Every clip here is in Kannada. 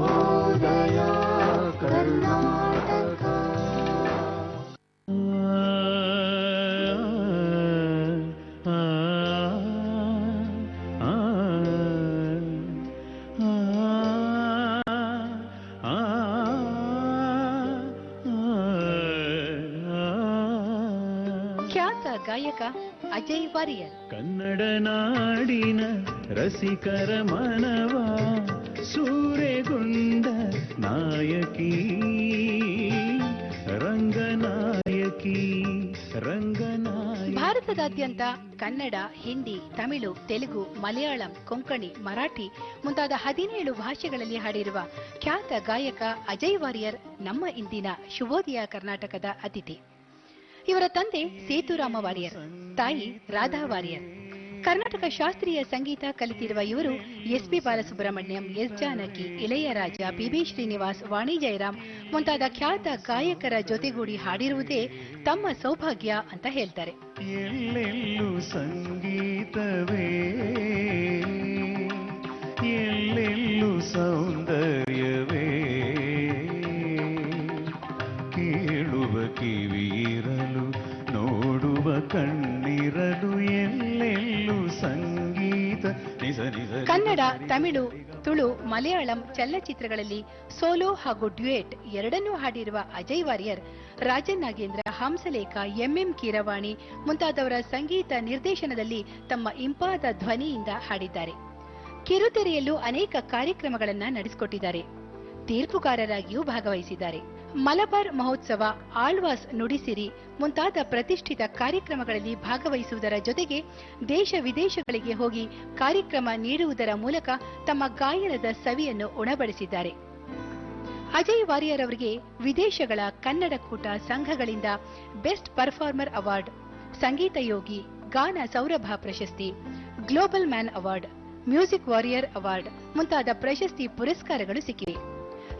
ಶುಭೋದಯ ಕರ್ನಾಟಕ. ಖ್ಯಾತ ಗಾಯಕ ಅಜಯ್ ವಾರಿಯರ್. ಕನ್ನಡ ನಾಡಿನ ರಸಿಕರ ಮನವ ಸೂರೆಗೊಂಡ ನಾಯಕಿ ರಂಗನಾಯಕಿ. ಭಾರತದಾದ್ಯಂತ ಕನ್ನಡ, ಹಿಂದಿ, ತಮಿಳು, ತೆಲುಗು, ಮಲಯಾಳಂ, ಕೊಂಕಣಿ, ಮರಾಠಿ ಮುಂತಾದ 17 ಭಾಷೆಗಳಲ್ಲಿ ಹಾಡಿರುವ ಖ್ಯಾತ ಗಾಯಕ ಅಜಯ್ ವಾರಿಯರ್ ನಮ್ಮ ಇಂದಿನ ಶುಭೋದಯ ಕರ್ನಾಟಕದ ಅತಿಥಿ. ಇವರ ತಂದೆ ಸೇತುರಾಮ ವಾರಿಯರ್, ತಾಯಿ ರಾಧಾ ವಾರಿಯರ್. ಕರ್ನಾಟಕ ಶಾಸ್ತ್ರೀಯ ಸಂಗೀತ ಕಲಿತಿರುವ ಇವರು S P. Balasubrahmanyam, S. Janaki, Ilaiyaraaja, P B. Srinivas, Vani Jayaram ಮುಂತಾದ ಖ್ಯಾತ ಗಾಯಕರ ಜೊತೆಗೂಡಿ ಹಾಡಿರುವುದೇ ತಮ್ಮ ಸೌಭಾಗ್ಯ ಅಂತ ಹೇಳ್ತಾರೆ. ಎಲ್ಲೆಲ್ಲೂ ಸಂಗೀತವೇ, ಎಲ್ಲೆಲ್ಲೂ ಸೌಂದರ್ಯವೇ, ಕೇಳುವ ಕಿವಿಯಿರಲು ನೋಡುವ ಕಣ್ಣಿರಲು ಎಲ್ಲೆಲ್ಲೂ ಸಂಗೀತ. ಕನ್ನಡ, ತಮಿಳು, ತುಳು, ಮಲಯಾಳಂ ಚಲನಚಿತ್ರಗಳಲ್ಲಿ ಸೋಲೋ ಹಾಗೂ ಡ್ಯುಯೆಟ್ ಎರಡನ್ನೂ ಹಾಡಿರುವ ಅಜಯ್ ವಾರಿಯರ್ ರಾಜನ್ ನಾಗೇಂದ್ರ, ಹಂಸಲೇಖ, ಎಂ.ಎಂ. ಕೀರವಾಣಿ ಮುಂತಾದವರ ಸಂಗೀತ ನಿರ್ದೇಶನದಲ್ಲಿ ತಮ್ಮ ಇಂಪಾದ ಧ್ವನಿಯಿಂದ ಹಾಡಿದ್ದಾರೆ. ಕಿರುತೆರೆಯಲ್ಲೂ ಅನೇಕ ಕಾರ್ಯಕ್ರಮಗಳನ್ನು ನಡೆಸಿಕೊಟ್ಟಿದ್ದಾರೆ. ತೀರ್ಪುಗಾರರಾಗಿಯೂ ಭಾಗವಹಿಸಿದ್ದಾರೆ. ಮಲಬಾರ್ ಮಹೋತ್ಸವ, ಆಳ್ವಾಸ್ ನುಡಿಸಿರಿ ಮುಂತಾದ ಪ್ರತಿಷ್ಠಿತ ಕಾರ್ಯಕ್ರಮಗಳಲ್ಲಿ ಭಾಗವಹಿಸುವುದರ ಜೊತೆಗೆ ದೇಶ ವಿದೇಶಗಳಿಗೆ ಹೋಗಿ ಕಾರ್ಯಕ್ರಮ ನೀಡುವುದರ ಮೂಲಕ ತಮ್ಮ ಗಾಯನದ ಸವಿಯನ್ನು ಉಣಬಡಿಸಿದ್ದಾರೆ. ಅಜಯ್ ವಾರಿಯರ್ ಅವರಿಗೆ ವಿದೇಶಗಳ ಕನ್ನಡ ಕೂಟ ಸಂಘಗಳಿಂದ ಬೆಸ್ಟ್ ಪರ್ಫಾರ್ಮರ್ ಅವಾರ್ಡ್, ಸಂಗೀತ ಯೋಗಿ, ಗಾನ ಸೌರಭ ಪ್ರಶಸ್ತಿ, global man award, music warrior award ಮುಂತಾದ ಪ್ರಶಸ್ತಿ ಪುರಸ್ಕಾರಗಳು ಸಿಕ್ಕಿವೆ.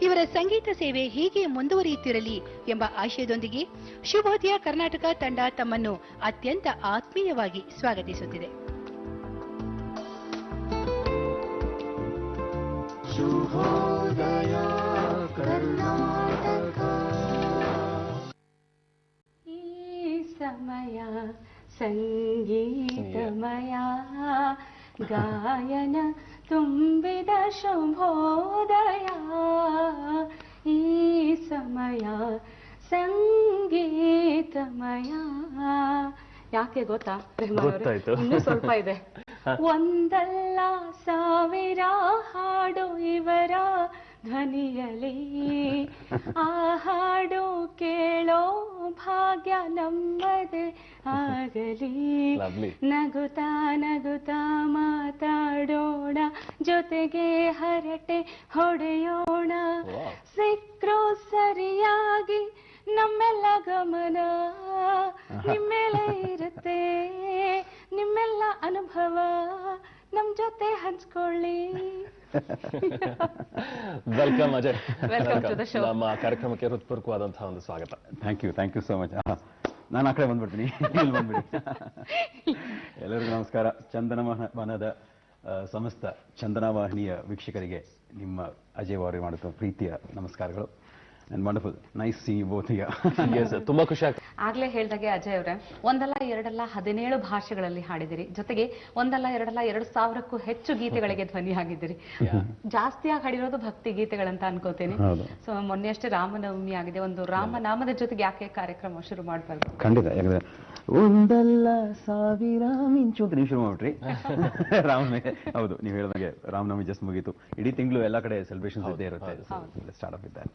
ಇವರ ಸಂಗೀತ ಸೇವೆ ಹೀಗೆ ಮುಂದುವರಿಯುತ್ತಿರಲಿ ಎಂಬ ಆಶಯದೊಂದಿಗೆ ಶುಭೋದಯ ಕರ್ನಾಟಕ ತಂಡ ತಮ್ಮನ್ನು ಅತ್ಯಂತ ಆತ್ಮೀಯವಾಗಿ ಸ್ವಾಗತಿಸುತ್ತಿದೆ. ಶುಭೋದಯ ಕರ್ನಾಟಕ. ಈ ಸಮಯ ಸಂಗೀತಮಯ, ಗಾಯನ ತುಂಬಿದ ಶುಭೋದಯ. ಈ ಸಮಯ ಸಂಗೀತಮಯ. ಯಾಕೆ ಗೊತ್ತಾ? ಇನ್ನೂ ಸ್ವಲ್ಪ ಇದೆ. ಒಂದಲ್ಲ ಸಾವಿರ ಹಾಡು ಇವರ ಧ್ವನಿಯಲಿ, ಆ ಹಾಡು ಕೇಳೋ ಭಾಗ್ಯ ನಮ್ಮದೇ ಆಗಲಿ. ನಗುತ್ತಾ ನಗುತ್ತಾ ಮಾತಾಡೋಣ, ಜೊತೆಗೆ ಹರಟೆ ಹೊಡೆಯೋಣ. ಸಿಕ್ರೋ ಸರಿಯಾಗಿ ನಮ್ಮೆಲ್ಲ ಗಮನ ನಿಮ್ಮೆಲ್ಲ ಇರುತ್ತೆ, ನಿಮ್ಮೆಲ್ಲ ಅನುಭವ ನಮ್ ಜೊತೆ ಹಂಚ್ಕೊಳ್ಳಿ. Welcome Ajay. Welcome to the show. ನಮ್ಮ ಕಾರ್ಯಕ್ರಮಕ್ಕೆ ಹೃತ್ಪೂರ್ವಕವಾದಂತಹ ಒಂದು ಸ್ವಾಗತ. Thank you so much. ನಾನು ಆ ಕಡೆ ಬಂದ್ಬಿಡ್ತೀನಿ, ಇಲ್ಲಿ ಬಂದ್ಬಿಡಿ. ಎಲ್ಲರಿಗೂ ನಮಸ್ಕಾರ. ಚಂದನ ವನದ ಸಮಸ್ತ ಚಂದನ ವಾಹಿನಿಯ ವೀಕ್ಷಕರಿಗೆ ನಿಮ್ಮ ಅಜಯ್ ವಾರಿಯರ್ ಮಾಡುತ್ತ ಪ್ರೀತಿಯ ನಮಸ್ಕಾರಗಳು. And wonderful, nice see you both. ತುಂಬಾ ಖುಷಿ ಆಗ್ತದೆ. ಆಗ್ಲೇ ಹೇಳ್ದಾಗೆ ಅಜಯ್ ಅವರೇ, ಒಂದಲ್ಲ ಎರಡಲ್ಲ 17 ಭಾಷೆಗಳಲ್ಲಿ ಹಾಡಿದಿರಿ. ಜೊತೆಗೆ ಒಂದಲ್ಲ ಎರಡಲ್ಲ 2000ಕ್ಕೂ ಹೆಚ್ಚು ಗೀತೆಗಳಿಗೆ ಧ್ವನಿ ಆಗಿದ್ದೀರಿ. ಜಾಸ್ತಿಯಾಗಿ ಹಾಡಿರೋದು ಭಕ್ತಿ ಗೀತೆಗಳಂತ ಅನ್ಕೋತೀನಿ. ಸೊ ಮೊನ್ನೆ ಅಷ್ಟೇ ರಾಮನವಮಿ ಆಗಿದೆ. ಒಂದು ರಾಮನಾಮದ ಜೊತೆಗೆ ಯಾಕೆ ಕಾರ್ಯಕ್ರಮ ಶುರು ಮಾಡಬಾರ್ದು? ಖಂಡಿತ. ಯಾಕಂದ್ರೆ ಒಂದಲ್ಲ ಸಾವಿರ ಮಿಂಚು ಅಂತ ನೀವು ಶುರು ಮಾಡ್ಬಿಟ್ರಿ. ರಾಮನವಮಿ, ಹೌದು, ನೀವು ಹೇಳಿದಾಗೆ ರಾಮನವಮಿ ಜಸ್ಟ್ ಮುಗೀತು. ಇಡೀ ತಿಂಗಳು ಎಲ್ಲ ಕಡೆ ಸೆಲೆಬ್ರೇಷನ್ಸ್ ಇದ್ದೇ ಇರುತ್ತೆ. ಸ್ಟಾರ್ಟ್ ಆಫ್ ಇದ್ದಾರೆ.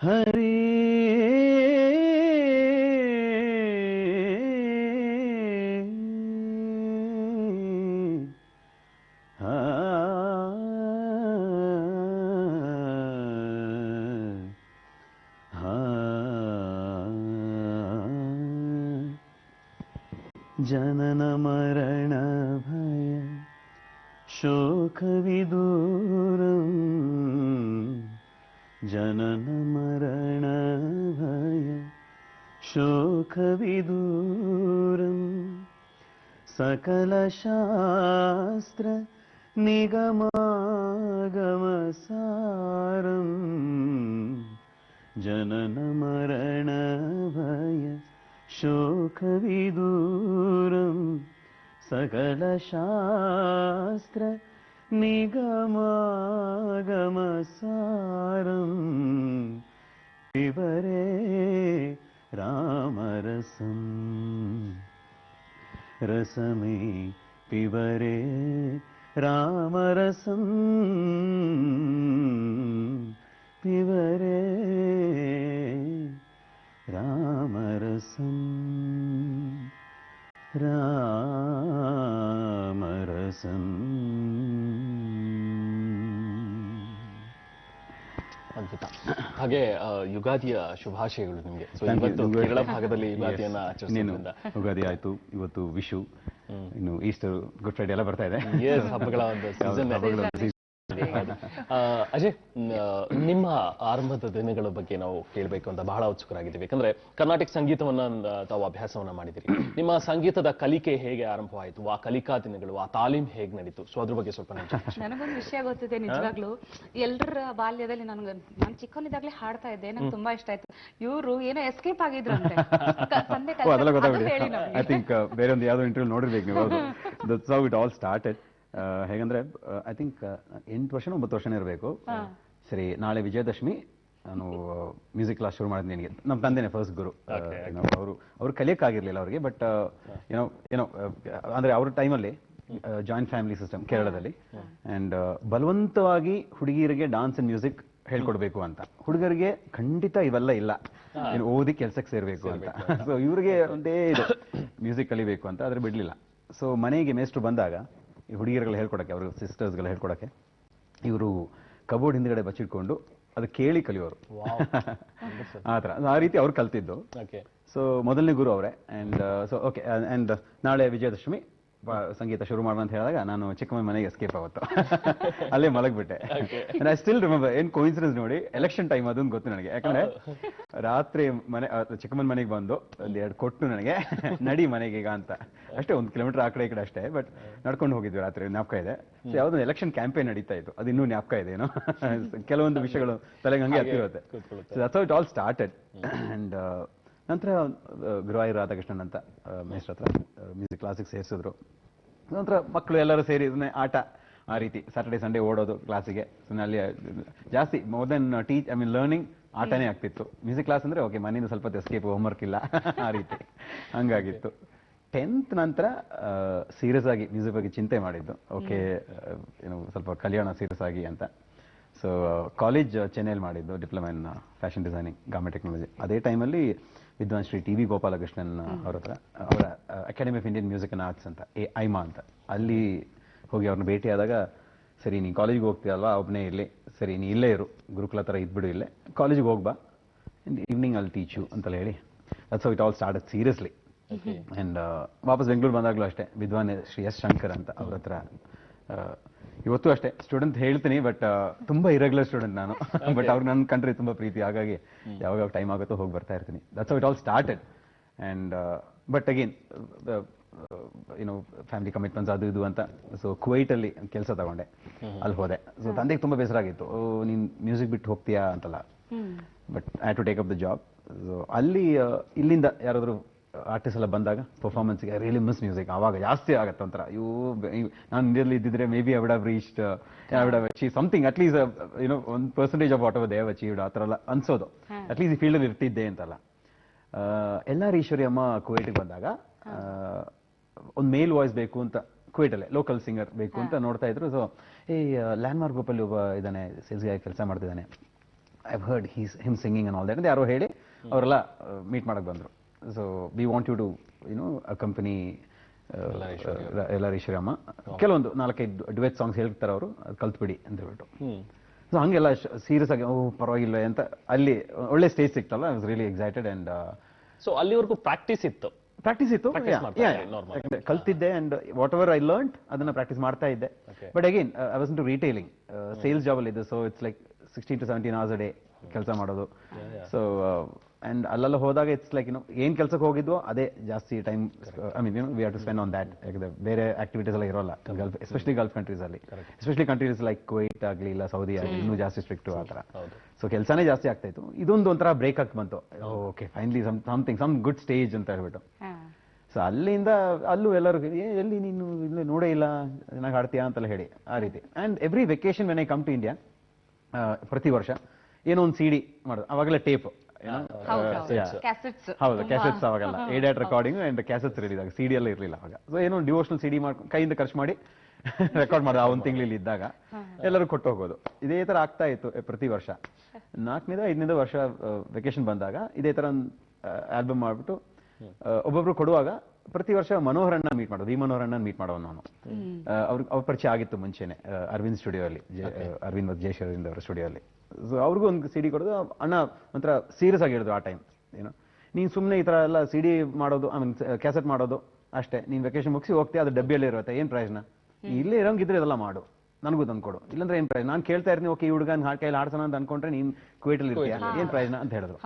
ಹರೇ ಜನನ ಮರಣ ಭಯ ಶೋಕವಿದೂರಂ ಜನನ ಮರಣ ಭಯ ಶೋಕವಿದೂರಂ ಸಕಲ ಶಾಸ್ತ್ರ ನಿಗಮಾಗಮಸಾರಂ ಜನನ ಮರಣ ಭಯ ಶೋಕವಿದೂರಂ ಸಕಲ ಶಾಸ್ತ್ರ ನಿಗಮಾಗಮಸಾರಂ ಪಿಬರೇ ರಾಮರಸಂ ರಸಮೇ ಪಿಬರೇ ರಾಮರಸಂ ಪಿಬರೇ ರಾಮರಸಂ ರಾಮರಸಂ. ಅದ್ಭುತ. ಹಾಗೆ ಯುಗಾದಿಯ ಶುಭಾಶಯಗಳು ನಿಮಗೆ. So Thank you. ಇವತ್ತು ಕೇರಳ ಭಾಗದಲ್ಲಿ ಯುಗಾದಿಯನ್ನ ಇನ್ನೇನು ಆಚರಿಸೋದ್ರಿಂದ ಯುಗಾದಿ ಆಯ್ತು, ಇವತ್ತು ವಿಶು, ಇನ್ನು ಈಸ್ಟರ್, ಗುಡ್ ಫ್ರೈಡೆ ಎಲ್ಲ ಬರ್ತಾ ಇದೆ. ಹಬ್ಬಗಳ ಒಂದು ಸೀಸನ್. ಅಜಯ್, ನಿಮ್ಮ ಆರಂಭದ ದಿನಗಳ ಬಗ್ಗೆ ನಾವು ಕೇಳಬೇಕು ಅಂತ ಬಹಳ ಉತ್ಸುಕರಾಗಿದ್ದೀವಿ. ಯಾಕಂದ್ರೆ ಕರ್ನಾಟಕ ಸಂಗೀತವನ್ನ ತಾವು ಅಭ್ಯಾಸವನ್ನ ಮಾಡಿದಿರಿ. ನಿಮ್ಮ ಸಂಗೀತದ ಕಲಿಕೆ ಹೇಗೆ ಆರಂಭವಾಯಿತು, ಆ ಕಲಿಕಾ ದಿನಗಳು, ಆ ತಾಲೀಮ್ ಹೇಗೆ ನಡೀತು, ಸೊ ಅದ್ರ ಬಗ್ಗೆ ಸ್ವಲ್ಪ ನನಗೊಂದು ವಿಷಯ ಗೊತ್ತಿದೆ ನಿಜವಾಗ್ಲೂ. ಎಲ್ಲರ ಬಾಲ್ಯದಲ್ಲಿ ನಾನು ಚಿಕ್ಕವನಿದ್ದಾಗ್ಲೇ ಹಾಡ್ತಾ ಇದ್ದೆ, ನಂಗೆ ತುಂಬಾ ಇಷ್ಟ ಆಯ್ತು. ಇವರು ಏನೋ ಎಸ್ಕೇಪ್ ಆಗಿದ್ರು ಅಂತೆ ತಂದೆ ಅದೆಲ್ಲ ಹೇಳಿ ಗೊತ್ತಾಗ್ಬಿಡಿ. ಐ ಥಿಂಕ್ ಬೇರೆ ಒಂದು ಯಾವ್ದೋ ಇಂಟರ್ವ್ಯೂ ನೋಡಿರ್ಬೇಕು ನೀವು. That's how it all started. ಹೇಗಂದ್ರೆ ಐ ಥಿಂಕ್ 8 ವರ್ಷ 9 ವರ್ಷನೇ ಇರಬೇಕು. ಸರಿ, ನಾಳೆ ವಿಜಯದಶಮಿ, ನಾನು ಮ್ಯೂಸಿಕ್ ಕ್ಲಾಸ್ ಶುರು ಮಾಡಿದ್ನಿ. ನನಗೆ ನಮ್ಮ ತಂದೆನೇ ಫಸ್ಟ್ ಗುರು. ಅವರು ಕಲಿಯಕ್ಕಾಗಿರ್ಲಿಲ್ಲ ಅವ್ರಿಗೆ, ಬಟ್ ಏನೋ ಅಂದ್ರೆ ಅವ್ರ ಟೈಮಲ್ಲಿ ಜಾಯಿಂಟ್ ಫ್ಯಾಮಿಲಿ ಸಿಸ್ಟಮ್ ಕೇರಳದಲ್ಲಿ, ಅಂಡ್ ಬಲವಂತವಾಗಿ ಹುಡುಗಿಯರಿಗೆ ಡಾನ್ಸ್ ಅಂಡ್ ಮ್ಯೂಸಿಕ್ ಹೇಳ್ಕೊಡ್ಬೇಕು ಅಂತ. ಹುಡುಗರಿಗೆ ಖಂಡಿತ ಇವೆಲ್ಲ ಇಲ್ಲ, ಓದಿ ಕೆಲ್ಸಕ್ಕೆ ಸೇರ್ಬೇಕು ಅಂತ. ಸೊ ಇವ್ರಿಗೆ ಒಂದೇ ಇದು ಮ್ಯೂಸಿಕ್ ಕಲಿಬೇಕು ಅಂತ, ಆದ್ರೆ ಬಿಡ್ಲಿಲ್ಲ. ಸೊ ಮನೆಗೆ ಮೇಸ್ಟ್ರು ಬಂದಾಗ ಈ ಹುಡುಗಿಯರುಗಳು ಹೇಳ್ಕೊಡಕ್ಕೆ, ಅವ್ರ ಸಿಸ್ಟರ್ಸ್ಗಳು ಹೇಳ್ಕೊಡಕ್ಕೆ, ಇವರು ಕಬೋರ್ಡ್ ಹಿಂದ್ಗಡೆ ಬಚ್ಚಿಟ್ಕೊಂಡು ಅದು ಕೇಳಿ ಕಲಿಯೋರು. ಆ ಥರ, ಆ ರೀತಿ ಅವ್ರು ಕಲ್ತಿದ್ದು. ಸೊ ಮೊದಲನೇ ಗುರು ಅವರೇ. ಅಂಡ್ ಸೊ ಓಕೆ, ಅಂಡ್ ನಾಳೆ ವಿಜಯದಶಮಿ ಸಂಗೀತ ಶುರು ಮಾಡೋಣ ಅಂತ ಹೇಳಿದಾಗ ನಾನು ಚಿಕ್ಕಮ್ಮನ ಮನೆಗೆ ಎಸ್ಕೇಪ್ ಆವತ್ತು. ಅಲ್ಲೇ ಮಲಗ್ಬಿಟ್ಟೆ. ಐ ಸ್ಟಿಲ್ ರಿಮೆಂಬರ್, ಏನ್ ಕೋಇನ್ಸಿಡೆನ್ಸ್ ನೋಡಿ, ಎಲೆಕ್ಷನ್ ಟೈಮ್ ಅದೊಂದು ಗೊತ್ತು ನನಗೆ. ಯಾಕಂದ್ರೆ ರಾತ್ರಿ ಚಿಕ್ಕಮ್ಮನ ಮನೆಗೆ ಬಂದು ಒಂದೆರಡು ಕೊಟ್ಟು ನನಗೆ ನಡಿ ಮನೆಗೆ ಈಗ ಅಂತ. ಅಷ್ಟೇ 1 ಕಿಲೋಮೀಟರ್ ಆ ಕಡೆ ಈ ಕಡೆ ಅಷ್ಟೇ, ಬಟ್ ನಡ್ಕೊಂಡು ಹೋಗಿದ್ವಿ ರಾತ್ರಿ, ಜ್ಞಾಪಕ ಇದೆ. ಸೊ ಯಾವ್ದೊಂದು ಎಲೆಕ್ಷನ್ ಕ್ಯಾಂಪೇನ್ ನಡೀತಾ ಇತ್ತು, ಅದು ಇನ್ನೂ ಜ್ಞಾಪಕ ಇದೆ. ಏನೋ ಕೆಲವೊಂದು ವಿಷಯಗಳು ತಲೆಗೆ ಹಂಗೆ ಹತ್ತಿರುತ್ತೆ. So that's how it all started. And ನಂತರ ಗುರುವಾಯೂರ್ ರಾಧಾಕೃಷ್ಣನ್ ಅಂತ ಮೇಸ್ಟ್ರ ಹತ್ರ ಮ್ಯೂಸಿಕ್ ಕ್ಲಾಸಿಗೆ ಸೇರಿಸಿದ್ರು. ನಂತರ ಮಕ್ಕಳು ಎಲ್ಲರೂ ಸೇರಿ ಇದನ್ನೇ ಆಟ, ಆ ರೀತಿ ಸ್ಯಾಟರ್ಡೆ ಸಂಡೇ ಓಡೋದು ಕ್ಲಾಸಿಗೆ. ಸುಮ್ಮನೆ ಅಲ್ಲಿ ಜಾಸ್ತಿ ಮೋರ್ ದೆನ್ ಲರ್ನಿಂಗ್ ಆಟನೇ ಆಗ್ತಿತ್ತು. ಮ್ಯೂಸಿಕ್ ಕ್ಲಾಸ್ ಅಂದ್ರೆ ಓಕೆ, ಮನೆಯಿಂದ ಸ್ವಲ್ಪ ಎಸ್ಕೇಪ್, ಹೋಮ್ವರ್ಕ್ ಇಲ್ಲ, ಆ ರೀತಿ ಹಂಗಾಗಿತ್ತು. 10th ನಂತರ ಸೀರಿಯಸ್ ಆಗಿ ಮ್ಯೂಸಿಕ್ ಬಗ್ಗೆ ಚಿಂತೆ ಮಾಡಿದ್ದು. ಓಕೆ, ಸ್ವಲ್ಪ ಕಲಿಯೋಣ ಸೀರಿಯಸ್ ಆಗಿ ಅಂತ. ಸೊ ಕಾಲೇಜ್ ಚೆನ್ನೈಲಿ ಮಾಡಿದ್ದು, diploma in fashion designing, garment technology. ಅದೇ ಟೈಮಲ್ಲಿ ವಿದ್ವಾನ್ ಶ್ರೀ ಟಿ ವಿ ಗೋಪಾಲಕೃಷ್ಣನ್ ಅವ್ರ ಹತ್ರ, ಅವರ academy of Indian music and arts ಅಂತ, ಐಮಾ ಅಂತ, ಅಲ್ಲಿ ಹೋಗಿ ಅವ್ರನ್ನ ಭೇಟಿಯಾದಾಗ, ಸರಿ ನೀನು ಕಾಲೇಜಿಗೆ ಹೋಗ್ತೀಯಲ್ವಾ, ಒಬ್ಬನೇ ಇರಲಿ, ಸರಿ ನೀ ಇಲ್ಲೇ ಇರು, ಗುರುಕುಲ ಥರ ಇದ್ಬಿಡು ಇಲ್ಲೇ, ಕಾಲೇಜಿಗೆ ಹೋಗ್ಬಾ, ಈವ್ನಿಂಗ್ ಅಲ್ಲಿ ಟೀಚು ಅಂತಲೇ ಹೇಳಿ, that's how it all started seriously. And ವಾಪಸ್ ಬೆಂಗಳೂರು ಬಂದಾಗಲೂ ಅಷ್ಟೇ, ವಿದ್ವಾನ್ ಶ್ರೀ ಎಸ್ ಶಂಕರ್ ಅಂತ ಅವ್ರ ಹತ್ರ, ಇವತ್ತು ಅಷ್ಟೇ ಸ್ಟೂಡೆಂಟ್ ಹೇಳ್ತೀನಿ, ಬಟ್ ತುಂಬಾ ಇರೆಗ್ಯುಲರ್ ಸ್ಟೂಡೆಂಟ್ ನಾನು. ಬಟ್ ಅವ್ರು ನನ್ನ ಕಂಡ್ರೆ ತುಂಬಾ ಪ್ರೀತಿ, ಹಾಗಾಗಿ ಯಾವಾಗ ಟೈಮ್ ಆಗುತ್ತೋ ಹೋಗಿ ಬರ್ತಾ ಇರ್ತೀನಿ. That's how it all started. And but again family commitments ಅದು ಇದು ಅಂತ, ಸೊ ಕುವೈಟಲ್ಲಿ ಕೆಲಸ ತಗೊಂಡೆ, ಅಲ್ಲಿ ಹೋದೆ. ಸೊ ತಂದೆಗೆ ತುಂಬಾ ಬೇಸರ ಆಗಿತ್ತು, ನೀನು ಮ್ಯೂಸಿಕ್ ಬಿಟ್ಟು ಹೋಗ್ತೀಯಾ ಅಂತಲ್ಲ. But I had to take up the job. So ಅಲ್ಲಿ ಇಲ್ಲಿಂದ ಯಾರಾದರೂ ಆರ್ಟಿಸ್ಟ್ ಎಲ್ಲ ಬಂದಾಗ ಪರ್ಫಾರ್ಮೆನ್ಸ್ಗೆ ರಿಯಲಿ ಮಿಸ್ ಮ್ಯೂಸಿಕ್ ಆವಾಗ ಜಾಸ್ತಿ ಆಗತ್ತೆ ಒಂಥರ. ನಾನು ಇಂಡಿಯಲ್ಲಿ ಇದ್ದಿದ್ರೆ may be I would have reached, I would have achieve something, at least 1% of what ever they have achieved, ಆ ಥರ ಎಲ್ಲ ಅನ್ಸೋದು. ಅಟ್ಲೀಸ್ಟ್ ಈ ಫೀಲ್ಡಲ್ಲಿ ಇರ್ತಿದ್ದೆ ಅಂತಲ್ಲ. ಎಲ್.ಆರ್. ಈಶ್ವರಿ ಅಮ್ಮ ಕುವೈಟಿಗೆ ಬಂದಾಗ ಒಂದು ಮೇಲ್ ವಾಯ್ಸ್ ಬೇಕು ಅಂತ, ಕುವೈಟಲ್ಲೇ ಲೋಕಲ್ ಸಿಂಗರ್ ಬೇಕು ಅಂತ ನೋಡ್ತಾ ಇದ್ರು. ಸೊ ಲ್ಯಾಂಡ್ಮಾರ್ಕ್ ಗ್ರೂಪಲ್ಲಿ ಒಬ್ಬ ಇದ್ದಾನೆ, ಸೇಲ್ಸ್ಗಾಗಿ ಕೆಲಸ ಮಾಡ್ತಿದ್ದಾನೆ, I have heard him singing and all that ಅಂತ ಯಾರೋ ಹೇಳಿ ಅವರೆಲ್ಲ ಮೀಟ್ ಮಾಡಕ್ಕೆ ಬಂದರು. So we want you to company L R. Eswari ಅಮ್ಮ, ಕೆಲವೊಂದು 4-5 ಡುವೆಟ್ ಸಾಂಗ್ಸ್ ಹೇಳ್ತಾರೆ ಅವರು, ಅದು ಕಲ್ತ್ಬಿಡಿ ಅಂತ ಹೇಳ್ಬಿಟ್ಟು. ಸೊ ಹಂಗೆಲ್ಲ ಸೀರಿಯಸ್ ಆಗಿ ಪರವಾಗಿಲ್ಲ ಅಂತ, ಅಲ್ಲಿ ಒಳ್ಳೆ ಸ್ಟೇಜ್ ಸಿಕ್ತಲ್ಲ, I was really excited. And so ಅಲ್ಲಿವರೆಗೂ ಪ್ರಾಕ್ಟೀಸ್ ಇತ್ತು, ಕಲ್ತಿದ್ದೆ. And whatever I learn ಅದನ್ನ ಪ್ರಾಕ್ಟೀಸ್ ಮಾಡ್ತಾ ಇದ್ದೆ. But again I was into retailing, sales job ಅಲ್ಲಿ ಇದೆ. So it's like 16 to 17 hours a day ಕೆಲಸ ಮಾಡೋದು. ಸೊ ಅಂಡ್ ಅಲ್ಲೆಲ್ಲ ಹೋದಾಗ ಇಟ್ಸ್ ಲೈಕ್ ಏನ್ ಕೆಲಸಕ್ಕೆ ಹೋಗಿದ್ವೋ ಅದೇ ಜಾಸ್ತಿ time, I mean we have to spend on that. ಯಾಕಂದ್ರೆ ಬೇರೆ ಆಕ್ಟಿವಿಟೀಸ್ ಎಲ್ಲ ಇರೋಲ್ಲ ಗಲ್ಫ್, ಎಸ್ಪೆಷಲಿ ಗಲ್ಫ್ ಕಂಟ್ರೀಸ್ ಅಲ್ಲಿ, ಎಸ್ಪೆಷಲಿ ಕಂಟ್ರೀಸ್ ಲೈಕ್ ಕುವೈಟ್ ಆಗಲಿ ಇಲ್ಲ ಸೌದಿ ಆಗಲಿ ಇನ್ನೂ ಜಾಸ್ತಿ ಸ್ಟ್ರಿಕ್ಟ್ ಆ ಥರ. ಸೊ ಕೆಲಸನೇ ಜಾಸ್ತಿ ಆಗ್ತಾ ಇತ್ತು. ಇದೊಂದು ಒಂಥರ ಬ್ರೇಕ್ ಆಗ್ತಾ ಬಂತು. Okay finally some good stage ಅಂತ ಹೇಳ್ಬಿಟ್ಟು. ಸೊ ಅಲ್ಲಿಂದ ಅಲ್ಲೂ ಎಲ್ಲರೂ ಎಲ್ಲಿ ನೀನು ಇಲ್ಲಿ ನೋಡೇ ಇಲ್ಲ ಚೆನ್ನಾಗಿ ಹಾಡ್ತೀಯಾ ಅಂತೆಲ್ಲ ಹೇಳಿ ಆ ರೀತಿ. And every vacation when I come to India, ಪ್ರತಿ ವರ್ಷ ಏನೋ ಒಂದು CD ಮಾಡೋದು. ಅವಾಗೆಲ್ಲ ಟೇಪ್, ಹೌದು ಕ್ಯಾಸೆಟ್ಸ್ ಅವಾಗೆಲ್ಲ ಏಡಾಟ್ ರೆಕಾರ್ಡಿಂಗ್ ಅಂಡ್ ಕ್ಯಾಸೆಟ್ಸ್ ರಿಲೀಸ್ ಆಗ CD ಎಲ್ಲ ಇರಲಿಲ್ಲ ಅವಾಗ. ಸೊ ಏನೋ ಡಿವೋಷನಲ್ CD ಮಾಡ್ಕೊಂಡು ಕೈಯಿಂದ ಖರ್ಚು ಮಾಡಿ ರೆಕಾರ್ಡ್ ಮಾಡೋದು. ಆ ಒಂದು ತಿಂಗಳಲ್ಲಿ ಇದ್ದಾಗ ಎಲ್ಲರೂ ಕೊಟ್ಟು ಹೋಗೋದು. ಇದೇ ತರ ಆಗ್ತಾ ಇತ್ತು ಪ್ರತಿ ವರ್ಷ. 4ನೇದ 5ನೇದ ವರ್ಷ ವೆಕೇಶನ್ ಬಂದಾಗ ಇದೇ ತರ ಒಂದು ಆಲ್ಬಮ್ ಮಾಡ್ಬಿಟ್ಟು ಒಬ್ಬೊಬ್ರು ಕೊಡುವಾಗ ಪ್ರತಿ ವರ್ಷ ಮನೋಹರಣ್ಣ ಮೀಟ್ ಮಾಡೋದು. ಮನೋಹರಣ್ಣ ಮೀಟ್ ಮಾಡೋದು ನಾನು. ಅವ್ರ ಪರಿಚಯ ಆಗಿತ್ತು ಮುಂಚೆನೆ ಅರವಿಂದ್ ಸ್ಟುಡಿಯೋ ಅಲ್ಲಿ, ಅರವಿಂದ್ ಮತ್ತು ಜಯೇಶ್ ಅರವಿಂದ್ ಅವರ ಸ್ಟುಡಿಯೋ ಅಲ್ಲಿ. ಸೊ ಅವ್ರಿಗೂ ಒಂದು CD ಕೊಡೋದು. ಅಣ್ಣ ಒಂಥರ ಸೀರಿಯಸ್ ಆಗಿ ಹೇಳಿದ್ರು ಆ ಟೈಮ್, ಏನೋ ನೀನು ಸುಮ್ಮನೆ ಈ ಥರ ಎಲ್ಲ CD ಮಾಡೋದು, ಐ ಮೀನ್ ಕ್ಯಾಸೆಟ್ ಮಾಡೋದು ಅಷ್ಟೇ, ನೀನು ವೆಕೇಶನ್ ಮುಗಿಸಿ ಹೋಗ್ತೀಯ, ಅದು ಡಬ್ಬಿಯಲ್ಲಿ ಇರುತ್ತೆ, ಏನು ಪ್ರಯೋಜನ? ಇಲ್ಲೇ ಇರೋಂಗಿದ್ರೆ ಇದೆಲ್ಲ ಮಾಡು, ನನಗೂ ತಂದು ಕೊಡು, ಇಲ್ಲಾಂದ್ರೆ ಏನು ಪ್ರಯೋಜನ? ನಾನು ಕೇಳ್ತಾ ಇರ್ತೀನಿ, ಓಕೆ ಈ ಹುಡುಗನ ಕೈಯಲ್ಲಿ ಆಡ್ಸೋಣ ಅಂತ ಅನ್ಕೊಂಡ್ರೆ ನೀನು ಕುವೈಟಲ್ಲಿ ಇರ್ತೀಯ, ಏನು ಪ್ರಯೋಜನ ಅಂತ ಹೇಳಿದ್ರು.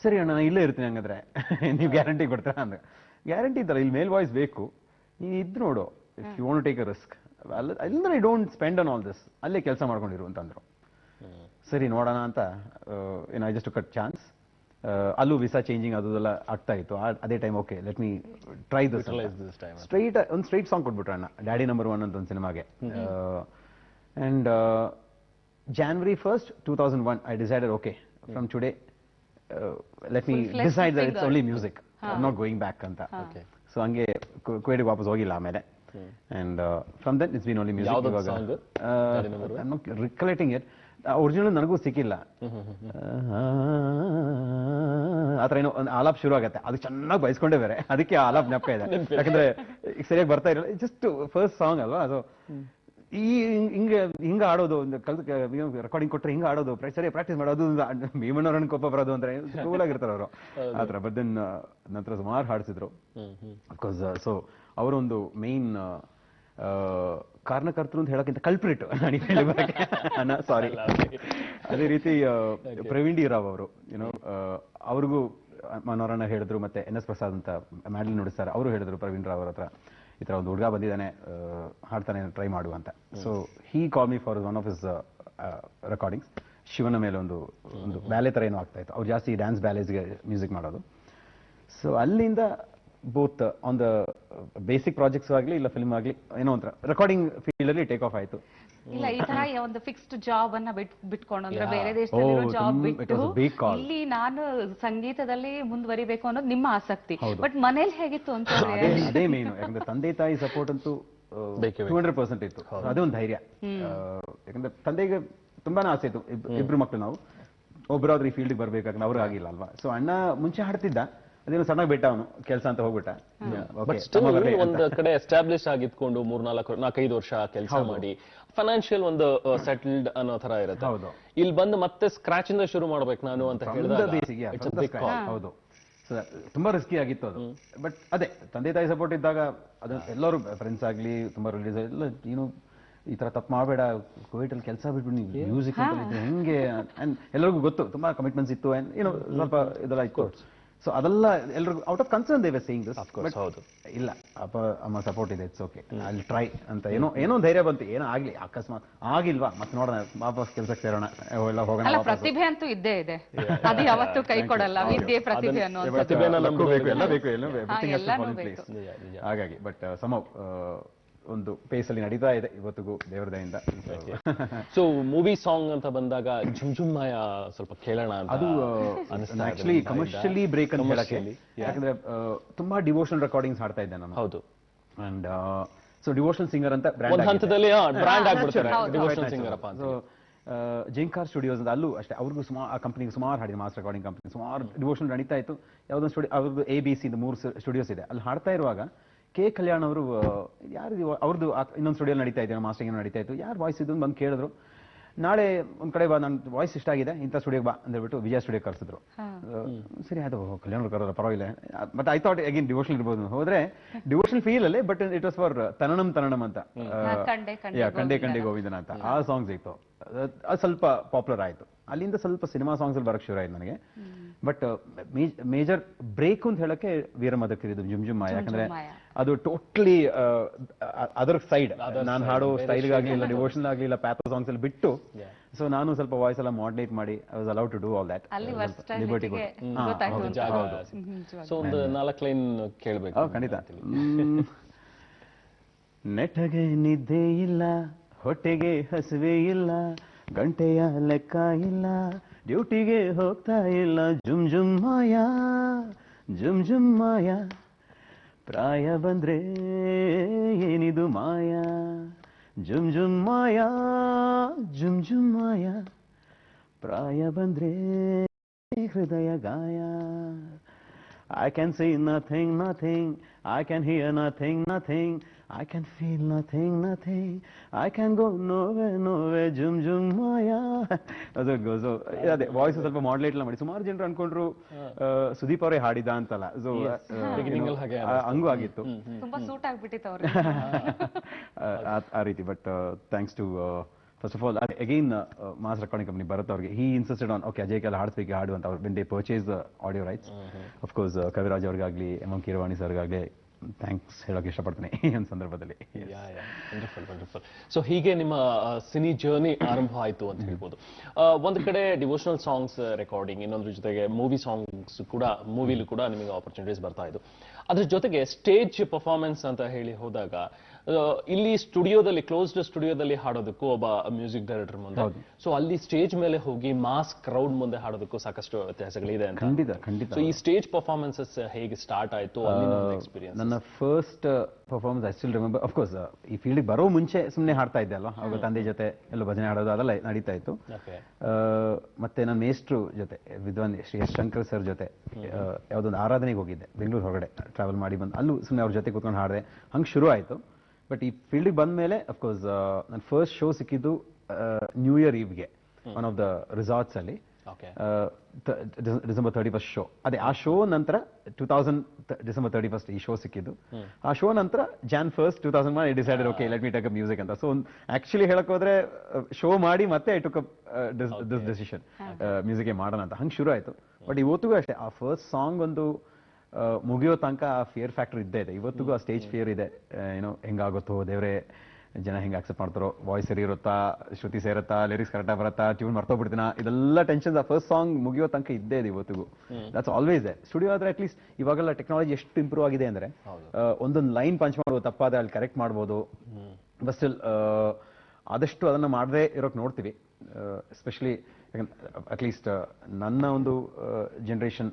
ಸರಿ ಅಣ್ಣ ನಾನು ಇಲ್ಲೇ ಇರ್ತೀನಿ ಹಂಗಂದ್ರೆ ನೀವು ಗ್ಯಾರಂಟಿ ಕೊಡ್ತೀರಾ ಅಂದ್ರೆ, ಗ್ಯಾರಂಟಿ ಇದ್ದಲ್ಲ, ಇಲ್ಲಿ ಮೇಲ್ ವಾಯ್ಸ್ ಬೇಕು, ನೀನು ಇದ್ದು ನೋಡು, if you want to take a risk, ಅಲ್ಲಂದ್ರೆ I don't spend on all this, ಅಲ್ಲೇ ಕೆಲಸ ಮಾಡ್ಕೊಂಡಿರು ಅಂತಂದ್ರು. ಸರಿ ನೋಡೋಣ ಅಂತ ಏನೋ I just took a chance. ಅಲ್ಲೂ ವಿಸಾ ಚೇಂಜಿಂಗ್ ಅದೆಲ್ಲ ಆಗ್ತಾ ಇತ್ತು ಅದೇ time. Okay let me try this. Straight song ಕೊಟ್ಬಿಟ್ರು ಅಣ್ಣ, ಡ್ಯಾಡಿ ನಂಬರ್ 1 ಅಂತ ಒಂದು ಸಿನಿಮಾಗೆ. And January 1st, 2001 I decided, okay, from today let me decide that it's only music, I'm not going back ಅಂತ. ಸೊ ಹಂಗೆ ಕುವೈಟ್ಗೆ ವಾಪಸ್ ಹೋಗಿಲ್ಲ ಆಮೇಲೆ. And from then it's been only music. ಇವಾಗ I not recollecting it, original ನನಗೂ ಸಿಕ್ಕಿಲ್ಲ. ಆ ಥರ ಏನೋ ಒಂದು ಆಲಾಪ್ ಶುರು ಆಗುತ್ತೆ, ಅದು ಚೆನ್ನಾಗಿ ಬಯಸ್ಕೊಂಡೇ ಬೇರೆ, ಅದಕ್ಕೆ ಆಲಾಪ್ ಜ್ಞಾಪಕ ಇದೆ. ಯಾಕಂದ್ರೆ ಈಗ ಸರಿಯಾಗಿ ಬರ್ತಾ ಇರಲ್ಲ, ಜಸ್ಟ್ ಫಸ್ಟ್ ಸಾಂಗ್ ಅಲ್ವಾ ಅದು. ಹಿಂಗ ಆಡೋದು, ಒಂದು ರೆಕಾರ್ಡಿಂಗ್ ಕೊಟ್ಟರೆ ಹಿಂಗ ಆಡೋದು, ಸರಿ ಪ್ರಾಕ್ಟೀಸ್ ಮಾಡೋದು, ಭೀಮಣ್ಣವ್ರನ್ನ ಕೋಪ ಬರೋದು ಅಂದ್ರೆ ಕೂಲ್ ಆಗಿರ್ತಾರೆ ಅವರು ಆ ಥರ. ಬಟ್ ದೆನ್ ನಂತರ ಸುಮಾರು ಹಾಡಿಸಿದ್ರು ಅಫ್ಕೋರ್ಸ್. ಸೊ ಅವರೊಂದು ಮೇನ್ ಕಾರಣಕರ್ತರು ಅಂತ ಹೇಳೋಕ್ಕಿಂತ ಕಲ್ಪ್ರಿಟ್ ಅಣ್ಣ, ಸಾರಿ. ಅದೇ ರೀತಿ ಪ್ರವೀಣ್ ಡಿ ರಾವ್ ಅವರು, ಏನೋ ಅವ್ರಿಗೂ ಮನೋರಣ್ಣ ಹೇಳಿದ್ರು, ಮತ್ತೆ NS ಪ್ರಸಾದ್ ಅಂತ ಮ್ಯಾಡ್ಲಿ ನುಡಿಸ್ತಾರೆ, ಅವರು ಹೇಳಿದ್ರು ಪ್ರವೀಣ್ ರಾವ್ ಅವ್ರ ಹತ್ರ, ಈ ಥರ ಒಂದು ಹುಡುಗ ಬಂದಿದ್ದಾನೆ ಹಾಡ್ತಾನೆ, ಟ್ರೈ ಮಾಡು ಅಂತ. So he call me for one of his recordings. ಶಿವನ ಮೇಲೆ ಒಂದು ಬ್ಯಾಲೆ ಥರ ಏನೋ ಆಗ್ತಾ ಇತ್ತು, ಅವ್ರು ಜಾಸ್ತಿ ಡ್ಯಾನ್ಸ್ ಬ್ಯಾಲೇಸ್ಗೆ ಮ್ಯೂಸಿಕ್ ಮಾಡೋದು. ಸೊ ಅಲ್ಲಿಂದ both on the basic projects ಆಗಲಿ ಇಲ್ಲ ಫಿಲ್ಮ್ ಆಗಲಿ ಏನೋ ಒಂಥರ ರೆಕಾರ್ಡಿಂಗ್ ಫೀಲ್ಡ್ ಅಲ್ಲಿ ಟೇಕ್ ಆಫ್ ಆಯಿತು. ಇಲ್ಲ ಈ ತರ ಒಂದು ಫಿಕ್ಸ್ಡ್ ಜಾಬ್ ಅನ್ನ ಬಿಟ್ಕೊಂಡು ಅಂದ್ರೆ ಬೇರೆ ದೇಶದಲ್ಲಿ ಜಾಬ್ ಬಿಟ್ಟು ಇಲ್ಲಿ ನಾನು ಸಂಗೀತದಲ್ಲಿ ಮುಂದುವರಿಬೇಕು ಅನ್ನೋದು ನಿಮ್ಮ ಆಸಕ್ತಿ. ಬಟ್ ಮನೇಲಿ ಹೇಗಿತ್ತು ಅಂತ ಅದೇ ಮೇನ್. ಯಾಕಂದ್ರೆ ತಂದೆ ತಾಯಿ ಸಪೋರ್ಟ್ ಅಂತೂ 200% ಇತ್ತು, ಅದೇ ಒಂದು ಧೈರ್ಯ. ಯಾಕಂದ್ರೆ ತಂದೆಗೆ ತುಂಬಾನೇ ಆಸೆ ಇತ್ತು, ಇಬ್ರು ಮಕ್ಕಳು ನಾವು, ಒಬ್ಬರಾದ್ರೂ ಈ ಫೀಲ್ಡ್ಗೆ ಬರ್ಬೇಕಾದ್ರೆ ಅವ್ರಿಗೆ ಆಗಿಲ್ಲ ಅಲ್ವಾ. ಸೊ ಅಣ್ಣ ಮುಂಚೆ ಹಾಡ್ತಿದ್ದ, ಅದೇನು ಸಣ್ಣ ಬಿಟ್ಟ ಅವನು ಕೆಲಸ ಅಂತ ಹೋಗ್ಬಿಟ್ಟ. ಒಂದ್ ಕಡೆ ಎಸ್ಟಾಬ್ಲಿಷ್ ಆಗಿದ್ಕೊಂಡು 4-5 ವರ್ಷ ಕೆಲಸ ಮಾಡಿ ಫೈನಾನ್ಷಿಯಲ್ ಒಂದು ಸೆಟಲ್ಡ್ ಅನ್ನೋ ತರ ಇರುತ್ತೆ. ಇಲ್ಲಿ ಬಂದು ಮತ್ತೆ ಸ್ಕ್ರಾಚ್ ಇಂದ ಶುರು ಮಾಡ್ಬೇಕು ನಾನು ಅಂತ ಹೇಳಿದಾಗ ಹೌದು, ತುಂಬಾ ರಿಸ್ಕಿ ಆಗಿತ್ತು ಅದು. ಬಟ್ ಅದೇ ತಂದೆ ತಾಯಿ ಸಪೋರ್ಟ್ ಇದ್ದಾಗ ಅದು ಎಲ್ಲರೂ ಫ್ರೆಂಡ್ಸ್ ಆಗ್ಲಿ ತುಂಬಾ ರಿಲೀಸ್ ಎಲ್ಲ ಏನು ಈ ತರ ತಪ್ಪು ಮಾಡಬೇಡ, ಕುವೈಟಲ್ಲಿ ಕೆಲಸ ಬಿಟ್ಬಿಟ್ಟು ನೀವು ಮ್ಯೂಸಿಕ್ ಹೆಂಗೆ, ಅಂಡ್ ಎಲ್ಲರಿಗೂ ಗೊತ್ತು ತುಂಬಾ ಕಮಿಟ್ಮೆಂಟ್ಸ್ ಇತ್ತು, ಅಂಡ್ ಏನೋ ಸ್ವಲ್ಪ ಇದೆಲ್ಲ ಇತ್ತು. ಸೊ ಅದೆಲ್ಲ ಎಲ್ರಿಗೂ out of concern they were saying this. ಹೌದು, ಇಲ್ಲ ಅಪ್ಪ ಅಮ್ಮ ಸಪೋರ್ಟ್ ಇದೆ, ಇಟ್ಸ್ ಓಕೆ, ಅಲ್ಲಿ ಟ್ರೈ ಅಂತ ಏನೋ ಧೈರ್ಯ ಬಂತು. ಏನೋ ಆಗ್ಲಿ, ಅಕಸ್ಮಾತ್ ಆಗಿಲ್ವಾ ಮತ್ತೆ ನೋಡೋಣ, ವಾಪಸ್ ಕೆಲ್ಸಕ್ಕೆ ಸೇರೋಣ, ಎಲ್ಲ ಹೋಗೋಣ. ಪ್ರತಿಭೆ ಅಂತೂ ಇದ್ದೇ ಇದೆ, ಅದು ಯಾವತ್ತೂ ಕೈ ಕೊಡಲ್ಲ. ವಿದ್ಯೆ ಪ್ರತಿಭೆ ಎಲ್ಲ ಬೇಕು, ಹಾಗಾಗಿ. ಬಟ್ ಸಮ ಒಂದು ಪೇಸಲ್ಲಿ ನಡೀತಾ ಇದೆ ಇವತ್ತಿಗೂ ದೇವರ ದಯಿಂದ. ಸೊ ಮೂವಿ ಸಾಂಗ್ ಅಂತ ಬಂದಾಗ ಝುಮ್ಝುಮ್ಮಾಯ ಸ್ವಲ್ಪ ಕೇಳೋಣ ಅಂತ. ಅದು ಆಕ್ಚುಲಿ ಕಮರ್ಷಿಯಲಿ ಬ್ರೇಕ್ ಅಂತ ಹೇಳಕ್ಕೆ, ಯಾಕಂದ್ರೆ ತುಂಬಾ ಡಿವೋಷನಲ್ ರೆಕಾರ್ಡಿಂಗ್ಸ್ ಹಾಡ್ತಾ ಇದ್ದೆ ನಾನು. ಹೌದು. ಅಂಡ್ ಸೊ ಡಿವೋಷನಲ್ ಸಿಂಗರ್ ಅಂತ ಬ್ರ್ಯಾಂಡ್ ಹಂತದಲ್ಲಿ ಬ್ರ್ಯಾಂಡ್ ಆಗ್ಬಿಡ್ತಾರೆ ಡಿವೋಷನಲ್ ಸಿಂಗರ್ ಅಪ್ಪ ಅಂತ. ಜಿಂಕಾರ್ ಸ್ಟುಡಿಯೋಸ್ ಅಂತ ಅಲ್ಲೂ ಅಷ್ಟೇ, ಅವ್ರಿಗೂ ಸುಮಾರು ಆ ಕಂಪ್ನಿಗೆ ಸುಮಾರು ಹಾಡಿದೆ, ಮಾಸ್ ರೆಕಾರ್ಡಿಂಗ್ ಕಂಪ್ನಿ ಸುಮಾರು ಡಿವೋಷನಲ್ ನಡೀತಾ ಇತ್ತು. ಯಾವುದೊಂದು ಸ್ಟುಡಿಯೋ ಅವ್ರದ್ದು ABC 3 ಸ್ಟುಡಿಯೋಸ್ ಇದೆ, ಅಲ್ಲಿ ಹಾಡ್ತಾ ಇರುವಾಗ ಕೆ ಕಲ್ಯಾಣ್ ಅವರು ಯಾರು ಅವ್ರದ್ದು ಇನ್ನೊಂದು ಸ್ಟುಡಿಯೋ ನಡೀತಾ ಇತ್ತು, ಮಾಸ್ಟರಿಂಗ್ ನಡೀತಾ ಇತ್ತು, ಯಾರು ವಾಯ್ಸ್ ಇದು ಬಂದು ಕೇಳಿದ್ರು. ನಾಳೆ ಒಂದ್ ಕಡೆ ಬಾ, ನನ್ನ ವಾಯ್ಸ್ ಇಷ್ಟ ಆಗಿದೆ, ಇಂಥ ಸ್ಟುಡಿಯೋಗೆ ಬಾ ಅಂತ ಹೇಳ್ಬಿಟ್ಟು ವಿಜಯ ಸ್ಟುಡಿಯೋ ಕರೆಸಿದ್ರು. ಸರಿ ಆಯ್ತು, ಕಲ್ಯಾಣ ಕರೋಲ್ಲ ಪರವಾಗಿಲ್ಲ. But I thought again devotional ಇರ್ಬೋದು ಹೋದ್ರೆ, ಡಿವೋಷನಲ್ ಫೀಲ್ ಅಲ್ಲೇ, ಬಟ್ ಇಟ್ ವಾಸ್ ಫಾರ್ ತನಣಂ ಅಂತ, ಕಂಡೆ ಕಂಡೆ ಗೋವಿಂದನ ಅಂತ ಆ ಸಾಂಗ್ಸ್ ಇತ್ತು. ಅದು ಸ್ವಲ್ಪ ಪಾಪ್ಯುಲರ್ ಆಯ್ತು. ಅಲ್ಲಿಂದ ಸ್ವಲ್ಪ ಸಿನಿಮಾ ಸಾಂಗ್ಸ್ ಅಲ್ಲಿ ಬರಕ್ ಶುರು ಆಯ್ತು ನನಗೆ. ಬಟ್ ಮೇಜರ್ ಬ್ರೇಕ್ ಅಂತ ಹೇಳಕ್ಕೆ ವೀರಮದಕರಿದು ಜುಮ್ ಜುಮ್ ಮಾಯ, ಯಾಕಂದ್ರೆ ಅದು ಟೋಟ್ಲಿ ಅದರ್ ಸೈಡ್, ನಾನು ಹಾಡೋ ಸ್ಟೈಲ್ಗಾಗ್ಲಿಲ್ಲ, ಡಿವೋಷನಲ್ ಆಗ್ಲಿಲ್ಲ, ಪ್ಯಾಥೋ ಸಾಂಗ್ಸ್ ಅಲ್ಲಿ ಬಿಟ್ಟು, ಸೊ ನಾನು ಸ್ವಲ್ಪ ವಾಯ್ಸ್ ಎಲ್ಲ ಮಾಡ್ಯುಲೇಟ್ ಮಾಡಿ I was allowed to do all that. Liberty so ಒಂದು 4 ಲೈನ್ ಕೇಳಬೇಕು. ಖಂಡಿತ. ನೆಟ್ಟಗೆ ನಿದ್ದೆ ಇಲ್ಲ, ಹೊಟ್ಟೆಗೆ ಹಸಿವೆ ಇಲ್ಲ, ಗಂಟೆಯ ಲೆಕ್ಕ ಇಲ್ಲ, ಡ್ಯೂಟಿಗೆ ಹೋಗ್ತಾ ಇಲ್ಲ, ಜುಮ್ ಜುಮ್ ಮಾಯ, ಜುಮ್ ಜುಮ್ ಮಾಯ, ಪ್ರಾಯ ಬಂದ್ರೆ ಏನಿದು ಮಾಯ, ಜುಮ್ ಜುಮ್ ಮಾಯ, ಜುಮ್ ಜುಮ್ ಮಾಯ, ಪ್ರಾಯ ಬಂದ್ರೆ ಹೃದಯ ಗಾಯ. I can see nothing, nothing. I can hear nothing, nothing. I can feel nothing, nothing. I can go nowhere, nowhere. Jum jum maya. As it goes. So ಅದೇ ವಾಯ್ಸ್ ಸ್ವಲ್ಪ ಮಾಡ್ಯುಲೇಟ್ ಎಲ್ಲ ಮಾಡಿ ಸುಮಾರು ಜನರು ಅನ್ಕೊಂಡ್ರು ಸುದೀಪ್ ಅವರೇ ಹಾಡಿದ ಅಂತಲ್ಲ. ಸೊ ಹಂಗೂ ಆಗಿತ್ತು, ತುಂಬಾ ಸೂಟ್ ಆಗ್ಬಿಟ್ಟಿತ್ತು ಅವ್ರಿಗೆ ಆ ರೀತಿ. But thanks to first of all again mass recording company Bharat ಅವ್ರಿಗೆ, he insisted on okay Ajay ಕೆಲ ಹಾಡಿಸ್ಬೇಕು ಹಾಡು ಅಂತ. ಅವ್ರು when they purchase audio rights, of course Kaviraj ಅವ್ರಿಗಾಗ್ಲಿ, ಎಂ ಕೀರವಾಣಿ ಸರ್ಗಾಗ್ಲಿ ಥ್ಯಾಂಕ್ಸ್ ಹೇಳೋಕೆ ಇಷ್ಟಪಡ್ತೀನಿ ಈ ಒಂದು ಸಂದರ್ಭದಲ್ಲಿ. ಸೊ ಹೀಗೆ ನಿಮ್ಮ ಸಿನಿ ಜರ್ನಿ ಆರಂಭ ಆಯಿತು ಅಂತ ಹೇಳ್ಬೋದು. ಒಂದು ಕಡೆ ಡಿವೋಷನಲ್ ಸಾಂಗ್ಸ್ ರೆಕಾರ್ಡಿಂಗ್, ಇನ್ನೊಂದ್ರ ಜೊತೆಗೆ ಮೂವಿ ಸಾಂಗ್ಸ್ ಕೂಡ, ಮೂವಿಲೂ ಕೂಡ ನಿಮಗೆ ಆಪರ್ಚುನಿಟೀಸ್ ಬರ್ತಾ ಇದ್ದು. ಅದ್ರ ಜೊತೆಗೆ ಸ್ಟೇಜ್ ಪರ್ಫಾರ್ಮೆನ್ಸ್ ಅಂತ ಹೇಳಿ ಹೋದಾಗ, ಇಲ್ಲಿ ಸ್ಟುಡಿಯೋದಲ್ಲಿ, ಕ್ಲೋಸ್ಡ್ ಸ್ಟುಡಿಯೋದಲ್ಲಿ ಹಾಡೋದಕ್ಕೂ ಒಬ್ಬ ಮ್ಯೂಸಿಕ್ ಡೈರೆಕ್ಟರ್ ಮುಂದೆ, ಸೊ ಅಲ್ಲಿ ಸ್ಟೇಜ್ ಮೇಲೆ ಹೋಗಿ ಮಾಸ್ ಕ್ರೌಡ್ ಮುಂದೆ ಹಾಡೋದಕ್ಕೂ ಸಾಕಷ್ಟು ವ್ಯತ್ಯಾಸಗಳಿದೆ ಅಂತ. ಖಂಡಿತ. ಸೊ ಈ ಸ್ಟೇಜ್ ಪರ್ಫಾರ್ಮೆನ್ಸಸ್ ಹೇಗೆ ಸ್ಟಾರ್ಟ್ ಆಯ್ತು, ಅಲ್ಲಿನ ಎಕ್ಸ್ಪೀರಿಯನ್ಸ್? ನನ್ನ first performance I still remember. Of course ಈ ಫೀಲ್ಡಿಗೆ ಬರೋ ಮುಂಚೆ ಸುಮ್ಮನೆ ಹಾಡ್ತಾ ಇದ್ದೆ ಅಲ್ವಾ, ಅವಾಗ ತಂದೆ ಜೊತೆ ಎಲ್ಲೋ ಭಜನೆ ಹಾಡೋದು ಅದೆಲ್ಲ ನಡೀತಾ ಇತ್ತು. ಮತ್ತೆ ನನ್ನ ಮೇಷ್ಟ್ರು ಜೊತೆ, ವಿದ್ವಾನ್ ಶ್ರೀ ಎಸ್ ಶಂಕರ್ ಸರ್ ಜೊತೆ ಯಾವುದೊಂದು ಆರಾಧನೆಗೆ ಹೋಗಿದ್ದೆ ಬೆಂಗಳೂರು ಹೊರಗಡೆ, ಟ್ರಾವೆಲ್ ಮಾಡಿ ಬಂದು ಅಲ್ಲೂ ಸುಮ್ಮನೆ ಅವ್ರ ಜೊತೆ ಕೂತ್ಕೊಂಡು ಹಾಡಿದೆ, ಹಂಗೆ ಶುರು ಆಯಿತು. ಬಟ್ ಈ ಫೀಲ್ಡಿಗೆ ಬಂದ ಮೇಲೆ ಅಫ್ಕೋರ್ಸ್ ನನ್ನ ಫಸ್ಟ್ ಶೋ ಸಿಕ್ಕಿದ್ದು ನ್ಯೂ ಇಯರ್ ಈವ್ಗೆ ಒನ್ ಆಫ್ ದ ರಿಸಾರ್ಟ್ಸ್ ಅಲ್ಲಿ, ಡಿಸೆಂಬರ್ 31st ಶೋ. ಅದೇ ಆ ಶೋ ನಂತರ 2000 ಡಿಸೆಂಬರ್ 31st ಈ ಶೋ ಸಿಕ್ಕಿದ್ದು. ಆ ಶೋ ನಂತರ Jan 1st 2001 I decided okay let me take up music ಅಂತ. ಸೊ ಆಕ್ಚುಲಿ ಹೇಳಕ್ ಹೋದ್ರೆ ಶೋ ಮಾಡಿ ಮತ್ತೆ I took up this decision, music ಮಾಡೋಣ ಅಂತ. ಹಂಗೆ ಶುರು ಆಯ್ತು. ಬಟ್ ಇವತ್ತಿಗೂ ಅಷ್ಟೇ ಆ ಫಸ್ಟ್ ಸಾಂಗ್ ಒಂದು ಮುಗಿಯೋ ತನಕ ಆ ಫಿಯರ್ ಫ್ಯಾಕ್ಟರ್ ಇದ್ದೇ ಇದೆ ಇವತ್ತಿಗೂ. ಆ ಸ್ಟೇಜ್ ಫಿಯರ್ ಇದೆ, ಏನೋ ಹೆಂಗಾಗುತ್ತೋ ದೇವ್ರೆ, ಜನ ಹೆಂಗೆ ಆಕ್ಸೆಪ್ಟ್ ಮಾಡ್ತಾರೋ, ವಾಯ್ಸ್ ಸರಿ ಇರುತ್ತಾ, ಶ್ರುತಿ ಸೇರುತ್ತಾ, ಲಿರಿಕ್ಸ್ ಕರೆಕ್ಟಾಗಿ ಬರುತ್ತಾ, ಟ್ಯೂನ್ ಮರ್ತೋಗ್ಬಿಡ್ತೀನ, ಇದೆಲ್ಲ ಟೆನ್ಷನ್ಸ್ ಆ ಫಸ್ಟ್ ಸಾಂಗ್ ಮುಗಿಯೋ ತನಕ ಇದ್ದೇ ಇದೆ ಇವತ್ತಿಗೂ. That's always they. ಸ್ಟುಡಿಯೋ ಆದ್ರೆ ಅಟ್ಲೀಸ್ಟ್ ಇವಾಗೆಲ್ಲ ಟೆಕ್ನಾಲಜಿ ಎಷ್ಟು ಇಂಪ್ರೂವ್ ಆಗಿದೆ ಅಂದ್ರೆ, ಒಂದೊಂದು ಲೈನ್ ಪಂಚ್ ಮಾಡ್ಬೋದು, ತಪ್ಪಾದ್ರೆ ಅಲ್ಲಿ ಕರೆಕ್ಟ್ ಮಾಡ್ಬೋದು. ಬಟ್ ಸ್ಟಿಲ್ ಆದಷ್ಟು ಅದನ್ನ ಮಾಡದೇ ಇರೋಕೆ ನೋಡ್ತೀವಿ. ಎಸ್ಪೆಷಲಿ ಅಟ್ಲೀಸ್ಟ್ ನನ್ನ ಒಂದು ಜನರೇಷನ್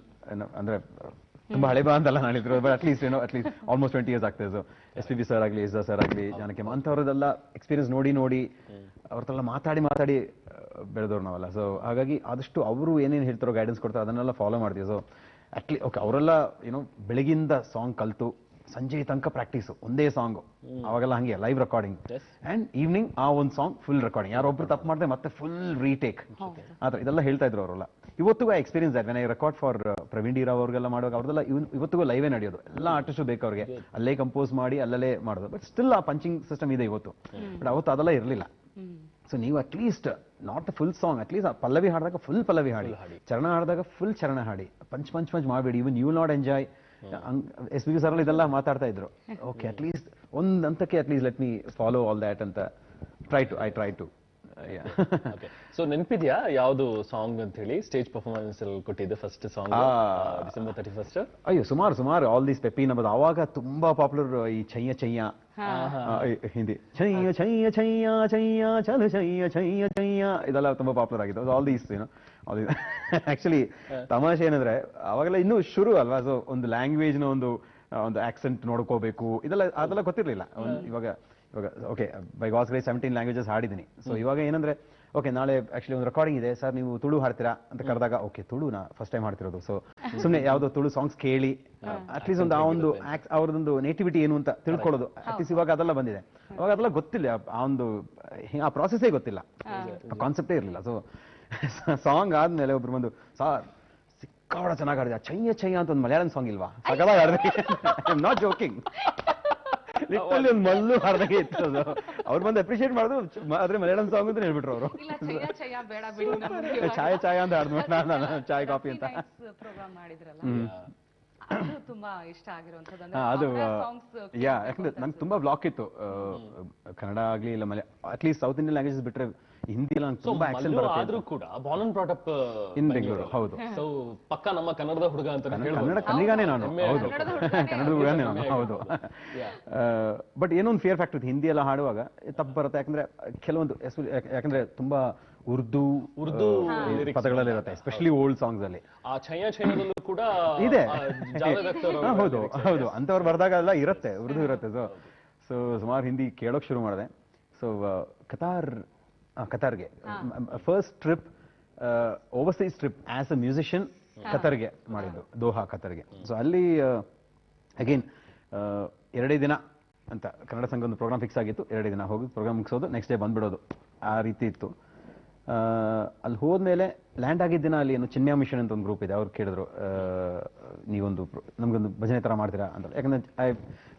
ಅಂದ್ರೆ ತುಂಬಾ ಹಳೆ ಬಾ ಅಂತಲ್ಲ ನಾನಿದ್ರು, ಬಟ್ ಅಟ್ಲೀಸ್ಟ್ ಆಲ್ಮೋಸ್ಟ್ 20 years ಆಗ್ತದೆ. ಸೊ SPB ಸರ್ ಆಗಲಿ, ಎಸ್ ಸರ್ ಆಗಲಿ, ಜಾನಕಿ ಅಂಥವ್ರದೆಲ್ಲ ಎಕ್ಸ್ಪೀರಿಯನ್ಸ್ ನೋಡಿ ಅವ್ರದ್ದೆಲ್ಲ ಮಾತಾಡಿ ಬೆಳೆದವ್ರು ನಾವಲ್ಲ. ಸೊ ಹಾಗಾಗಿ ಆದಷ್ಟು ಅವರು ಏನೇನು ಹೇಳ್ತಾರೋ, ಗೈಡೆನ್ಸ್ ಕೊಡ್ತಾರೋ ಅದನ್ನೆಲ್ಲ ಫಾಲೋ ಮಾಡ್ತೀವಿ. ಸೊ ಓಕೆ ಅವರೆಲ್ಲ ಬೆಳಗಿಂದ ಸಾಂಗ್ ಕಲ್ತು ಸಂಜೆ ತನಕ ಪ್ರಾಕ್ಟೀಸು, ಒಂದೇ ಸಾಂಗು. ಅವಾಗೆಲ್ಲ ಹಂಗೆ ಲೈವ್ ರೆಕಾರ್ಡಿಂಗ್, ಅಂಡ್ ಈವ್ನಿಂಗ್ ಆ ಒಂದು ಸಾಂಗ್ ಫುಲ್ ರೆಕಾರ್ಡಿಂಗ್. ಯಾರೊಬ್ರು ತಪ್ಪು ಮಾಡಿದೆ ಮತ್ತೆ ಫುಲ್ ರೀಟೇಕ್, ಆತರ ಇದೆಲ್ಲ ಹೇಳ್ತಾ ಇದ್ರು ಅವರೆಲ್ಲ. ಇವತ್ತಿಗೂ ಎಕ್ಸ್ಪೀರಿಯನ್ಸ್ ಆಯ್ತು. I record for Praveen D Rao ಅವ್ರಿಗೆಲ್ಲ ಮಾಡುವಾಗ ಅವ್ರದೆಲ್ಲ ಇವತ್ತಿಗೂ ಲೈವೇ ನಡೆಯೋದು. ಎಲ್ಲ ಆರ್ಟಿಸ್ಟು ಬೇಕು ಅವ್ರಿಗೆ, ಅಲ್ಲೇ ಕಂಪೋಸ್ ಮಾಡಿ ಅಲ್ಲೇ ಮಾಡೋದು. ಬಟ್ ಸ್ಟಿಲ್ ಆ ಪಂಚಿಂಗ್ ಸಿಸ್ಟಮ್ ಇದೆ ಇವತ್ತು. ಬಟ್ ಅವತ್ತು ಅದೆಲ್ಲ ಇರಲಿಲ್ಲ. ಸೊ ನೀವು at least not the full song, at least ಆ ಪಲ್ಲವಿ ಹಾಡಿದಾಗ ಫುಲ್ ಪಲ್ಲವಿ ಹಾಡಿ, ಚರಣ ಹಾಡಿದಾಗ ಫುಲ್ ಚರಣ ಹಾಡಿ, ಪಂಚ್ ಮಾಡಬೇಡಿ. Even you not enjoy. SPB sir ಇದೆಲ್ಲ ಮಾತಾಡ್ತಾ ಇದ್ರು. ಓಕೆ ಅಟ್ಲೀಸ್ಟ್ ಒಂದ್ ಹಂತಕ್ಕೆ at least let me follow all that ಅಂತ ಐ ಟ್ರೈ ಟು. ಸೊ ನೆನಪಿದ್ಯಾ ಯಾವ್ದು ಸಾಂಗ್ ಅಂತ ಹೇಳಿ ಸ್ಟೇಜ್ ಪರ್ಫಾರ್ಮೆನ್ಸ್ ಅಲ್ಲಿ ಕೊಟ್ಟಿದ್ದೆ ಫಸ್ಟ್ ಸಾಂಗ್ ಡಿಸೆಂಬರ್ 31st? ಅಯ್ಯೋ ಸುಮಾರು ಆಲ್ ದೀಸ್ ಪೆಪ್ಪಿ ನಮ್ಮದು ಅವಾಗ ತುಂಬಾ ಪಾಪ್ಯುಲರ್. ಈ ಚಯ್ಯ ಹಿಂದಿ ಚಯ್ಯ ಚಲು ಚಯ್ಯ ಇದೆಲ್ಲ ತುಂಬಾ ಪಾಪ್ಯುಲರ್ ಆಗಿದೆ. ಆಲ್ ದೀಸ್ ಆಕ್ಚುಲಿ ತಮಾಷೆ ಏನಂದ್ರೆ ಅವಾಗೆಲ್ಲ ಇನ್ನೂ ಶುರು ಅಲ್ವಾ. ಸೊ ಒಂದು ಲ್ಯಾಂಗ್ವೇಜ್ ನ ಒಂದು ಆಕ್ಸೆಂಟ್ ನೋಡ್ಕೋಬೇಕು, ಅದೆಲ್ಲ ಗೊತ್ತಿರ್ಲಿಲ್ಲ. ಇವಾಗ okay by God's grace 17 languages ಹಾಡಿದ್ದೀನಿ. ಸೊ ಇವಾಗ ಏನಂದ್ರೆ ಓಕೆ ನಾಳೆ ಆಕ್ಚುಲಿ ಒಂದು ರೆಕಾರ್ಡಿಂಗ್ ಇದೆ ಸರ್, ನೀವು ತುಳು ಹಾಡ್ತೀರಾ ಅಂತ ಕರೆದಾಗ, ಓಕೆ ತುಳುನಾ ಫಸ್ಟ್ ಟೈಮ್ ಹಾಡ್ತಿರೋದು. ಸೊ ಸುಮ್ಮನೆ ಯಾವುದೋ ತುಳು ಸಾಂಗ್ಸ್ ಕೇಳಿ ಅಟ್ಲೀಸ್ಟ್ ಒಂದು ಅವ್ರದೊಂದು ನೇಟಿವಿಟಿ ಏನು ಅಂತ ತಿಳ್ಕೊಳ್ಳೋದು ಅಟ್ಲೀಸ್ಟ್ ಇವಾಗ ಅದೆಲ್ಲ ಬಂದಿದೆ. ಅವಾಗ ಅದೆಲ್ಲ ಗೊತ್ತಿಲ್ಲ, ಆ ಪ್ರಾಸೆಸ್ಸೇ ಗೊತ್ತಿಲ್ಲ, ಕಾನ್ಸೆಪ್ಟೇ ಇರಲಿಲ್ಲ. ಸೊ ಸಾಂಗ್ ಆದ್ಮೇಲೆ ಒಬ್ರು ಬಂದು ಸಾರ್ ಸಿಕ್ಕಾಬಡ ಚೆನ್ನಾಗಿ ಆಡಿದೆ, ಚೈಯ ಚೈಯ ಅಂತ ಒಂದು ಮಲಯಾಳಂ ಸಾಂಗ್ ಇಲ್ವಾ, ಸಗದಾಗ ಆಡಿದೆ. I am not joking, literally ಒಂದು ಮಲ್ಲು ಹಾಡ್ದಾಗೆ ಇತ್ತು ಅದು. ಅವ್ರು ಬಂದು ಅಪ್ರಿಷಿಯೇಟ್ ಮಾಡಿದ್ರು, ಆದ್ರೆ ಮಲಯಾಳಂ ಸಾಂಗ್ ಅಂತ ಹೇಳ್ಬಿಟ್ರು ಅವರು. ಚಾಯ್ ಚಾಯ್ ಅಂತ ಆಡ್ದು ನಾನು ಚಾಯ್ ಕಾಫಿ ಅಂತ ಪ್ರೋಗ್ರಾಮ್ ಮಾಡಿದ್ರಲ್ಲ, ತುಂಬಾ ಇಷ್ಟ ಅದು ಯಾಕಂದ್ರೆ ನಂಗೆ ತುಂಬಾ ಬ್ಲಾಕ್ ಇತ್ತು, ಕನ್ನಡ ಆಗ್ಲಿ ಇಲ್ಲ ಅಟ್ಲೀಸ್ಟ್ ಸೌತ್ ಇಂಡಿಯನ್ ಲ್ಯಾಂಗ್ವೇಜಸ್ ಬಿಟ್ರೆ ಹಿಂದಿ ಎಲ್ಲ ನಂಗೆ ತುಂಬಾ ಆಕ್ಷನ್ ಬರುತ್ತೆ. ಆದ್ರೂ ಕೂಡ Born and brought up in Bengaluru. ಹೌದು, ಸೊ ಪಕ್ಕ ನಮ್ಮ ಕನ್ನಡದ ಹುಡುಗ ಅಂತ ಕನ್ನಡಿಗಾನೇ ನಾನು. ಹೌದು, ಕನ್ನಡದ ಹುಡುಗನೇ ನಾನು. ಹೌದು, ಬಟ್ ಏನೋ ಒಂದು ಫಿಯರ್ ಫ್ಯಾಕ್ಟರ್ ಹಿಂದಿ ಎಲ್ಲ ಹಾಡುವಾಗ ತಪ್ಪು ಬರುತ್ತೆ, ಯಾಕಂದ್ರೆ ಕೆಲವೊಂದು ಯಾಕಂದ್ರೆ ತುಂಬಾ ಉರ್ದು ಪದಗಳಲ್ಲಿ ಇರುತ್ತೆ, ಎಸ್ಪೆಷಲಿ ಓಲ್ಡ್ ಸಾಂಗ್ಸ್ ಅಲ್ಲಿ. ಆ ಛಯ ಛಯದಲ್ಲೂ ಕೂಡ ಇದೆ. ಹೌದು ಹೌದು, ಅಂತವ್ರು ಬರ್ದಾಗ ಎಲ್ಲ ಇರುತ್ತೆ, ಉರ್ದು ಇರುತ್ತೆ. ಸೊ ಸುಮಾರು ಹಿಂದಿ ಕೇಳೋಕ್ ಶುರು ಮಾಡಿದೆ. ಸೊ ಕತಾರ್ಗೆ first trip, overseas trip as a musician ಕತಾರ್ಗೆ ಮಾಡಿದ್ದು, ದೋಹಾ ಕತಾರ್ಗೆ. ಸೊ ಅಲ್ಲಿ ಅಗೇನ್ 2 ದಿನ ಅಂತ ಕನ್ನಡ ಸಂಘ ಒಂದು ಪ್ರೋಗ್ರಾಮ್ ಫಿಕ್ಸ್ ಆಗಿತ್ತು. 2 ದಿನ ಹೋಗಿ ಪ್ರೋಗ್ರಾಮ್ ಮುಗಿಸೋದು, ನೆಕ್ಸ್ಟ್ ಡೇ ಬಂದ್ಬಿಡೋದು, ಆ ರೀತಿ ಇತ್ತು. ಅಲ್ಲಿ ಹೋದ್ಮೇಲೆ ಲ್ಯಾಂಡ್ ಆಗಿದ್ದ ದಿನ ಅಲ್ಲಿ ಏನು ಚಿನ್ಮ್ಯ ಮಿಷನ್ ಅಂತ ಒಂದು ಗ್ರೂಪ್ ಇದೆ, ಅವ್ರು ಕೇಳಿದ್ರು ನೀವೊಂದು ನಮ್ಗೊಂದು ಭಜನೆ ತರ ಮಾಡ್ತೀರಾ ಅಂತ. ಯಾಕಂದ್ರೆ ಐ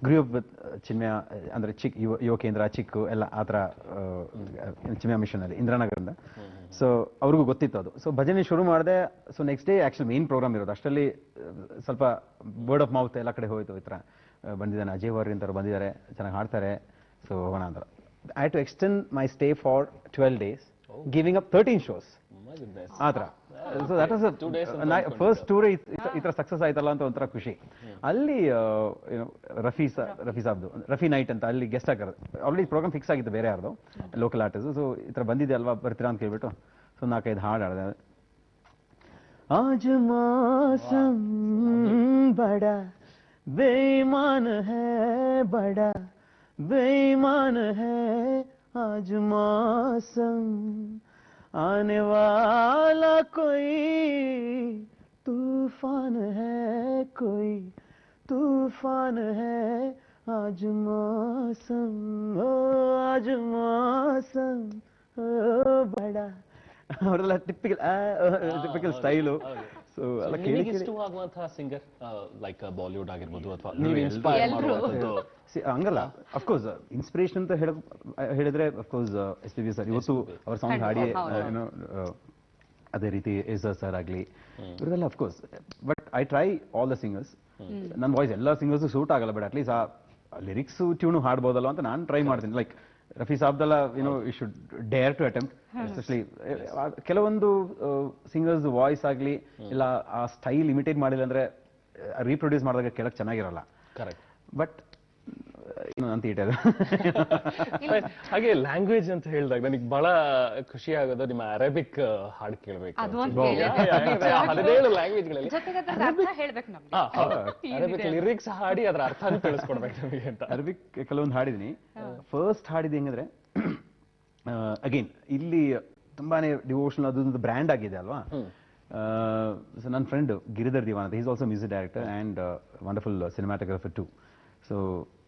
ಗ್ರೂ ಅಪ್ ವಿತ್ ಚಿನ್ಮ್ಯ, ಅಂದ್ರೆ ಯುವ ಕೇಂದ್ರ, ಚಿಕ್ಕು ಎಲ್ಲ ಆ ಥರ ಚಿನ್ಮ್ಯ ಮಿಷನ್ ಅಲ್ಲಿ ಇಂದ್ರಾನಗರದಿಂದ. ಸೊ ಅವ್ರಿಗೂ ಗೊತ್ತಿತ್ತು ಅದು. ಸೊ ಭಜನೆ ಶುರು ಮಾಡಿದೆ. So next day actually main programme ಇರೋದು. ಅಷ್ಟರಲ್ಲಿ ಸ್ವಲ್ಪ ವರ್ಡ್ ಆಫ್ ಮೌತ್ ಎಲ್ಲ ಕಡೆ ಹೋಯ್ತು, ಈ ಥರ ಬಂದಿದ್ದಾನೆ ಅಜಯ್ ವಾರಿ ಅಂತವ್ರು ಬಂದಿದ್ದಾರೆ, ಚೆನ್ನಾಗಿ ಹಾಡ್ತಾರೆ, ಸೊ ಹೋಗೋಣ ಅಂತ. I had to extend my stay for 12 days, giving up 13 shows. ಆ ಥರ. So that was first tour ಈ ಥರ ಸಕ್ಸಸ್ ಆಯ್ತಲ್ಲ ಅಂತ ಒಂಥರ ಖುಷಿ. ಅಲ್ಲಿ ರಫಿ ನೈಟ್ ಅಂತ ಅಲ್ಲಿ ಗೆಸ್ಟ್ ಆಗಿರೋದು. ಆಲ್ರೆಡಿ ಪ್ರೋಗ್ರಾಮ್ ಫಿಕ್ಸ್ ಆಗಿತ್ತು ಬೇರೆ ಯಾರ್ದು, ಲೋಕಲ್ ಆರ್ಟಿಸ್ಟ್. ಸೊ ಈ ಥರ ಬಂದಿದೆ ಅಲ್ವಾ, ಬರ್ತೀರಾ ಅಂತ ಕೇಳ್ಬಿಟ್ಟು ಸೊ 4-5 ಹಾಡು ಹಾಡಿದೆ. ಆಜ್ ಮೌಸಮ್ ಬಡಾ ಬೇಮಾನ್ ಹೈ, ಬಡಾ ಬೇಮಾನ್ ಹೈ आज मौसम, आने वाला कोई तूफान है, कोई तूफान है, आज मौसम, ओ आज मौसम, ओ बड़ा ಅವರೆಲ್ಲ ಟಿಪಿಕಲ್ ಸ್ಟೈಲು. ಸೊ ಎಲ್ಲ ಕೇಳಿ ಇಷ್ಟವಾಗುವಂತಹ ಸಿಂಗರ್ ಲೈಕ್ ಬಾಲಿವುಡ್ ಆಗಿರ್ಬೋದು ಅಥವಾ ಹಂಗಲ್ಲ. ಅಫ್ಕೋರ್ಸ್ ಇನ್ಸ್ಪಿರೇಷನ್ ಅಂತ ಹೇಳಿದ್ರೆ ಅಫ್ಕೋರ್ಸ್ SPB ಸರ್ ಇವತ್ತು ಅವ್ರ ಸಾಂಗ್ ಹಾಡಿ ಏನೋ, ಅದೇ ರೀತಿ ಎಸರ್ ಸರ್ ಆಗಲಿ, ಇವರೆಲ್ಲ of course. But I try all the singers. ನನ್ನ ವಾಯ್ಸ್ ಎಲ್ಲ ಸಿಂಗರ್ಸು ಸೂಟ್ ಆಗಲ್ಲ, ಬಟ್ ಅಟ್ಲೀಸ್ಟ್ ಆ ಲಿರಿಕ್ಸು ಟ್ಯೂನು ಹಾಡ್ಬೋದಲ್ಲ ಅಂತ ನಾನು ಟ್ರೈ ಮಾಡ್ತೀನಿ. ಲೈಕ್ ರಫಿ ಸಾಬ್ದೆಲ್ಲ you should dare to attempt. Especially ಕೆಲವೊಂದು ಸಿಂಗರ್ಸ್ ವಾಯ್ಸ್ ಆಗಲಿ ಇಲ್ಲ ಆ ಸ್ಟೈಲ್ ಇಮಿಟೇಟ್ ಮಾಡಿಲ್ಲ ಅಂದ್ರೆ ರೀಪ್ರೊಡ್ಯೂಸ್ ಮಾಡಿದಾಗ ಕೇಳಕ್ ಚೆನ್ನಾಗಿರಲ್ಲ. ಕರೆಕ್ಟ್. ಬಟ್ ಅಂತ ಇಟ್ಟದು. ಹಾಗೆ ಲ್ಯಾಂಗ್ವೇಜ್ ಅಂತ ಹೇಳಿದಾಗ ನನಗೆ ಬಹಳ ಖುಷಿ ಆಗೋದು ನಿಮ್ಮ ಅರೇಬಿಕ್ ಹಾಡು ಕೇಳಬೇಕು. 17 ಲ್ಯಾಂಗ್ವೇಜ್ಗಳಲ್ಲಿ ಅರೇಬಿಕ್ ಲಿರಿಕ್ಸ್ ಹಾಡಿ ಅದರ ಅರ್ಥ ತಿಳಿಸ್ಕೊಡ್ಬೇಕು ನಮಗೆ ಅಂತ. ಅರೇಬಿಕ್ ಕೆಲವೊಂದು ಹಾಡಿದೀನಿ. ಫಸ್ಟ್ ಹಾಡಿದೆ ಹೆಂಗಂದ್ರೆ ಅಗೇನ್ ಇಲ್ಲಿ ತುಂಬಾನೇ ಡಿವೋಷನಲ್, ಅದೊಂದು ಬ್ರ್ಯಾಂಡ್ ಆಗಿದೆ ಅಲ್ವಾ. ನನ್ನ ಫ್ರೆಂಡ್ ಗಿರಿಧರ್ ದಿವಾನ್ ಅಂತ, is also music director and wonderful cinematographer too. So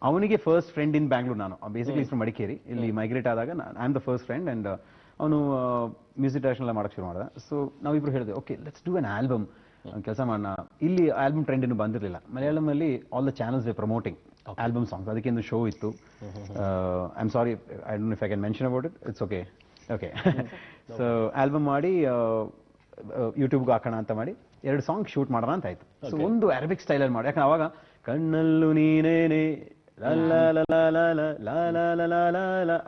ಅವನಿಗೆ ಫಸ್ಟ್ ಫ್ರೆಂಡ್ ಇನ್ ಬ್ಯಾಂಗ್ಳೂರ್. ನಾನು ಬೇಸಿಕಲಿ ಫ್ರಮ್ ಮಡಿಕೇರಿ, ಇಲ್ಲಿ ಮೈಗ್ರೇಟ್ ಆದಾಗ I am the first friend. And ಅವನು ಮ್ಯೂಸಿಕ್ ಡೈರೆಕ್ಷನ್ ಎಲ್ಲ ಮಾಡಕ್ಕೆ ಶುರು ಮಾಡಿದ. ಸೊ ನಾವಿಬ್ರು ಹೇಳಿದೆ okay let's do an album, ಕೆಲಸ ಮಾಡೋಣ. ಇಲ್ಲಿ ಆಲ್ಬಮ್ ಟ್ರೆಂಡ್ ಇನ್ನೂ ಬಂದಿರಲಿಲ್ಲ. ಮಲಯಾಳಂ ಅಲ್ಲಿ all the channels we promoting album songs. ಅದಕ್ಕೆ ಒಂದು ಶೋ ಇತ್ತು. I am sorry, I don't no if I can mention about it. It's okay. Okay. So album ಮಾಡಿ ಯೂಟ್ಯೂಬ್ಗೆ ಹಾಕೋಣ ಅಂತ ಮಾಡಿ 2 ಸಾಂಗ್ ಶೂಟ್ ಮಾಡೋಣ ಅಂತ ಆಯ್ತು. ಸೊ ಒಂದು ಅರೇಬಿಕ್ ಸ್ಟೈಲಲ್ಲಿ ಮಾಡಿ, ಯಾಕಂದ್ರೆ ಅವಾಗ ಕಣ್ಣಲ್ಲೂ ನೀನೇನೆ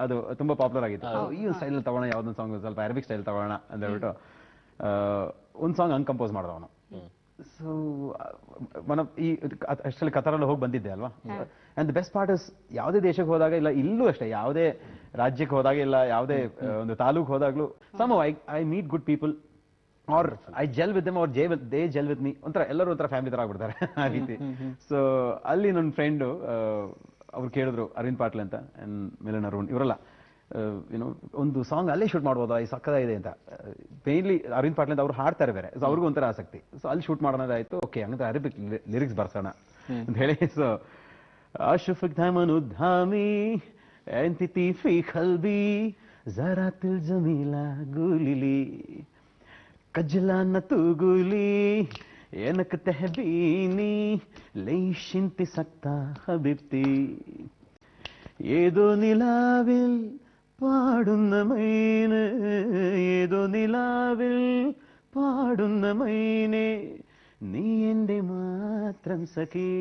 ಅದು ತುಂಬಾ ಪಾಪ್ಯುಲರ್ ಆಗಿತ್ತು. ಈ ಒಂದು ಸ್ಟೈಲ್ ತಗೋಣ, ಯಾವ್ದೊಂದು ಸಾಂಗ್ ಸ್ವಲ್ಪ ಅರೇಬಿಕ್ ಸ್ಟೈಲ್ ತಗೋಣ ಅಂತ ಹೇಳ್ಬಿಟ್ಟು ಒಂದು ಸಾಂಗ್ ಹಂಗೆ ಕಂಪೋಸ್ ಮಾಡಿದ ಅವನು. ಸೊ ಈ ಅಷ್ಟರಲ್ಲಿ ಕತಾರಲ್ಲಿ ಹೋಗಿ ಬಂದಿದ್ದೆ ಅಲ್ವಾ. And the best part is ಯಾವುದೇ ದೇಶಕ್ಕೆ ಹೋದಾಗ ಇಲ್ಲ, ಇಲ್ಲೂ ಅಷ್ಟೇ ಯಾವುದೇ ರಾಜ್ಯಕ್ಕೆ ಹೋದಾಗ ಇಲ್ಲ, ಯಾವುದೇ ಒಂದು ತಾಲೂಕು ಹೋದಾಗ್ಲೂ some I meet good people or I gel with them, ಅವ್ರ ದೇ ಜೆಲ್ ವಿತ್ ಮೀ. ಒಂಥರ ಎಲ್ಲರೂ ಒಂಥರ ಫ್ಯಾಮಿಲಿ ತರ ಆಗ್ಬಿಡ್ತಾರೆ ಆ ರೀತಿ. ಸೊ ಅಲ್ಲಿ ನನ್ನ ಫ್ರೆಂಡು ಅವ್ರು ಕೇಳಿದ್ರು, ಅರವಿಂದ್ ಪಾಟ್ಲೆ ಅಂತ, ಮಿಲನ್ ಅರುಣ್, ಇವರೆಲ್ಲ ಏನೋ ಒಂದು ಸಾಂಗ್ ಅಲ್ಲೇ ಶೂಟ್ ಮಾಡ್ಬೋದಾ, ಈ ಸಕ್ಕದಾಗಿದೆ ಅಂತ. ಮೇನ್ಲಿ ಅರವಿಂದ್ ಪಾಟ್ಲಿಂದ ಅವ್ರು ಹಾಡ್ತಾರೆ ಬೇರೆ, ಸೊ ಅವ್ರಿಗೂ ಒಂಥರ ಆಸಕ್ತಿ. ಸೊ ಅಲ್ಲಿ ಶೂಟ್ ಮಾಡೋದಾಯ್ತು, ಓಕೆ ಹಂಗಂದ್ರೆ ಅರೇಬಿಕ್ ಲಿರಿಕ್ಸ್ ಬರ್ಸೋಣ ಅಂತ ಹೇಳಿ. ಸೊ ಅಶಫಕ್ ಧಾಮನು ಧಾಮಿ ಎಂತಿತಿ ಫಿ ಖಲ್ಬಿ ಜರಾ ತಿಲ್ ಜಮೀಲಾ ಗೂಲಿಲಿ ಕಜ್ಲಾ ನ ತೂಗುಲಿ ಏನಕ್ ತೆಹಬೀನಿ ലൈഷ് انت سكتة حبيبتي ഏതോ നിലാവിൽ പാടുന്ന മൈനെ ഏതോ നിലാവിൽ പാടുന്ന മൈനെ നീ എൻ്റെ മാത്രം സഖി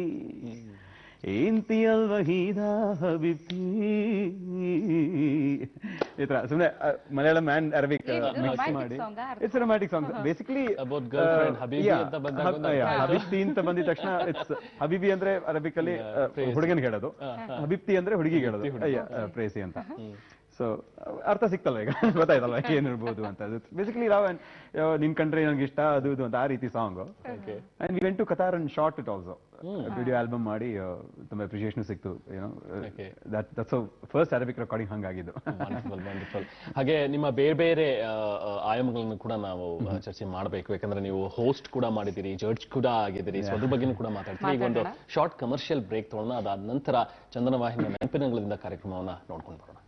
ಇಂತಿ ಅಲ್ ವಹೀದಾ ಹಬೀಬಿ. ಈ ತರ ಸುಮ್ಮನೆ ಮಲಯಾಳಂ ಅಂಡ್ ಅರಬಿಕ್ ಮಿಕ್ಸ್ ಮಾಡಿ ಇಟ್ಸ್ ರೊಮ್ಯಾಂಟಿಕ್ ಸಾಂಗ್. ಬೇಸಿಕಲಿ ಹಬೀಬ್ತಿ ಅಂತ ಬಂದಿದ ತಕ್ಷಣ ಇಟ್ಸ್ ಹಬೀಬಿ ಅಂದ್ರೆ ಅರಬಿಕ್ ಅಲ್ಲಿ ಹುಡುಗನಿಗೆ ಹೇಳೋದು, ಹಬೀಬ್ತಿ ಅಂದ್ರೆ ಹುಡುಗಿಗೆ ಹೇಳೋದು, ಪ್ರೇಸಿ ಅಂತ. ಸೊ ಅರ್ಥ ಸಿಕ್ತಲ್ವ ಈಗ, ಗೊತ್ತಾಯ್ತಲ್ವ ಏನಿರ್ಬೋದು ಅಂತ. ಬೇಸಿಕಲಿ ನಿನ್ ಕಂಡ್ರೆ ನನಗೆ ಇಷ್ಟ ಅದು ಇದು ಅಂತ ಆ ರೀತಿ song. And we went to Qatar and shot it also. Video album ಮಾಡಿ ತುಂಬಾ ಅಪ್ರಿಸಿಯೇಷನ್ ಸಿಕ್ತು. ದಟ್ಸ್ ಫಸ್ಟ್ ಅರಬಿಕ್ ರೆಕಾರ್ಡಿಂಗ್ ಹಂಗಾಗಿದ್ದು. ಹಾಗೆ ನಿಮ್ಮ ಬೇರೆ ಬೇರೆ ಆಯಾಮಗಳನ್ನು ಕೂಡ ನಾವು ಚರ್ಚೆ ಮಾಡಬೇಕು, ಯಾಕಂದ್ರೆ ನೀವು ಹೋಸ್ಟ್ ಕೂಡ ಮಾಡಿದ್ದೀರಿ, ಜಡ್ಜ್ ಕೂಡ ಆಗಿದ್ದೀರಿ, ಸೊ ಅದ್ರ ಬಗ್ಗೆನೂ ಕೂಡ ಮಾತಾಡ್ತೀವಿ. ಈಗ ಒಂದು ಶಾರ್ಟ್ ಕಮರ್ಷಿಯಲ್ ಬ್ರೇಕ್ ತಗೊಳ್ಳೋಣ, ಅದಾದ ನಂತರ ಚಂದನ ವಾಹಿನಿಯ ನೆನಪಿನಗಳಿಂದ ಕಾರ್ಯಕ್ರಮವನ್ನ ನೋಡ್ಕೊಂಡು ಬರೋಣ.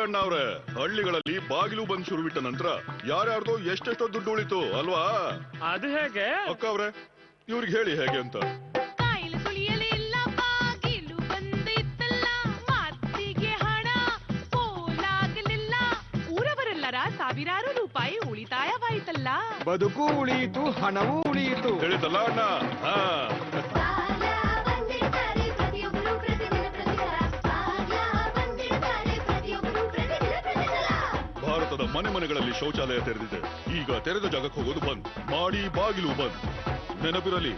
ಅಣ್ಣವ್ರೆ, ಹಳ್ಳಿಗಳಲ್ಲಿ ಬಾಗಿಲು ಬಂದ್ ಶುರು ಬಿಟ್ಟ ನಂತರ ಯಾರ್ಯಾರ್ದೋ ಎಷ್ಟೆಷ್ಟೋ ದುಡ್ಡು ಉಳಿತು ಅಲ್ವಾ? ಅದು ಹೇಗೆ ಅಕ್ಕ ಅವ್ರೆ, ಇವ್ರಿಗೆ ಹೇಳಿ ಹೇಗೆ ಅಂತ. ಊರವರೆಲ್ಲರ ಸಾವಿರಾರು ರೂಪಾಯಿ ಉಳಿತಾಯವಾಯಿತಲ್ಲ. ಬದುಕು ಉಳಿಯಿತು, ಹಣವೂ ಉಳಿಯಿತು. ಹೇಳಿತಲ್ಲ ಅಣ್ಣ. ಭಾರತದ ಮನೆ ಮನೆಗಳಲ್ಲಿ ಶೌಚಾಲಯ ತೆರೆದಿದೆ. ಈಗ ತೆರೆದ ಜಾಗಕ್ಕೆ ಹೋಗೋದು ಬಂದ್ ಮಾಡಿ, ಬಾಗಿಲು ಬಂದ್. ನೆನಪಿರಲಿ,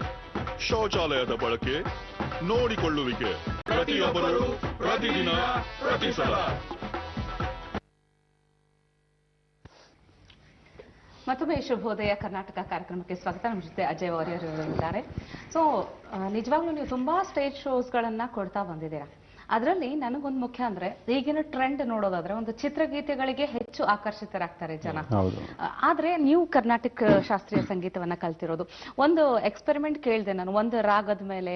ಶೌಚಾಲಯದ ಬಳಕೆ, ನೋಡಿಕೊಳ್ಳುವಿಕೆ ಪ್ರತಿಯೊಬ್ಬರು ಪ್ರತಿದಿನ ಪ್ರತಿ ಸಲ. ಮತ್ತೊಮ್ಮೆ ಶುಭೋದಯ ಕರ್ನಾಟಕ ಕಾರ್ಯಕ್ರಮಕ್ಕೆ ಸ್ವಾಗತ. ನಮ್ಮ ಜೊತೆ ಅಜಯ್ ವಾರಿಯರ್ ಇದ್ದಾರೆ. ಸೊ ನಿಜವಾಗ್ಲೂ ನೀವು ತುಂಬಾ ಸ್ಟೇಜ್ ಶೋಸ್ಗಳನ್ನ ಕೊಡ್ತಾ ಬಂದಿದ್ದೀರಾ. ಅದರಲ್ಲಿ ನನಗೊಂದು ಮುಖ್ಯ ಅಂದ್ರೆ ಈಗಿನ ಟ್ರೆಂಡ್ ನೋಡೋದಾದ್ರೆ ಒಂದು ಚಿತ್ರಗೀತೆಗಳಿಗೆ ಹೆಚ್ಚು ಆಕರ್ಷಿತರಾಗ್ತಾರೆ ಜನ. ಆದ್ರೆ ನೀವು ಕರ್ನಾಟಕ ಶಾಸ್ತ್ರೀಯ ಸಂಗೀತವನ್ನ ಕಲ್ತಿರೋದು, ಒಂದು ಎಕ್ಸ್ಪೆರಿಮೆಂಟ್ ಕೇಳಿದೆ ನಾನು, ಒಂದು ರಾಗದ ಮೇಲೆ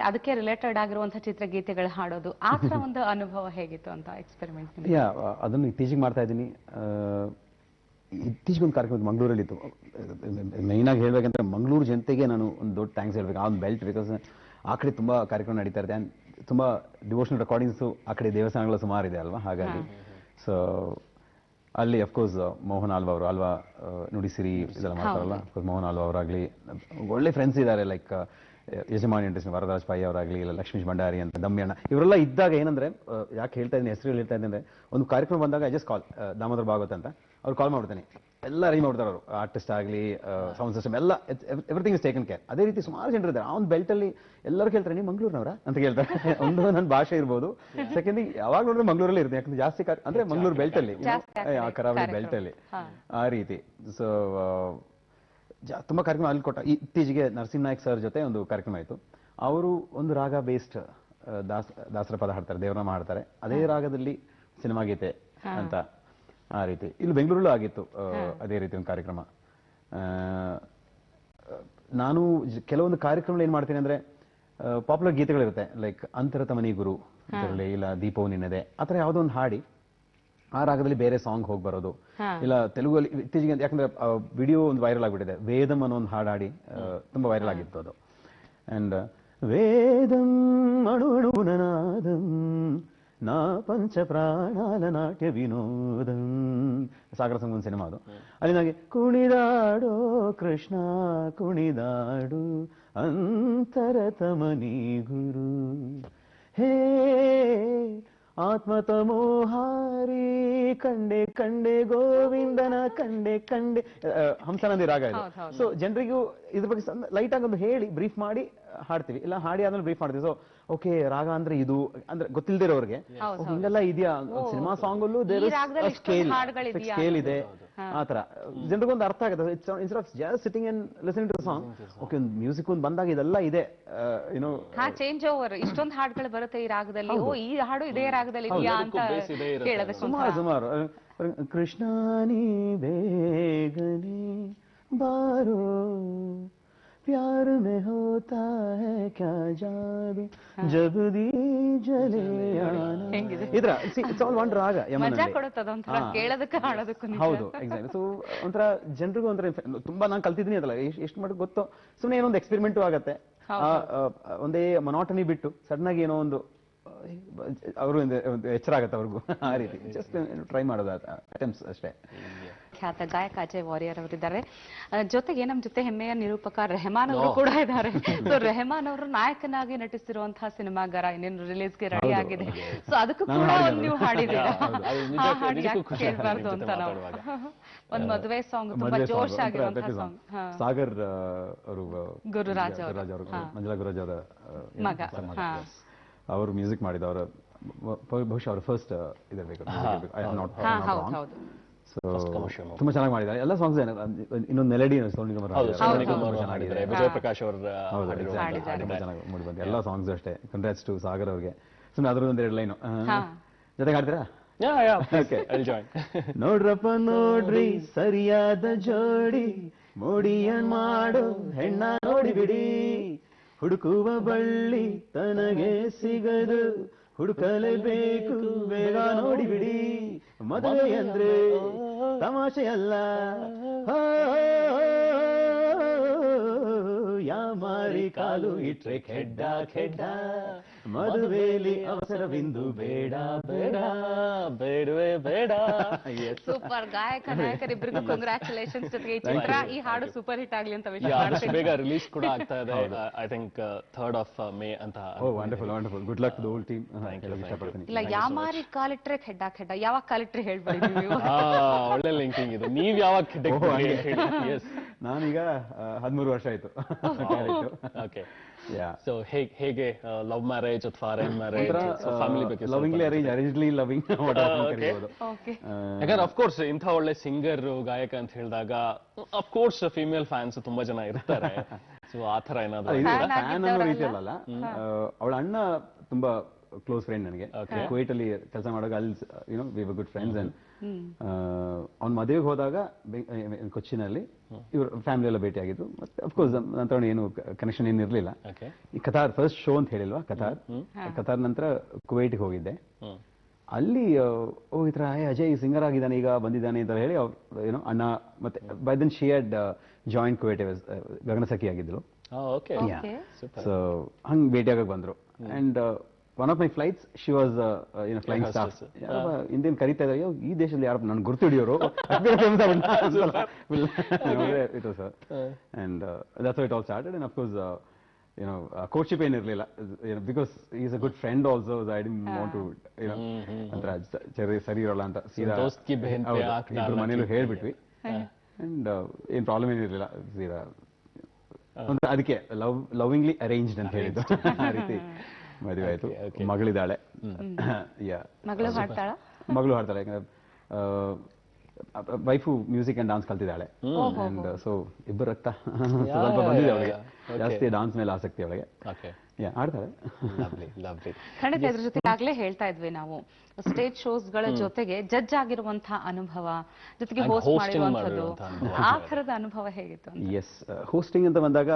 ಅದಕ್ಕೆ ರಿಲೇಟೆಡ್ ಆಗಿರುವಂತಹ ಚಿತ್ರಗೀತೆಗಳು ಹಾಡೋದು, ಆ ತರ ಒಂದು ಅನುಭವ ಹೇಗಿತ್ತು ಅಂತ ಎಕ್ಸ್ಪೆರಿಮೆಂಟ್? ಅದನ್ನು ಇತ್ತೀಚೆಗೆ ಮಾಡ್ತಾ ಇದ್ದೀನಿ. ಇತ್ತೀಚೆಗೆ ಒಂದು ಕಾರ್ಯಕ್ರಮ ಮಂಗಳೂರಲ್ಲಿ ಇತ್ತು. ಮೈನ್ ಆಗಿ ಹೇಳ್ಬೇಕಂದ್ರೆ ಮಂಗಳೂರು ಜನತೆಗೆ ನಾನು ಒಂದು ದೊಡ್ಡ ಥ್ಯಾಂಕ್ಸ್ ಹೇಳ್ಬೇಕು. ಆ ಒಂದು ಬೆಲ್ಟ್, ಬಿಕಾಸ್ ಆ ಕಡೆ ತುಂಬಾ ಕಾರ್ಯಕ್ರಮ ನಡೀತಾ ಇದೆ. ಆ್ಯಂಡ್ ತುಂಬಾ ಡಿವೋಷನಲ್ ರೆಕಾರ್ಡಿಂಗ್ಸು ಆ ಕಡೆ ದೇವಸ್ಥಾನಗಳು ಸುಮಾರಿದೆ ಅಲ್ವಾ, ಹಾಗಾಗಿ. ಸೊ ಅಲ್ಲಿ ಅಫ್ಕೋರ್ಸ್ ಮೋಹನ್ ಆಲ್ವಾ ಅವರು, ಆಲ್ವಾ ನುಡಿಸಿರಿ ಇದೆಲ್ಲ ಮಾಡ್ತಾರಲ್ಲ, ಅಫ್ಕೋರ್ಸ್ ಮೋಹನ್ ಆಲ್ವಾ ಅವರಾಗಲಿ, ಒಳ್ಳೆ ಫ್ರೆಂಡ್ಸ್ ಇದ್ದಾರೆ. ಲೈಕ್ ಯಜಮಾನಿ ಇಂಟ್ರೆಸ್ಟ್ ವರದರಾಜ್ ಪೈ ಅವರಾಗಲಿ, ಇಲ್ಲ ಲಕ್ಷ್ಮೀಶ್ ಭಂಡಾರಿ ಅಂತ, ದಮ್ಯಣ್ಣ, ಇವರೆಲ್ಲ ಇದ್ದಾಗ ಏನಂದ್ರೆ, ಯಾಕೆ ಹೇಳ್ತಾ ಇದ್ದೀನಿ, ಹೆಸರು ಹೇಳ್ತಾ ಇದ್ದೀನಿ ಅಂದ್ರೆ, ಒಂದು ಕಾರ್ಯಕ್ರಮ ಬಂದಾಗ I just call Damodar Bhagwat ಅಂತ, ಅವ್ರು ಕಾಲ್ ಮಾಡ್ಬಿಡ್ತಾನೆ, ಎಲ್ಲ ರೆಡಿ ಮಾಡ್ತಾರೆ ಅವರು, ಆರ್ಟಿಸ್ಟ್ ಆಗಲಿ, ಸೌಂಡ್ ಸಿಸ್ಟಮ್ ಎಲ್ಲ, ಎವ್ರಿಥಿಂಗ್ ಇಸ್ ಟೇಕನ್ ಕೇರ್. ಅದೇ ರೀತಿ ಸುಮಾರು ಜನರು ಇದ್ದಾರೆ. ಆ ಒಂದು ಬೆಲ್ಟಲ್ಲಿ ಎಲ್ಲರೂ ಕೇಳ್ತಾರೆ, ನೀವು ಮಂಗಳೂರಿನವರ ಅಂತ ಕೇಳ್ತಾರೆ. ಒಂದು ನನ್ನ ಭಾಷೆ ಇರ್ಬೋದು, ಸೆಕೆಂಡ್ ಯಾವಾಗ ನೋಡಿದ್ರೆ ಮಂಗಳೂರಲ್ಲಿ ಇರುತ್ತೆ, ಯಾಕಂದ್ರೆ ಜಾಸ್ತಿ ಅಂದ್ರೆ ಮಂಗಳೂರು ಬೆಲ್ಟಲ್ಲಿ, ಕರಾವಳಿ ಬೆಲ್ಟಲ್ಲಿ ಆ ರೀತಿ. ಸೊ ತುಂಬಾ ಕಾರ್ಯಕ್ರಮ ಅಲ್ಲಿ ಕೊಟ್ಟ. ಇತ್ತೀಚೆಗೆ ನರಸಿಂಹ ನಾಯಕ್ ಸರ್ ಜೊತೆ ಒಂದು ಕಾರ್ಯಕ್ರಮ ಆಯಿತು. ಅವರು ಒಂದು ರಾಗ ಬೇಸ್ಡ್ ದಾಸರ ಪದ ಹಾಡ್ತಾರೆ, ದೇವರಾಮ ಹಾಡ್ತಾರೆ, ಅದೇ ರಾಗದಲ್ಲಿ ಸಿನಿಮಾ ಗೀತೆ ಅಂತ, ಆ ರೀತಿ. ಇಲ್ಲಿ ಬೆಂಗಳೂರಲ್ಲೂ ಆಗಿತ್ತು ಅದೇ ರೀತಿ ಒಂದು ಕಾರ್ಯಕ್ರಮ. ನಾನು ಕೆಲವೊಂದು ಕಾರ್ಯಕ್ರಮಗಳು ಏನ್ ಮಾಡ್ತೀನಿ ಅಂದ್ರೆ, ಪಾಪ್ಯುಲರ್ ಗೀತೆಗಳಿರುತ್ತೆ, ಲೈಕ್ ಅಂತರತ ಮನಿ ಗುರು ಇದರಲ್ಲಿ, ಇಲ್ಲ ದೀಪವು ನಿನ್ನದೆ, ಆ ಥರ ಯಾವುದೋ ಒಂದು ಹಾಡಿ ಆ ರಾಗದಲ್ಲಿ ಬೇರೆ ಸಾಂಗ್ ಹೋಗಿ ಬರೋದು. ಇಲ್ಲ ತೆಲುಗಲ್ಲಿ ಇತ್ತೀಚೆಗೆ, ಯಾಕಂದ್ರೆ ವಿಡಿಯೋ ಒಂದು ವೈರಲ್ ಆಗಿಬಿಟ್ಟಿದೆ, ವೇದಂ ಅನ್ನೋ ಒಂದು ಹಾಡಾಡಿ ತುಂಬಾ ವೈರಲ್ ಆಗಿತ್ತು ಅದು. ಅಂಡ್ ವೇದಂ ಅಣುಣುನಾದಂ ನಾ ಪಂಚ ಪ್ರಾಣಾಲ ನಾಟ್ಯ ವಿನೋದಂ, ಸಾಗರ ಸಂಗಮ ಸಿನಿಮಾ ಅದು. ಅಲ್ಲಿ ನನಗೆ ಕುಣಿದಾಡೋ ಕೃಷ್ಣ ಕುಣಿದಾಡು ಅಂತರತಮನಿ ಗುರು, ಹೇ ಆತ್ಮತಮೋಹಾರಿ ಕಂಡೆ ಕಂಡೆ ಗೋವಿಂದನ ಕಂಡೆ ಕಂಡೆ, ಹಂಸನಂದಿ ರಾಗ ಇದು. ಸೊ ಜನರಿಗೂ ಇದ್ರ ಬಗ್ಗೆ ಲೈಟ್ ಆಗಿ ಒಂದು ಹೇಳಿ ಬ್ರೀಫ್ ಮಾಡಿ ಹಾಡ್ತೀವಿ, ಇಲ್ಲ ಹಾಡಿ ಆದ್ಮೇಲೆ ಬ್ರೀಫ್ ಮಾಡ್ತೀವಿ. ಸೊ ಓಕೆ ರಾಗ ಅಂದ್ರೆ ಇದು ಅಂದ್ರೆ ಗೊತ್ತಿಲ್ದಿರೋರಿಗೆ ಹಿಂಗೆಲ್ಲ ಇದೆಯಾ ಸಿನಿಮಾ ಸಾಂಗ್ ಅಲ್ಲೂ ಸ್ಕೇಲ್ ಇದೆ ಆತರ ಜನರಿಗೊಂದು ಅರ್ಥ ಆಗುತ್ತೆ. Instead of just sitting and listening to song, okay ಒಂದು ಮ್ಯೂಸಿಕ್ ಒಂದು ಬಂದಾಗ ಇದೆಲ್ಲ ಇದೆ ಏನೋ ಚೇಂಜ್ ಓವರ್ ಇಷ್ಟೊಂದು ಹಾಡುಗಳು ಬರುತ್ತೆ ಈ ರಾಗದಲ್ಲಿ, ಓ ಈ ಹಾಡು ಇದೇ ರಾಗದಲ್ಲಿ ಇದೆಯಾ ಅಂತ ಕೇಳೋದು ಸುಮಾರು ಕೃಷ್ಣಾನಿ ಬೇಗನೆ ಬಾರೋ प्यार में होता है क्या जादू जब दी जले आना ಇದ್ರ ಇಟ್ಸ್ ಆಲ್ ಒನ್ ರಾಗ ಮಜಾ ಕೊಡುತ್ತೆ ಅದೊಂಥರ ಕೇಳೋದಕ್ಕೆ ಹಾಡೋದಕ್ಕೂ. ಹೌದು ಎಕ್ಸಾಕ್ಟ್ಲಿ. ಸೊ ಒಂಥರ ಜನರಿಗೂ ಒಂಥರ ತುಂಬಾ ನಾನು ಕಲ್ತಿದ್ದೀನಿ ಅದಲ್ಲ ಎಷ್ಟು ಮಟ್ಟಿಗೆ ಗೊತ್ತೋ ಸುಮ್ಮನೆ ಏನೋ ಒಂದು ಎಕ್ಸ್ಪೆರಿಮೆಂಟು ಆಗತ್ತೆ, ಒಂದೇ ಮೊನಾಟನಿ ಬಿಟ್ಟು ಸಡನ್ ಆಗಿ ಏನೋ ಒಂದು ಅವರು ಎಚ್ಚರ ಆಗತ್ತೆ ಅವ್ರಿಗೂ ಆ ರೀತಿ ಜಸ್ಟ್ ಟ್ರೈ ಮಾಡೋದು ಅಟೆಂಪ್ಟ್ಸ್ ಅಷ್ಟೇ. ಖ್ಯಾತ ಗಾಯಕ ಅಜಯ್ ವಾರಿಯರ್ ಅವರಿದ್ದಾರೆ, ಜೊತೆಗೆ ನಮ್ಮ ಜೊತೆ ಹೆಮ್ಮೆಯ ನಿರೂಪಕ ರೆಹಮಾನ್ ಅವರು ಕೂಡ ಇದ್ದಾರೆ. ಸೊ ರೆಹಮಾನ್ ಅವರು ನಾಯಕನಾಗಿ ನಟಿಸಿರುವಂತಹ ಸಿನಿಮಾಗಾರ ಇನ್ನೇನು ರಿಲೀಸ್ಗೆ ರೆಡಿ ಆಗಿದೆ. ಸೊ ಅದಕ್ಕೂ ಕೂಡ ಒಂದು ನೀವು ಹಾಡಿದ್ದೀರಾ, ಕೇಳಬಾರ್ದು ಅಂತ ನಾವು ಒಂದು ಮದುವೆ ಸಾಂಗ್ ತುಂಬಾ ಜೋಶ್ ಆಗಿರುವಂತಹ ಸಾಂಗ್. ಸಾಗರ್ ಅವರು ಗುರುರಾಜ್ ಅವರು ಮಂಜುಳಾ ಗುರುರಾಜ್ ಅವರ ಮಗ, ಅವರು ಮ್ಯೂಸಿಕ್ ಮಾಡಿದವರು ಬಹುಶಃ ಅವರು ಫಸ್ಟ್ ಇದಿರಬೇಕು. ಸೊ ತುಂಬಾ ಚೆನ್ನಾಗಿ ಮಾಡಿದ್ದಾರೆ ಎಲ್ಲ ಸಾಂಗ್ಸ್. ಇನ್ನೊಂದು ಮೆಲಡಿ ವಿಜಯ್ ಪ್ರಕಾಶ್ ಅವರು ಚೆನ್ನಾಗಿ ಮೂಡಿ ಬಂದ ಎಲ್ಲ ಸಾಂಗ್ಸ್ ಅಷ್ಟೇ. ಕಂಗ್ರಾಟ್ಸ್ ಟು ಸಾಗರ್ ಅವ್ರಿಗೆ. ಸುಮ್ಮನೆ ಅದ್ರ ಒಂದ್ 2 ಲೈನು ಜೊತೆಗೆ ಹಾಡ್ತೀರಾ? ನೋಡ್ರಪ್ಪ ನೋಡ್ರಿ ಸರಿಯಾದ ಜೋಡಿ ಮೋಡಿಯನ್ ಮಾಡೋ ಹೆಣ್ಣ ನೋಡಿಬಿಡಿ, ಹುಡುಕುವ ಬಳ್ಳಿ ತನಗೆ ಸಿಗದು ಹುಡುಕಲೇಬೇಕು ಬೇಗ ನೋಡಿಬಿಡಿ, ಮದುವೆ ಅಂದ್ರೆ ತಮಾಷೆ ಅಲ್ಲ ಯಾಮಾರಿ ಕಾಲು ಇಟ್ರೆ ಖೆಡ್ಡ ಖೆಡ್ಡ, ಮದುವೆಲಿ ಅವಸರವಿಂದು ಬೇಡ ಬೇಡ ಬೇಡವೇ ಬೇಡ. ಸೂಪರ್ ಗಾಯಕ ನಾಯಕರಿಬ್ಬರಿಗೂ ಕಂಗ್ರಾಚುಲೇಷನ್ಸ್. ಜೊತೆಗೆ ಈ ಚಿತ್ರ ಈ ಹಾಡು ಸೂಪರ್ ಹಿಟ್ ಆಗ್ಲಿ ಅಂತ ಆದಷ್ಟು ಬೇಗ ರಿಲೀಸ್ ಕೂಡ ಆಗ್ತಾ ಇದೆ. I think 3rd of May ಅಂತ. Wonderful wonderful, good luck to the whole team. ಇಲ್ಲ ಯಾಮಾರಿ ಕಾಲಿಟ್ರೆ ಖೆಡ್ಡ ಖೆಡ್ಡ, ಯಾವಾಗ ಕಾಲಿಟ್ರೆ ಹೇಳ್ಬೇಡಿ ನೀವು. ಒಳ್ಳೆ ಲಿಂಕಿಂಗ್ ಇದು. ನೀವ್ ಯಾವಾಗ ನಾನೀಗ 13 ವರ್ಷ ಆಯ್ತು. ಓಕೆ, ಸೊ ಹೇಗೆ ಲವ್ ಮ್ಯಾರೇಜ್ ಅಥವಾ ಅರೇಂಜ್ ಮ್ಯಾರೇಜ್ ಫ್ಯಾಮಿಲಿ ಬಗ್ಗೆ? ಲವಿಂಗ್ಲಿ ಅರೇಂಜ್, ಅರೇಂಜ್ಲಿ ಲವಿಂಗ್ ಕರೀಬಹುದು. ಯಾಕಂದ್ರೆ ಅಫ್ಕೋರ್ಸ್ ಇಂಥ ಒಳ್ಳೆ ಸಿಂಗರ್ ಗಾಯಕ ಅಂತ ಹೇಳಿದಾಗ ಅಫ್ಕೋರ್ಸ್ ಫಿಮೇಲ್ ಫ್ಯಾನ್ಸ್ ತುಂಬಾ ಜನ ಇರ್ತಾರೆ. ಸೊ ಆ ತರ ಏನಾದ್ರು ಫ್ಯಾನ್ ಅನ್ನೋ ರೀತಿಯಲ್ಲ, ಅವಳ ಅಣ್ಣ ತುಂಬಾ ಕ್ಲೋಸ್ ಫ್ರೆಂಡ್ ನನಗೆ. ಕುವೈಟ್ ಅಲ್ಲಿ ಕೆಲಸ ಮಾಡುವಾಗ ಅಲ್ಲಿ we were good friends. And ಅವ್ನ ಮದುವೆಗೆ ಹೋದಾಗ ಕೊಚ್ಚಿನಲ್ಲಿ ಇವ್ರ ಫ್ಯಾಮಿಲಿ ಎಲ್ಲ ಭೇಟಿ ಆಗಿದ್ರು. ಮತ್ತೆ ಅಫ್ಕೋರ್ಸ್ ನಂತರ ಏನು ಕನೆಕ್ಷನ್ ಏನು ಇರಲಿಲ್ಲ. ಈ ಕತಾರ್ ಫಸ್ಟ್ ಶೋ ಅಂತ ಹೇಳಿಲ್ವಾ, ಕತಾರ್ ನಂತರ ಕುವೈಟ್ಗೆ ಹೋಗಿದ್ದೆ. ಅಲ್ಲಿ ಓ ಈ ತರ ಅಜಯ್ ಸಿಂಗರ್ ಆಗಿದ್ದಾನೆ ಈಗ ಬಂದಿದ್ದಾನೆ ಅಂತ ಹೇಳಿ ಏನೋ ಅಣ್ಣ ಮತ್ತೆ by then she had joined Kuwait, ಗಗನಸಖಿ ಆಗಿದ್ರು. ಸೊ ಹಂಗ್ ಭೇಟಿಯಾಗಕ್ಕೆ ಬಂದ್ರು. And one of my flights she was flying staff. Indian ಕರೀತಾ ಇದ್ದಾರೆ, ಈ ದೇಶದಲ್ಲಿ ಯಾರು ನನ್ಗೆ ಗುರ್ತು ಹಿಡಿಯೋರು it was and that's how it all started. And of course courtship ಏನಿರಲಿಲ್ಲ, because is a good friend also. I didn't want to ಅಂತ ಸರಿ ಇರೋಲ್ಲ ಅಂತ ಸೀದಾ ಇಬ್ರು ಮನೇಲೂ ಹೇಳ್ಬಿಟ್ವಿ. ಅಂಡ್ ಏನ್ ಪ್ರಾಬ್ಲಮ್ ಏನಿರಲಿಲ್ಲ. ಸೀದಾ ಅದಕ್ಕೆ ಲವಿಂಗ್ಲಿ ಅರೇಂಜ್ಡ್ ಅಂತ ಹೇಳಿದ್ದು. ಆ ರೀತಿ ಮದುವೆ ಆಯ್ತು. ಮಗಳಿದ್ದಾಳೆ, ಮಗಳು ಹಾಡ್ತಾಳೆ. ವೈಫು ಮ್ಯೂಸಿಕ್ ಅಂಡ್ ಡಾನ್ಸ್ ಕಲ್ತಿದ್ದಾಳೆ. ಅಂಡ್ ಸೊ ಇಬ್ಬರು ರಕ್ತ ಸ್ವಲ್ಪ ಬಂದಿದೆ ಅವಳಿಗೆ, ಜಾಸ್ತಿ ಡಾನ್ಸ್ ಮೇಲೆ ಆಸಕ್ತಿ ಅವಳಿಗೆ. ಆಡ್ತಾಳೆ. ಖಂಡಿತ. ಇದ್ರ ಜೊತೆ ಆಗ್ಲೇ ಹೇಳ್ತಾ ಇದ್ವಿ ನಾವು, ಸ್ಟೇಜ್ ಶೋಸ್ ಗಳ ಜೊತೆಗೆ ಜಡ್ಜ್ ಆಗಿರುವಂತಹ ಅನುಭವ, ಜೊತೆಗೆ ಹೋಸ್ಟ್ ಮಾಡಿರುವಂತದ್ದು, ಆ ತರದ ಅನುಭವ ಹೇಗಿತ್ತು? ಎಸ್, ಹೋಸ್ಟಿಂಗ್ ಅಂತ ಬಂದಾಗ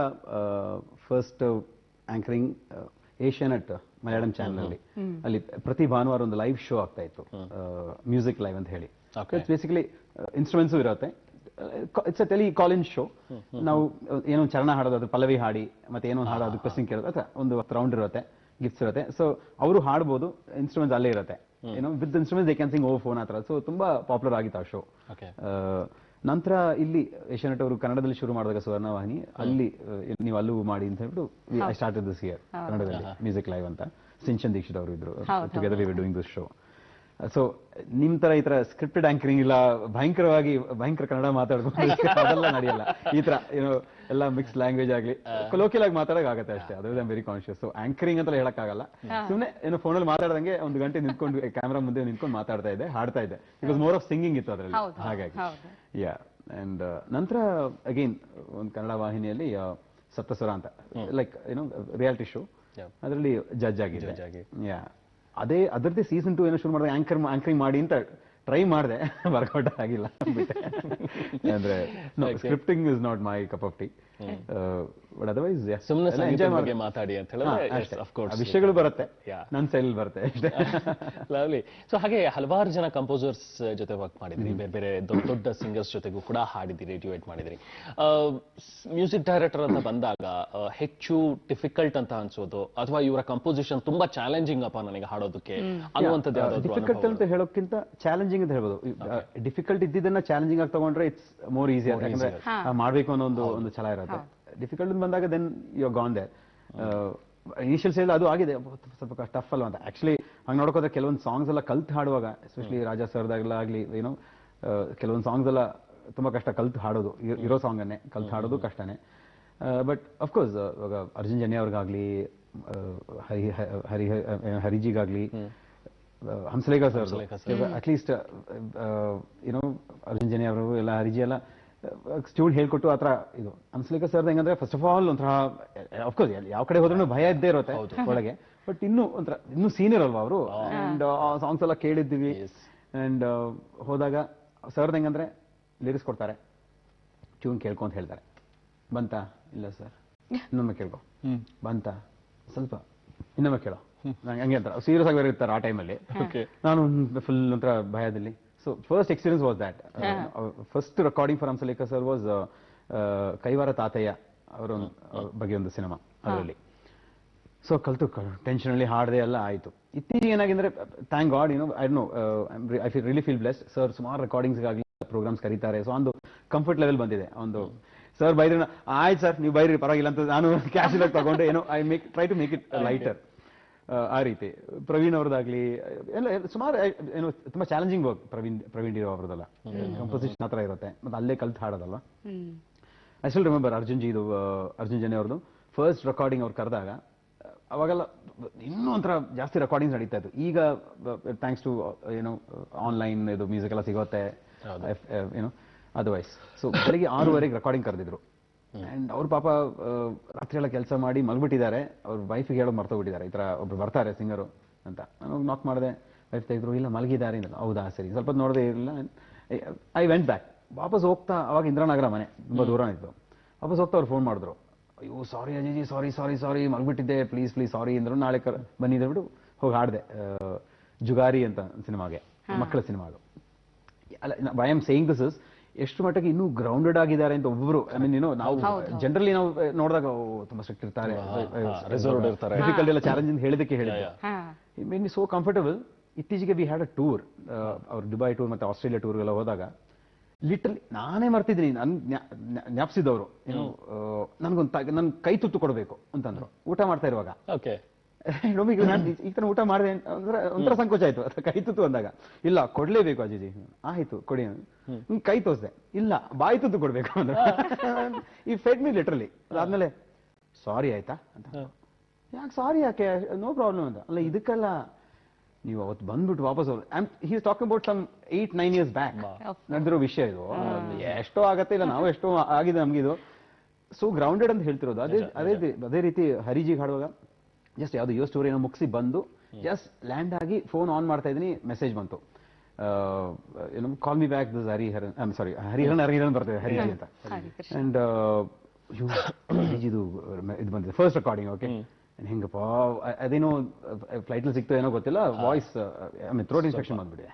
first anchoring Asianet Malayalam channel ಅಲ್ಲಿ, ಅಲ್ಲಿ ಪ್ರತಿ ಭಾನುವಾರ ಒಂದು ಲೈವ್ ಶೋ ಆಗ್ತಾ ಇತ್ತು, ಮ್ಯೂಸಿಕ್ ಲೈವ್ ಅಂತ ಹೇಳಿ. ಬೇಸಿಕಲಿ ಇನ್ಸ್ಟ್ರೂಮೆಂಟ್ಸು ಇರುತ್ತೆ. It's a tele Colin show. ನಾವು ಏನೋ ಚರಣ ಹಾಡೋದು, ಅದು ಪಲ್ಲವಿ ಹಾಡಿ ಮತ್ತೆ ಏನೋ ಹಾಡೋದು ಕ್ವೆಶ್ಚನ್ ಕೇಳೋದು, ಅಥವಾ ಒಂದು ರೌಂಡ್ ಇರುತ್ತೆ, ಗಿಫ್ಟ್ಸ್ ಇರುತ್ತೆ. ಸೊ ಅವರು ಹಾಡ್ಬೋದು, ಇನ್ಸ್ಟ್ರೂಮೆಂಟ್ಸ್ ಅಲ್ಲೇ ಇರುತ್ತೆ. ಏನೋ with instruments they can sing over phone ಆ ಥರ. ಸೊ ತುಂಬಾ ಪಾಪ್ಯುಲರ್ ಆಗಿತ್ತು ಆ ಶೋ. ನಂತರ ಇಲ್ಲಿ ಏಷ್ಯಾನೆಟ್ ಅವರು ಕನ್ನಡದಲ್ಲಿ ಶುರು ಮಾಡಿದಾಗ ಸುವರ್ಣವಾಹಿನಿ, ಅಲ್ಲಿ ನೀವು ಅಲ್ಲೂ ಮಾಡಿ ಅಂತ ಹೇಳ್ಬಿಟ್ಟು ಐ ಸ್ಟಾರ್ಟೆಡ್ ದಿಸ್ ಇಯರ್ ಕನ್ನಡದಲ್ಲಿ ಮ್ಯೂಸಿಕ್ ಲೈವ್ ಅಂತ. ಸಿಂಚನ್ ದೀಕ್ಷಿತ್ ಅವರು ಇದ್ರು, together we were doing this show. So ನಿಮ್ ತರ ಈ ತರ ಸ್ಕ್ರಿಪ್ಟೆಡ್ ಆಂಕರಿಂಗ್ ಇಲ್ಲ, ಭಯಂಕರ ಕನ್ನಡ ಮಾತಾಡ್ಬೋದು ಅದೆಲ್ಲ ನಡೆಯಲ್ಲ. ಈ ತರ ಏನೋ ಎಲ್ಲ ಮಿಕ್ಸ್ ಲ್ಯಾಂಗ್ವೇಜ್ ಆಗಲಿ ಲೋಕಲ್ ಆಗಿ ಮಾತಾಡಕ್ ಆಗತ್ತೆ ಅಷ್ಟೇ. ಅದು I very conscious. So anchoring ಅಂತ ಹೇಳಕ್ಕಾಗಲ್ಲ. ಸುಮ್ಮನೆ ಏನೋ ಫೋನಲ್ಲಿ ಮಾತಾಡ್ದಂಗೆ 1 ಗಂಟೆ ನಿಂತ್ಕೊಂಡು ಕ್ಯಾಮ್ರಾ ಮುಂದೆ ನಿಂತ್ಕೊಂಡು ಮಾತಾಡ್ತಾ ಇದ್ದೆ, ಹಾಡ್ತಾ ಇದ್ದೆ. ಬಿಕಾಸ್ ಮೋರ್ ಆಫ್ ಸಿಂಗಿಂಗ್ ಇತ್ತು ಅದರಲ್ಲಿ. ಹಾಗಾಗಿ ಯಾ. ಅಂಡ್ ನಂತರ ಅಗೈನ್ ಒಂದು ಕನ್ನಡ ವಾಹಿನಿಯಲ್ಲಿ ಸಪ್ತಸ್ವರ ಅಂತ ಲೈಕ್ ಏನೋ ರಿಯಾಲಿಟಿ ಶೋ, ಅದರಲ್ಲಿ ಜಡ್ಜ್ ಆಗಿದೆ. ಯಾ, ಅದರದ್ದೇ ಸೀಸನ್ 2 ಏನೋ ಶುರು ಮಾಡಿದೆ, ಆಂಕರಿಂಗ್ ಮಾಡಿ ಅಂತ ಟ್ರೈ ಮಾಡಿದೆ, ವರ್ಕೌಟ್ ಆಗಿಲ್ಲ. ಅಂದ್ರೆ scripting is not my cup of tea. But otherwise ಸುಮ್ಮನೆ ಮಾತಾಡಿ ಅಂತ ಹೇಳಿದ್ರೆ ವಿಷಯಗಳು ಬರುತ್ತೆ, ನನ್ನ ಸೈಲ್ ಬರುತ್ತೆ ಅಷ್ಟೇ. ಲವ್ಲಿ. ಸೊ ಹಾಗೆ ಹಲವಾರು ಜನ ಕಂಪೋಸರ್ಸ್ ಜೊತೆ ವರ್ಕ್ ಮಾಡಿದಿರಿ, ಬೇರೆ ಬೇರೆ ದೊಡ್ಡ ದೊಡ್ಡ ಸಿಂಗರ್ಸ್ ಜೊತೆಗೂ ಕೂಡ ಹಾಡಿದಿರಿ, ಡ್ಯೂಯೇಟ್ ಮಾಡಿದಿರಿ. ಮ್ಯೂಸಿಕ್ ಡೈರೆಕ್ಟರ್ ಅಂತ ಬಂದಾಗ ಹೆಚ್ಚು ಡಿಫಿಕಲ್ಟ್ ಅಂತ ಅನ್ಸೋದು ಅಥವಾ ಇವರ ಕಂಪೋಸಿಷನ್ ತುಂಬಾ ಚಾಲೆಂಜಿಂಗ್ ಅಪ್ಪ ನನಗೆ ಹಾಡೋದಕ್ಕೆ ಅನ್ನುವಂಥದ್ದು ಯಾವ್ದಾದ್ರು ಡಿಫಿಕಲ್ಟ್ ಅಂತ ಹೇಳೋಕ್ಕಿಂತ ಚಾಲೆಂಜಿಂಗ್ ಅಂತ ಹೇಳ್ಬೋದು. ಡಿಫಿಕಲ್ಟ್ ಇದ್ದಿದ್ದನ್ನ ಚಾಲೆಂಜಿಂಗ್ ಆಗಿ ತಗೊಂಡ್ರೆ ಇಟ್ಸ್ ಮೋರ್ ಈಸಿ. ಯಾಕಂದ್ರೆ ಮಾಡ್ಬೇಕು ಅನ್ನೋ ಒಂದು ಛಲ ಇರುತ್ತೆ. ಡಿಫಿಕಲ್ಟ್ ಬಂದಾಗ then you are gone there. Initial stage ಅದು ಆಗಿದೆ, ಸ್ವಲ್ಪ ಟಫ್ ಅಲ್ವ ಅಂತ. ಆಕ್ಚುಲಿ ಹಂಗೆ ನೋಡ್ಕೋದ್ರೆ ಕೆಲವೊಂದು ಸಾಂಗ್ಸ್ ಎಲ್ಲ ಕಲ್ತು ಹಾಡುವಾಗ, ಎಸ್ಪೆಷಲಿ ರಾಜಾ ಸರ್ದಾಗಲ್ಲ ಆಗಲಿ ಏನೋ ಕೆಲವೊಂದು ಸಾಂಗ್ಸ್ ಎಲ್ಲ ತುಂಬಾ ಕಷ್ಟ ಕಲ್ತು ಹಾಡೋದು. ಇರೋ ಸಾಂಗನ್ನೇ ಕಲ್ತು ಹಾಡೋದು ಕಷ್ಟನೇ. ಬಟ್ ಅಫ್ಕೋರ್ಸ್ ಇವಾಗ ಅರ್ಜುನ್ ಜನ್ಯ ಅವ್ರಿಗಾಗ್ಲಿ, ಹರಿಜಿಗಾಗ್ಲಿ, ಹಂಸಲೇಖ ಸರ್ ಅಟ್ಲೀಸ್ಟ್ ಏನೋ ಅರ್ಜುನ್ ಜನ್ಯ ಅವರು ಎಲ್ಲ, ಹರಿಜಿ ಎಲ್ಲ ಸ್ಟೂಡ್ ಹೇಳ್ಕೊಟ್ಟು ಆ ಥರ. ಇದು ಹಂಸಲೇಖ ಸರ್ ಹೆಂಗಂದ್ರೆ ಫಸ್ಟ್ ಆಫ್ ಆಲ್ ಒಂಥರ ಅಫ್ಕೋರ್ಸ್ ಯಾವ ಕಡೆ ಹೋದ್ರೂ ಭಯ ಇದ್ದೇ ಇರುತ್ತೆ ಒಳಗೆ. ಬಟ್ ಇನ್ನೂ ಸೀನಿಯರ್ ಅಲ್ವಾ ಅವರು. ಅಂಡ್ ಆ ಸಾಂಗ್ಸ್ ಎಲ್ಲ ಕೇಳಿದ್ದೀವಿ. ಅಂಡ್ ಹೋದಾಗ ಸರ್ದು ಹೆಂಗಂದ್ರೆ ಲಿರಿಕ್ಸ್ ಕೊಡ್ತಾರೆ, ಟ್ಯೂನ್ ಕೇಳ್ಕೊ ಅಂತ ಹೇಳ್ತಾರೆ. ಬಂತಾ? ಇಲ್ಲ ಸರ್, ಇನ್ನೊಮ್ಮೆ ಕೇಳ್ಕೊ. ಬಂತಾ? ಸ್ವಲ್ಪ ಇನ್ನೊಮ್ಮೆ ಕೇಳೋ. ಹಂಗೆ ಅಂತಾರೆ, ಸೀರಿಯಸ್ ಆಗಿ ಇರ್ತಾರೆ ಆ ಟೈಮಲ್ಲಿ. ನಾನು ಫುಲ್ ಒಂಥರ ಭಯದಲ್ಲಿ. So first experience was that. First recording for Hamsalekha sir was Kaivara Tatayya ಅವರ ಬಗ್ಗೆ ಒಂದು ಸಿನಿಮಾ, ಅದರಲ್ಲಿ. ಸೊ ಕಲ್ತು ಟೆನ್ಷನ್ ಅಲ್ಲಿ ಹಾಡದೆ ಎಲ್ಲ ಆಯ್ತು. ಇತ್ತೀಚೆಗೆ ಏನಾಗಿದ್ರೆ thank God, I really feel blessed. Sir ಸುಮಾರು ರೆಕಾರ್ಡಿಂಗ್ಸ್ ಆಗಲಿ ಪ್ರೋಗ್ರಾಮ್ಸ್ ಕರೀತಾರೆ. ಸೊ ಒಂದು ಕಂಫರ್ಟ್ ಲೆವೆಲ್ ಬಂದಿದೆ. ಒಂದು ಸರ್ ಬೈದ್ರೆ ಆಯ್ತು ಸರ್ ನೀವು ಬೈರಿ ಪರವಾಗಿಲ್ಲ ಅಂತ ನಾನು ಕ್ಯಾಶುಯಲ್ ಆಗಿ ತಗೊಂಡೆ, ಏನೋ try to make it lighter. ಆ ರೀತಿ ಪ್ರವೀಣ್ ಅವ್ರದ್ದಾಗ್ಲಿ ಎಲ್ಲ ಸುಮಾರು ಏನು ತುಂಬಾ ಚಾಲೆಂಜಿಂಗ್ ವರ್ಕ್. ಪ್ರವೀಣ್ ಡಿ ಅವ್ರದ್ದೆಲ್ಲ ಕಂಪೋಸಿಷನ್ ಹತ್ರ ಇರುತ್ತೆ, ಮತ್ತೆ ಅಲ್ಲೇ ಕಲ್ತು ಹಾಡೋದಲ್ವಾ. I still remember Arjun Janya ಅವ್ರದ್ದು ಫಸ್ಟ್ ರೆಕಾರ್ಡಿಂಗ್ ಅವ್ರು ಕರೆದಾಗ, ಅವಾಗೆಲ್ಲ ಇನ್ನೂ ಒಂಥರ ಜಾಸ್ತಿ ರೆಕಾರ್ಡಿಂಗ್ಸ್ ನಡೀತಾ ಇತ್ತು. ಈಗ ಥ್ಯಾಂಕ್ಸ್ ಟು ಏನೋ ಆನ್ಲೈನ್ ಇದು ಮ್ಯೂಸಿಕ್ ಎಲ್ಲ ಸಿಗುತ್ತೆ ಏನೋ ಅದರ್ವೈಸ್. ಸೊ ಬೆಳಿಗ್ಗೆ 6:30 ರೆಕಾರ್ಡಿಂಗ್ ಕರೆದಿದ್ರು. ಅಂಡ್ ಅವ್ರ ಪಾಪ ರಾತ್ರಿ ಎಲ್ಲ ಕೆಲಸ ಮಾಡಿ ಮಲ್ಬಿಟ್ಟಿದ್ದಾರೆ. ಅವ್ರ ವೈಫಿಗೆ ಹೇಳೋ ಮರ್ತೋಗ್ಬಿಟ್ಟಿದ್ದಾರೆ, ಈ ಥರ ಒಬ್ರು ಬರ್ತಾರೆ ಸಿಂಗರು ಅಂತ. ನಾನು ನಾಕ್ ಮಾಡಿದೆ, ವೈಫ್ ತೆಗೆದ್ರು, ಇಲ್ಲ ಮಲಗಿದ್ದಾರೆ. ಹೌದಾ ಸರಿ, ಸ್ವಲ್ಪ ನೋಡದೆ ಇರಲಿಲ್ಲ. I went back. ವಾಪಸ್ ಹೋಗ್ತಾ, ಅವಾಗ ಇಂದ್ರಾನಗರ ಮನೆ ತುಂಬ ದೂರ ಇತ್ತು. ವಾಪಸ್ ಹೋಗ್ತಾ ಅವ್ರು ಫೋನ್ ಮಾಡಿದ್ರು, ಅಯ್ಯೋ ಸಾರಿ ಅಜಯಜಿ, ಸಾರಿ ಮಲ್ಬಿಟ್ಟಿದ್ದೆ, ಪ್ಲೀಸ್ ಸಾರಿ ಅಂದರು. ನಾಳೆ ಬನ್ನಿ ಅಂದ್ಬಿಟ್ಟು ಹೋಗಿ ಹಾಡಿದೆ. ಜುಗಾರಿ ಅಂತ ಸಿನಿಮಾಗೆ, ಮಕ್ಕಳ ಸಿನಿಮಾಗೆ. ಅಲ್ಲ, I am saying this is ಎಷ್ಟು ಮಟ್ಟಿಗೆ ಇನ್ನೂ ಗ್ರೌಂಡೆಡ್ ಆಗಿದ್ದಾರೆ ಅಂತ ಒಬ್ಬರು. ಐ ಮೀನ್ ನಾವು ಜನರಲಿ ನಾವು ನೋಡಿದಾಗ ತುಂಬಾ ಸ್ಟ್ರಿಕ್ಟ್ ಇರ್ತಾರೆ, ಡಿಫಿಕಲ್ಟ್ ಎಲ್ಲ ಚಾಲೆಂಜ್ ಅಂತ ಹೇಳಿದಕ್ಕೆ ಹೇಳಿದ್ದೆ ಸೋ ಕಂಫರ್ಟಬಲ್. ಇತ್ತೀಚೆಗೆ ವಿ ಹ್ಯಾಡ್ ಅ ಟೂರ್, ಅವ್ರು ದುಬೈ ಟೂರ್ ಮತ್ತೆ ಆಸ್ಟ್ರೇಲಿಯಾ ಟೂರ್ ಎಲ್ಲ ಹೋದಾಗ ಲಿಟ್ರಲಿ ನಾನೇ ಮರ್ತಿದ್ದೀನಿ. ಜ್ಞಾಪಿಸಿದವರು ಏನು, ನನ್ ಕೈ ತುತ್ತು ಕೊಡಬೇಕು ಅಂತಂದ್ರು ಊಟ ಮಾಡ್ತಾ ಇರುವಾಗ. ಈ ತರ ಊಟ ಮಾಡಿದೆ ಅಂದ್ರೆ ಒಂಥರ ಸಂಕೋಚ ಆಯ್ತು, ಕೈ ತುತ್ತು ಅಂದಾಗ. ಇಲ್ಲ ಕೊಡ್ಲೇಬೇಕು ಅಜ್ಜಿ, ಆಯ್ತು ಕೊಡಿ. ಕೈ ತೋರಿಸ್ದೆ, ಇಲ್ಲ ಬಾಯಿ ತುತ್ತು ಕೊಡ್ಬೇಕು ಅಂದ್ರೆ. ಈ ಫೆಡ್ ಮೀ ಲಿಟ್ರಲಿ. ಅದಾದ್ಮೇಲೆ ಸಾರಿ ಆಯ್ತಾ ಅಂತ. ಯಾಕೆ ಸಾರಿ, ಯಾಕೆ, ನೋ ಪ್ರಾಬ್ಲಮ್ ಅಂತ. ಅಲ್ಲ ಇದಕ್ಕೆಲ್ಲ ನೀವು ಅವತ್ತು ಬಂದ್ಬಿಟ್ಟು ವಾಪಸ್ he is talking about some 8-9 years back ನಡೆದಿರೋ ವಿಷಯ ಇದು. ಎಷ್ಟೋ ಆಗತ್ತೆ, ಇಲ್ಲ ನಾವು ಎಷ್ಟೋ ಆಗಿದೆ ನಮ್ಗಿದು. ಸೊ ಗ್ರೌಂಡೆಡ್ ಅಂತ ಹೇಳ್ತಿರೋದು ಅದೇ ರೀತಿ ಹರಿಜಿಗೆ ಹಾಡುವಾಗ ಜಸ್ಟ್ ಯಾವ್ದು ಯೋ ಸ್ಟೋರಿ ಏನೋ ಮುಗಿಸಿ ಬಂದು ಜಸ್ಟ್ ಲ್ಯಾಂಡ್ ಆಗಿ ಫೋನ್ ಆನ್ ಮಾಡ್ತಾ ಇದ್ದೀನಿ, ಮೆಸೇಜ್ ಬಂತು, ಏನು ಕಾಲ್ ಮಿ ಬ್ಯಾಕ್ ದಿಸ್ ಹರಿಹರನ್ ಬರ್ತದೆ ಹರಿಜಿ ಅಂತ. ಅಂಡ್ ಹರಿಜಿದು ಇದು ಬಂದಿದೆ ಫಸ್ಟ್ ರೆಕಾರ್ಡಿಂಗ್. ಓಕೆ, ಹೆಂಗಪ್ಪ ಅದೇನೋ ಫ್ಲೈಟ್ ಅಲ್ಲಿ ಸಿಕ್ತೋ ಏನೋ ಗೊತ್ತಿಲ್ಲ, voice I mean throat infection ಬಂದ್ಬಿಟ್ಟಿದೆ.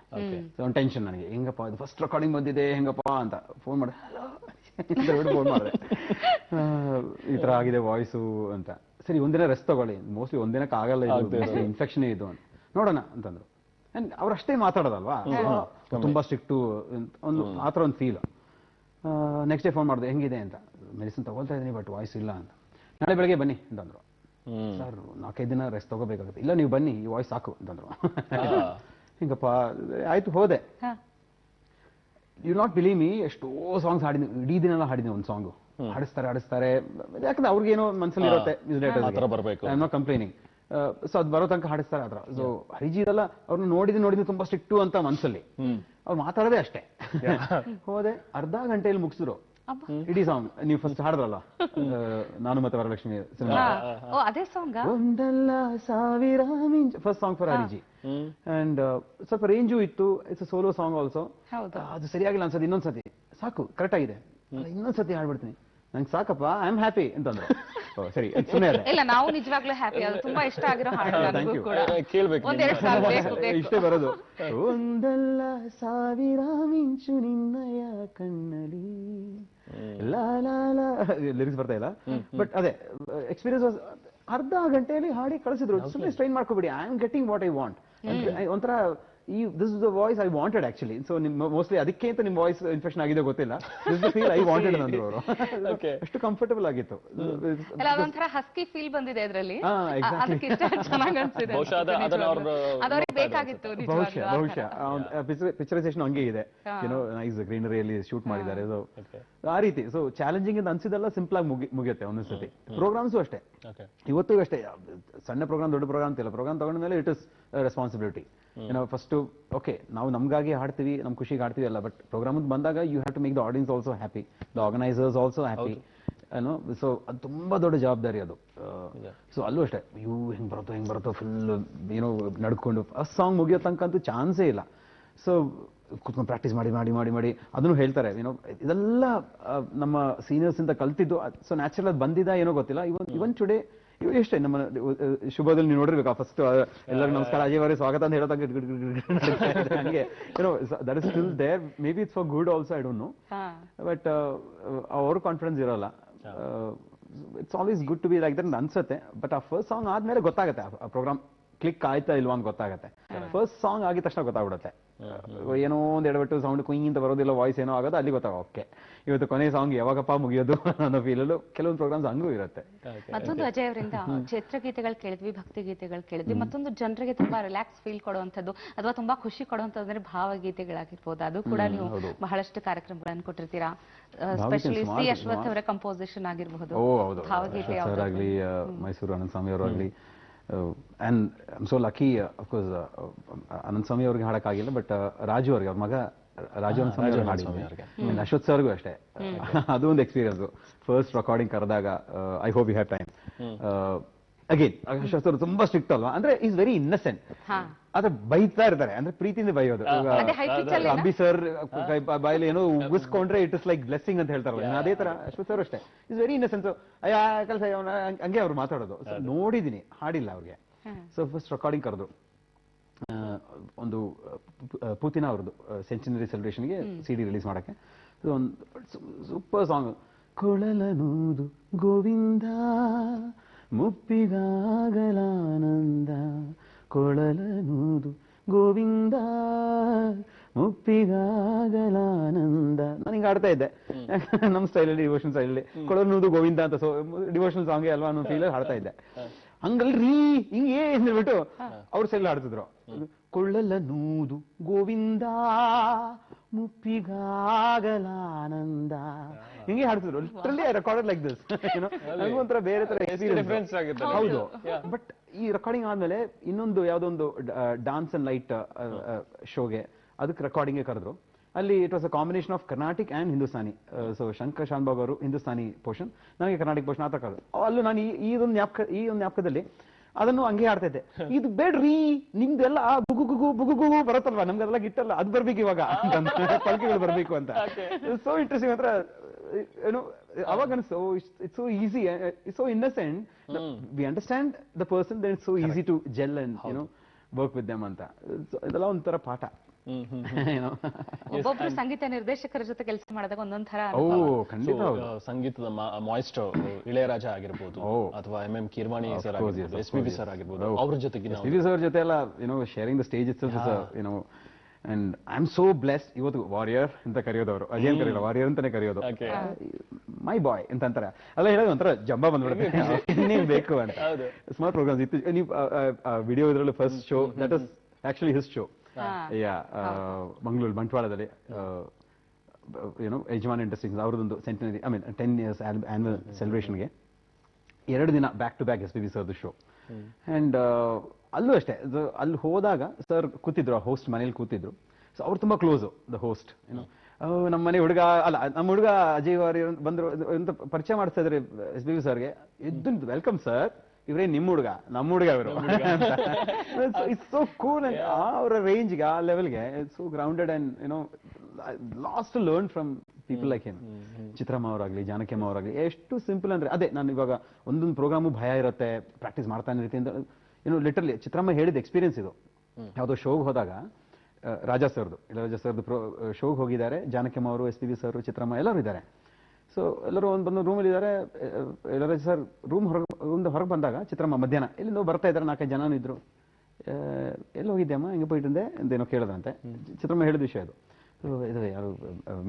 ಒಂದು ಟೆನ್ಷನ್ ನನಗೆ, ಹೆಂಗಪ್ಪ ಇದು ಫಸ್ಟ್ ರೆಕಾರ್ಡಿಂಗ್ ಬಂದಿದೆ ಹೆಂಗಪ್ಪ ಅಂತ ಫೋನ್ ಮಾಡಿ ಫೋನ್ ಮಾಡಿದೆ, ಈ ತರ ಆಗಿದೆ ವಾಯ್ಸು ಅಂತ. ಸರಿ ಒಂದಿನ ರೆಸ್ಟ್ ತಗೊಳ್ಳಿ, ಮೋಸ್ಟ್ಲಿ ಒಂದಿನಕ್ಕೆ ಆಗಲ್ಲ, ಇದು ಇನ್ಫೆಕ್ಷನ್ ಇದು ಅಂತ ನೋಡೋಣ ಅಂತಂದ್ರು. ಅಂಡ್ ಅವ್ರು ಅಷ್ಟೇ ಮಾತಾಡೋದಲ್ವಾ, ತುಂಬಾ ಸ್ಟ್ರಿಕ್ಟು ಒಂದು ಆ ಥರ ಒಂದು ಫೀಲ್. ನೆಕ್ಸ್ಟ್ ಡೇ ಫೋನ್ ಮಾಡಿದೆ, ಹೆಂಗಿದೆ ಅಂತ. ಮೆಡಿಸಿನ್ ತಗೊಳ್ತಾ ಇದ್ದೀನಿ ಬಟ್ ವಾಯ್ಸ್ ಇಲ್ಲ ಅಂತ. ನಾಳೆ ಬೆಳಗ್ಗೆ ಬನ್ನಿ ಅಂತಂದ್ರು. ಸರ್ 4-5 ದಿನ ರೆಸ್ಟ್ ತಗೋಬೇಕಾಗುತ್ತೆ. ಇಲ್ಲ ನೀವು ಬನ್ನಿ, ಈ ವಾಯ್ಸ್ ಸಾಕು ಅಂತಂದ್ರು. ಹಿಂಗಪ್ಪ ಆಯ್ತು ಹೋದೆ. ಹಾ. ಯು ನಾಟ್ ಬಿಲೀವ್ ಮೀ, ಎಷ್ಟೋ ಸಾಂಗ್ಸ್ ಹಾಡಿದ್ವಿ, ಇಡೀ ದಿನ ಎಲ್ಲ ಹಾಡಿದ್ವಿ ಒಂದು ಸಾಂಗು. ಹಾಡಿಸ್ತಾರೆ ಯಾಕಂದ್ರೆ ಅವ್ರಿಗೇನೋ ಮನಸ್ಸಲ್ಲಿ ಇರುತ್ತೆ ಬರ್ಬೇಕು. I am not complaining. So ಅದು ಬರೋ ತನಕ ಹಾಡಿಸ್ತಾರೆ ಆತರ. ಸೊ ಹರಿಜಿದೆಲ್ಲ ಅವ್ರನ್ನ ನೋಡಿದ್ದು ತುಂಬಾ ಸ್ಟ್ರಿಕ್ಟು ಅಂತ ಮನ್ಸಲ್ಲಿ, ಅವ್ರು ಮಾತಾಡೋದೇ ಅಷ್ಟೇ. ಹೋದೆ, ಅರ್ಧ ಗಂಟೆಯಲ್ಲಿ ಮುಗಿಸಿದ್ರು ಇಡೀ ಸಾಂಗ್. ನೀವು ಫಸ್ಟ್ ಹಾಡಿದ್ರಲ್ಲ ನಾನು ಮತ್ತೆ ವರಲಕ್ಷ್ಮಿ ಸಿನಿಮಾ, ಅದೇ ಸಾಂಗ್ ಒಂದಲ್ಲ ಸಾವಿರ ಮಿಂಚು, ಫಸ್ಟ್ ಸಾಂಗ್ ಫಾರ್ ಹರಿಜಿ. ಅಂಡ್ ಸ್ವಲ್ಪ ರೇಂಜು ಇತ್ತು. It's solo song also. ಅದು ಸರಿಯಾಗಿಲ್ಲ ಅನ್ಸತ್ತೆ. ಇನ್ನೊಂದ್ಸತಿ ಸಾಕು, ಕರೆಕ್ಟ್ ಆಗಿದೆ, ಇನ್ನೊಂದ್ಸತಿ ಹಾಡ್ಬಿಡ್ತೀನಿ, ನಂಗೆ ಸಾಕಪ್ಪ, ಐ ಆಮ್ ಹ್ಯಾಪಿ ಅಂತಂದ್ರು. ಸರಿ ಸುಮ್ಮನೆ ಇಲ್ಲ, ನಾವು ನಿಜವಾಗ್ಲೂ ಹ್ಯಾಪಿ. ಅದು ತುಂಬಾ ಇಷ್ಟ ಆಗಿರೋ ಹಾಡು ನನಗೂ ಕೂಡ. ಕೇಳ್ಬೇಕು. ಒಂದೆರಡು ಸಾಲ ಬೇಕು. ಇಷ್ಟೇ ಬರೋದು. ಒಂದಲ್ಲ ಸಾವಿರ ಮಿಂಚು ನಿನ್ನಯ ಕಣ್ಣಲಿ, ಲಾ ಲಾ ಲಾ, ಲಿರಿಕ್ಸ್ ಬರ್ತಾ ಇಲ್ಲ, ಬಟ್ ಅದೇ ಎಕ್ಸ್ಪೀರಿಯನ್ಸ್. ಅರ್ಧ ಗಂಟೆಯಲ್ಲಿ ಹಾಡಿ ಕಳಿಸಿದ್ರು. ಸುಮ್ಮನೆ ಸ್ಟ್ರೈನ್ ಮಾಡ್ಕೋಬೇಡಿ, I am getting what I want. ಒಂಥರ this is the voice I wanted actually. So ನಿಮ್ಮ ಮೋಸ್ಟ್ಲಿ ಅದಕ್ಕೆ ಅಂತ ನಿಮ್ಮ ವಾಯ್ಸ್ ಇನ್ಫೆಕ್ಷನ್ ಆಗಿದೆ ಗೊತ್ತಿಲ್ಲ. This the feel I wanted ಅಂದ್ರು ಅವರು. ಅಷ್ಟು ಕಂಫರ್ಟೇಬಲ್ ಆಗಿತ್ತು. ಅದೊಂಥರ ಹಸ್ಕಿ ಫೀಲ್ ಬಂದಿದೆ ಅದರಲ್ಲಿ. ಅದಕ್ಕೆ ಇಷ್ಟ ಚೆನ್ನಾಗಿ ಅನ್ಸಿದೆ. ಅದವ್ರಿಗೆ ಬೇಕಾಗಿತ್ತು ಬಹುಶಃ. ಪಿಕ್ಚರೈಸೇಷನ್ ಹಂಗೆ ಇದೆ, ಏನೋ ನೈಸ್ ಗ್ರೀನರಿಯಲ್ಲಿ ಶೂಟ್ ಮಾಡಿದ್ದಾರೆ. ಸೊ ಆ ರೀತಿ. ಸೊ ಚಾಲೆಂಜಿಂಗ್ ಅಂತ ಅನ್ಸಿದೆಲ್ಲ ಸಿಂಪಲ್ ಆಗಿ ಮುಗಿಯುತ್ತೆ ಒಂದೊಂದ್ಸತಿ. ಪ್ರೋಗ್ರಾಮ್ಸು ಅಷ್ಟೇ, ಇವತ್ತು ಅಷ್ಟೇ. ಸಣ್ಣ ಪ್ರೋಗ್ರಾಮ್ ದೊಡ್ಡ ಪ್ರೋಗ್ರಾಮ್ ಅಂತಿಲ್ಲ. ಪ್ರೋಗ್ರಾಮ್ ತಗೊಂಡ ಮೇಲೆ ಇಟ್ ಇಸ್ ರೆಸ್ಪಾನ್ಸಿಬಿಲಿಟಿ. ಏನೋ ಫಸ್ಟ್ ಓಕೆ ನಾವು ನಮ್ಗಾಗಿ ಹಾಡ್ತೀವಿ, ನಮ್ ಖುಷಿಗೆ ಹಾಡ್ತೀವಿ ಅಲ್ಲ, ಬಟ್ ಪ್ರೋಗ್ರಾಮ್ ಬಂದಾಗ you have to make the audience also happy, the organisers also happy. ಏನೋ ಸೊ ಅದು ತುಂಬಾ ದೊಡ್ಡ ಜವಾಬ್ದಾರಿ ಅದು. ಸೊ ಅಲ್ಲೂ ಅಷ್ಟೇ, ಹೆಂಗ್ ಬರುತ್ತೋ ಫುಲ್ ಏನೋ ನಡ್ಕೊಂಡು ಆ ಸಾಂಗ್ ಮುಗಿಯೋ ತನಕ ಅಂತೂ ಚಾನ್ಸೇ ಇಲ್ಲ. ಸೊ ಕುತ್ಕೊಂಡು ಪ್ರಾಕ್ಟೀಸ್ ಮಾಡಿ ಮಾಡಿ ಮಾಡಿ ಮಾಡಿ ಅದನ್ನು ಹೇಳ್ತಾರೆ. ಏನೋ ಇದೆಲ್ಲ ನಮ್ಮ ಸೀನಿಯರ್ಸ್ ಇಂದ ಕಲ್ತಿದ್ದು. ಸೊ ನ್ಯಾಚುರಲ್ ಅದು ಬಂದಿದ್ದ ಏನೋ ಗೊತ್ತಿಲ್ಲ. ಇವನ್ ಟುಡೇ ಎಷ್ಟೇ ನಮ್ಮ ಶುಭದಲ್ಲಿ ನೀವು ನೋಡಿರ್ಬೇಕು, ಫಸ್ಟ್ ಎಲ್ಲರಿಗೂ ನಮಸ್ಕಾರ, ಅಜಯ್ ಅವರೇ ಸ್ವಾಗತ ಅಂತ ಹೇಳೋದಾಗ ಹಂಗೆ ಏನೋ that is still there. May be it's for good also, I don't know, but ಅವ್ರ ಕಾನ್ಫಿಡೆನ್ಸ್ ಇರೋಲ್ಲ. It's always good to be like that ಅನ್ಸುತ್ತೆ. ಬಟ್ ಆ ಫಸ್ಟ್ ಸಾಂಗ್ ಆದ್ಮೇಲೆ ಗೊತ್ತಾಗುತ್ತೆ ಆ ಪ್ರೋಗ್ರಾಮ್ ಕ್ಲಿಕ್ ಆಯ್ತಾ ಇಲ್ವಾ ಅಂತ ಗೊತ್ತಾಗುತ್ತೆ. ಫಸ್ಟ್ ಸಾಂಗ್ ಆಗಿದ ತಕ್ಷಣ ಗೊತ್ತಾಗ್ಬಿಡುತ್ತೆ. ಏನೋ ಒಂದ್ ಎಡಬಿಟ್ಟು ಸೌಂಡ್ ಕುಯ್ ಅಂತ ಬರೋದಿಲ್ಲ, ವಾಯ್ಸ್ ಏನೋ ಆಗೋದು, ಅಲ್ಲಿ ಗೊತ್ತಾಗ ಓಕೆ ಇವತ್ತು ಕೊನೆ ಸಾಂಗ್ ಯಾವಾಗಪ್ಪ ಮುಗಿಯೋದು ಅನ್ನೋ ಫೀಲಲ್ಲೂ ಕೆಲವೊಂದು ಪ್ರೋಗ್ರಾಮ್ಸ್ ಹಂಗೂ ಇರುತ್ತೆ. ಮತ್ತೊಂದು ಅಜಯ್ ಅವರಿಂದ ಚಿತ್ರಗೀತೆಗಳು ಕೇಳಿದ್ವಿ, ಭಕ್ತಿ ಗೀತೆಗಳು ಕೇಳಿದ್ವಿ. ಮತ್ತೊಂದು ಜನರಿಗೆ ತುಂಬಾ ರಿಲ್ಯಾಕ್ಸ್ ಫೀಲ್ ಕೊಡುವಂಥದ್ದು ಅಥವಾ ತುಂಬಾ ಖುಷಿ ಕೊಡುವಂಥದ್ದು ಅಂದ್ರೆ ಭಾವಗೀತೆಗಳಾಗಿರ್ಬೋದು. ಅದು ಕೂಡ ನೀವು ಬಹಳಷ್ಟು ಕಾರ್ಯಕ್ರಮಗಳನ್ನು ಕೊಟ್ಟಿರ್ತೀರಾ. ಸ್ಪೆಷಲಿ ಸಿ ಅಶ್ವಥ್ ಅವರ ಕಂಪೋಸಿಷನ್ ಆಗಿರಬಹುದು, ಭಾವಗೀತೆ ಆಗಲಿ, ಮೈಸೂರು ಅನಂತ ಸ್ವಾಮಿ ಅವರಾಗಲಿ. And I am so lucky, of course Anantha Swamy ಅವ್ರಿಗೆ ಹಾಡಕ್ಕಾಗಿಲ್ಲ, ಬಟ್ ರಾಜು ಅವ್ರಿಗೆ, ಅವ್ರ ಮಗ ರಾಜು ಅನಂತ ಸ್ವಾಮಿ ಅವ್ರಿಗೆ ಹಾಡಿದ್ವಿ. ಅಶ್ವಥ್ ಸರ್ಗೂ ಅಷ್ಟೇ. ಅದು ಒಂದು ಎಕ್ಸ್ಪೀರಿಯನ್ಸ್. ಫಸ್ಟ್ ರೆಕಾರ್ಡಿಂಗ್ ಕರೆದಾಗ, I hope you have time. Again Ashwath ಅವರು ತುಂಬಾ ಸ್ಟ್ರಿಕ್ಟ್ ಅಲ್ವಾ, ಅಂದ್ರೆ ಈಸ್ ವೆರಿ ಇನ್ನಸೆಂಟ್. ಆದ್ರೆ ಬೈತಾ ಇರ್ತಾರೆ, ಅಂದ್ರೆ ಪ್ರೀತಿಯಿಂದ ಬೈಯೋದು. ಅಂಬಿ ಸರ್ ಬಾಯಲ್ಲಿ ಏನೋ ಉಗಿಸ್ಕೊಂಡ್ರೆ ಇಟ್ ಇಸ್ ಲೈಕ್ ಬ್ಲೆಸ್ಸಿಂಗ್ ಅಂತ ಹೇಳ್ತಾರಲ್ಲ, ಅದೇ ತರ ಅಶ್ವಥ್ ಸರ್ ಅಷ್ಟೇ. Is very innocent. ಕೆಲಸ ಹಂಗೆ ಅವ್ರು ಮಾತಾಡೋದು. ನೋಡಿದೀನಿ, ಹಾಡಿಲ್ಲ ಅವ್ರಿಗೆ. ಸೊ ಫಸ್ಟ್ ರೆಕಾರ್ಡಿಂಗ್ ಕರೆದು ಒಂದು ಪೂತಿನ ಅವ್ರದ್ದು ಸೆಂಚುನರಿ ಸೆಲೆಬ್ರೇಷನ್ಗೆ CD ರಿಲೀಸ್ ಮಾಡಕ್ಕೆ. ಒಂದು ಸೂಪರ್ ಸಾಂಗ್, ಕೊಳಲನೂದು ಗೋವಿಂದ ಮುಪ್ಪಿಗಾಗಲಾನಂದ, ಕೊಳಲನೂದು ಗೋವಿಂದ ಮುಪ್ಪಿಗಾಗಲಾನಂದ. ನಾನು ಹಿಂಗೆ ಆಡ್ತಾ ಇದ್ದೆ ನಮ್ಮ ಸ್ಟೈಲಲ್ಲಿ, ಡಿವೋಷನಲ್ ಸ್ಟೈಲಲ್ಲಿ. ಕೊಳಲನೂದು ಗೋವಿಂದ ಅಂತ ಡಿವೋಷನಲ್ ಸಾಂಗ್ ಅಲ್ವಾ ಅನ್ನೋ ಫೀಲಲ್ಲಿ ಹಾಡ್ತಾ ಇದ್ದೆ. ಹಂಗಲ್ರಿ ಹಿಂಗೆ ಅಂದ್ಬಿಟ್ಟು ಅವ್ರ ಸ್ಟೈಲ್ ಹಾಡ್ತಿದ್ರು. ಕೊಳ್ಳಲನೂದು ಗೋವಿಂದ ಮುಪ್ಪಿಗಾಗಲಾನಂದ, ಹಿಂಗೆ ಹಾಡ್ತಿದ್ರು. Literally I recorded like this. ನಂಗೊಂಥರ ಬೇರೆ ತರ ಎಕ್ಸ್ಪೀರಿಯನ್ಸ್. ಹೌದು. ಬಟ್ ಈ ರೆಕಾರ್ಡಿಂಗ್ ಆದ್ಮೇಲೆ ಇನ್ನೊಂದು ಯಾವ್ದೋ ಒಂದು ಡಾನ್ಸ್ ಅಂಡ್ ಲೈಟ್ ಶೋಗೆ, ಅದಕ್ಕೆ ರೆಕಾರ್ಡಿಂಗ್ ಕರೆದ್ರು. ಅಲ್ಲಿ it was a combination of Carnatic and Hindustani. So Shankar Shanbhag ಅವರು ಹಿಂದೂಸ್ತಾನಿ ಪೋರ್ಷನ್, ನನಗೆ ಕರ್ನಾಟಿಕ್ ಪೋರ್ಷನ್ ಆ ತರ ಕರೆದ್ರು. ಅಲ್ಲೂ ನಾನು ಈ ಒಂದು ಜ್ಞಾಪಕದಲ್ಲಿ ಅದನ್ನು ಹಂಗೆ ಆಡ್ತಾ ಇದ್ದೆ. ಇದು ಬೇಡ್ರಿ ನಿಮ್ದೆಲ್ಲ ಬುಗು ಗುಗು ಬುಗು ಗುಗು ಬರುತ್ತಲ್ವಾ, ನಮ್ಗೆ ಅದೆಲ್ಲ ಗಿಟ್ಟಲ್ಲ, ಅದು ಬರ್ಬೇಕು ಇವಾಗ ಪಲ್ಕೆಗಳು ಬರ್ಬೇಕು ಅಂತ. So interesting. ಹತ್ರ ಏನು ಅವಾಗ ಅನಿಸ್ತು, it's so easy, it's so innocent. We understand the person, then it's so easy to gel and you know work with them ಅಂತ. ಇದೆಲ್ಲ ಒಂಥರ ಪಾಠ. ಒಬ್ಬೊಬ್ರು ಸಂಗೀತ ನಿರ್ದೇಶಕರ ಜೊತೆ ಕೆಲಸ ಮಾಡಿದಾಗ ಒಂದೊಂಥರ ಖಂಡಿತ. ಸಂಗೀತದ ಮಾಯಿಸ್ಟ್ರೋ ಇಳೆಯರಾಜ ಆಗಿರ್ಬೋದು, ಅಥವಾ MM ಕೀರ್ವಾಣಿ ಸರ್ ಆಗಿರ್ಬೋದು, SPB ಸರ್ ಆಗಿರ್ಬೋದು, ಅವ್ರ ಜೊತೆಗೆ SPB ಸರ್ ಜೊತೆ ಎಲ್ಲ sharing the stage itself is and I am so blessed. ಇವತ್ತು ವಾರಿಯರ್ ಅಂತ ಕರೆಯೋದವರು, ಅಜಯ್ ಕರೆಯೋಲ್ಲ, ವಾರಿಯರ್ ಅಂತಾನೆ ಕರೆಯೋದು. ಮೈ ಬಾಯ್ ಅಂತ ಅಂತಾರೆ. ಅಲ್ಲ ಹೇಳೋದು ಒಂಥರ ಜಂಬ ಬಂದ್ಬಿಡುತ್ತೆ, ನೀವು ಬೇಕು ಅಂತ. ಸ್ಮಾರ್ಟ್ ಪ್ರೋಗ್ರಾಮ್ಸ್ ಇತ್ತು. ನೀವು ವಿಡಿಯೋ ಇದ್ರಲ್ಲಿ first show, that is actually his show. Mangalore ಬಂಟ್ವಾಳದಲ್ಲಿ ಯಜಮಾನ್ ಇಂಡಸ್ಟ್ರೀಸ್ ಅವ್ರದ್ದೊಂದು ಸೆಂಟಿನರಿ 10 years ಆನ್ಯುವಲ್ ಸೆಲೆಬ್ರೇಷನ್ಗೆ 2 ದಿನ ಬ್ಯಾಕ್ ಟು ಬ್ಯಾಕ್ SPB ಸರ್ದು ಶೋ. ಅಂಡ್ ಅಲ್ಲೂ ಅಷ್ಟೇ, ಅಲ್ಲಿ ಹೋದಾಗ ಸರ್ ಕೂತಿದ್ರು, ಹೋಸ್ಟ್ ಮನೇಲಿ ಕೂತಿದ್ರು. ಸೊ ಅವ್ರು ತುಂಬಾ ಕ್ಲೋಸು, ದ ಹೋಸ್ಟ್. ನಮ್ಮ ಮನೆ ಹುಡುಗ ಅಲ್ಲ, ನಮ್ಮ ಹುಡುಗ ಅಜಯ್ ವಾರಿಯರ್ ಬಂದ್ರು ಅಂತ ಪರಿಚಯ ಮಾಡಿಸ್ತಾ ಇದ್ರಿ SPB ಸರ್ಗೆ. ಎದ್ದು ವೆಲ್ಕಮ್ ಸರ್, ಇವರೇ ನಿಮ್ಮ ಹುಡುಗ, ನಮ್ಮ ಹುಡುಗ ಇವರು. It's so cool. ಅಂಡ್ ಅವರ ರೇಂಜ್ಗೆ, ಆ ಲೆವೆಲ್ಗೆ so grounded and lost to learn from people like him. Chitramma ಅವರಾಗ್ಲಿ, ಜಾನಕಿಯಮ್ಮ ಅವರಾಗ್ಲಿ, ಎಷ್ಟು ಸಿಂಪಲ್ ಅಂದ್ರೆ ಅದೇ. ನಾನು ಇವಾಗ ಒಂದೊಂದು ಪ್ರೋಗ್ರಾಮು ಭಯ ಇರುತ್ತೆ, ಪ್ರಾಕ್ಟೀಸ್ ಮಾಡ್ತಾನೆ ರೀತಿಯಿಂದ ಲಿಟರ್ಲಿ ಚಿತ್ರಮ್ಮ ಹೇಳಿದ ಎಕ್ಸ್ಪೀರಿಯನ್ಸ್ ಇದು. ಯಾವುದೋ ಶೋಗೆ ಹೋದಾಗ ರಾಜಾ ಸರ್ದು ಶೋಗೆ ಹೋಗಿದ್ದಾರೆ, ಜಾನಕಿಯಮ್ಮ ಅವರು, SPB ಸರ್, ಚಿತ್ರಮ್ಮ ಎಲ್ಲರೂ ಇದ್ದಾರೆ. ಸೊ ಎಲ್ಲರೂ ಬಂದು ರೂಮಲ್ಲಿ ಇದ್ದಾರೆ. ಇಳರಾಜ ಸರ್ ಹೊರಗೆ ಬಂದಾಗ ಚಿತ್ರಮ್ಮ ಮಧ್ಯಾಹ್ನ ಎಲ್ಲಿಂದ ಬರ್ತಾ ಇದ್ದಾರೆ, 4-5 ಜನ ಇದ್ರು. ಎಲ್ಲಿ ಹೋಗಿದ್ದೆಮ್ಮ, ಹಿಂಗೆ ಹೋಗಿಟ್ಟಂದೆ ಅಂತೇನೋ ಕೇಳಿದ್ರಂತೆ. ಚಿತ್ರಮ್ಮ ಹೇಳಿದ ವಿಷಯ ಇದು ಯಾರು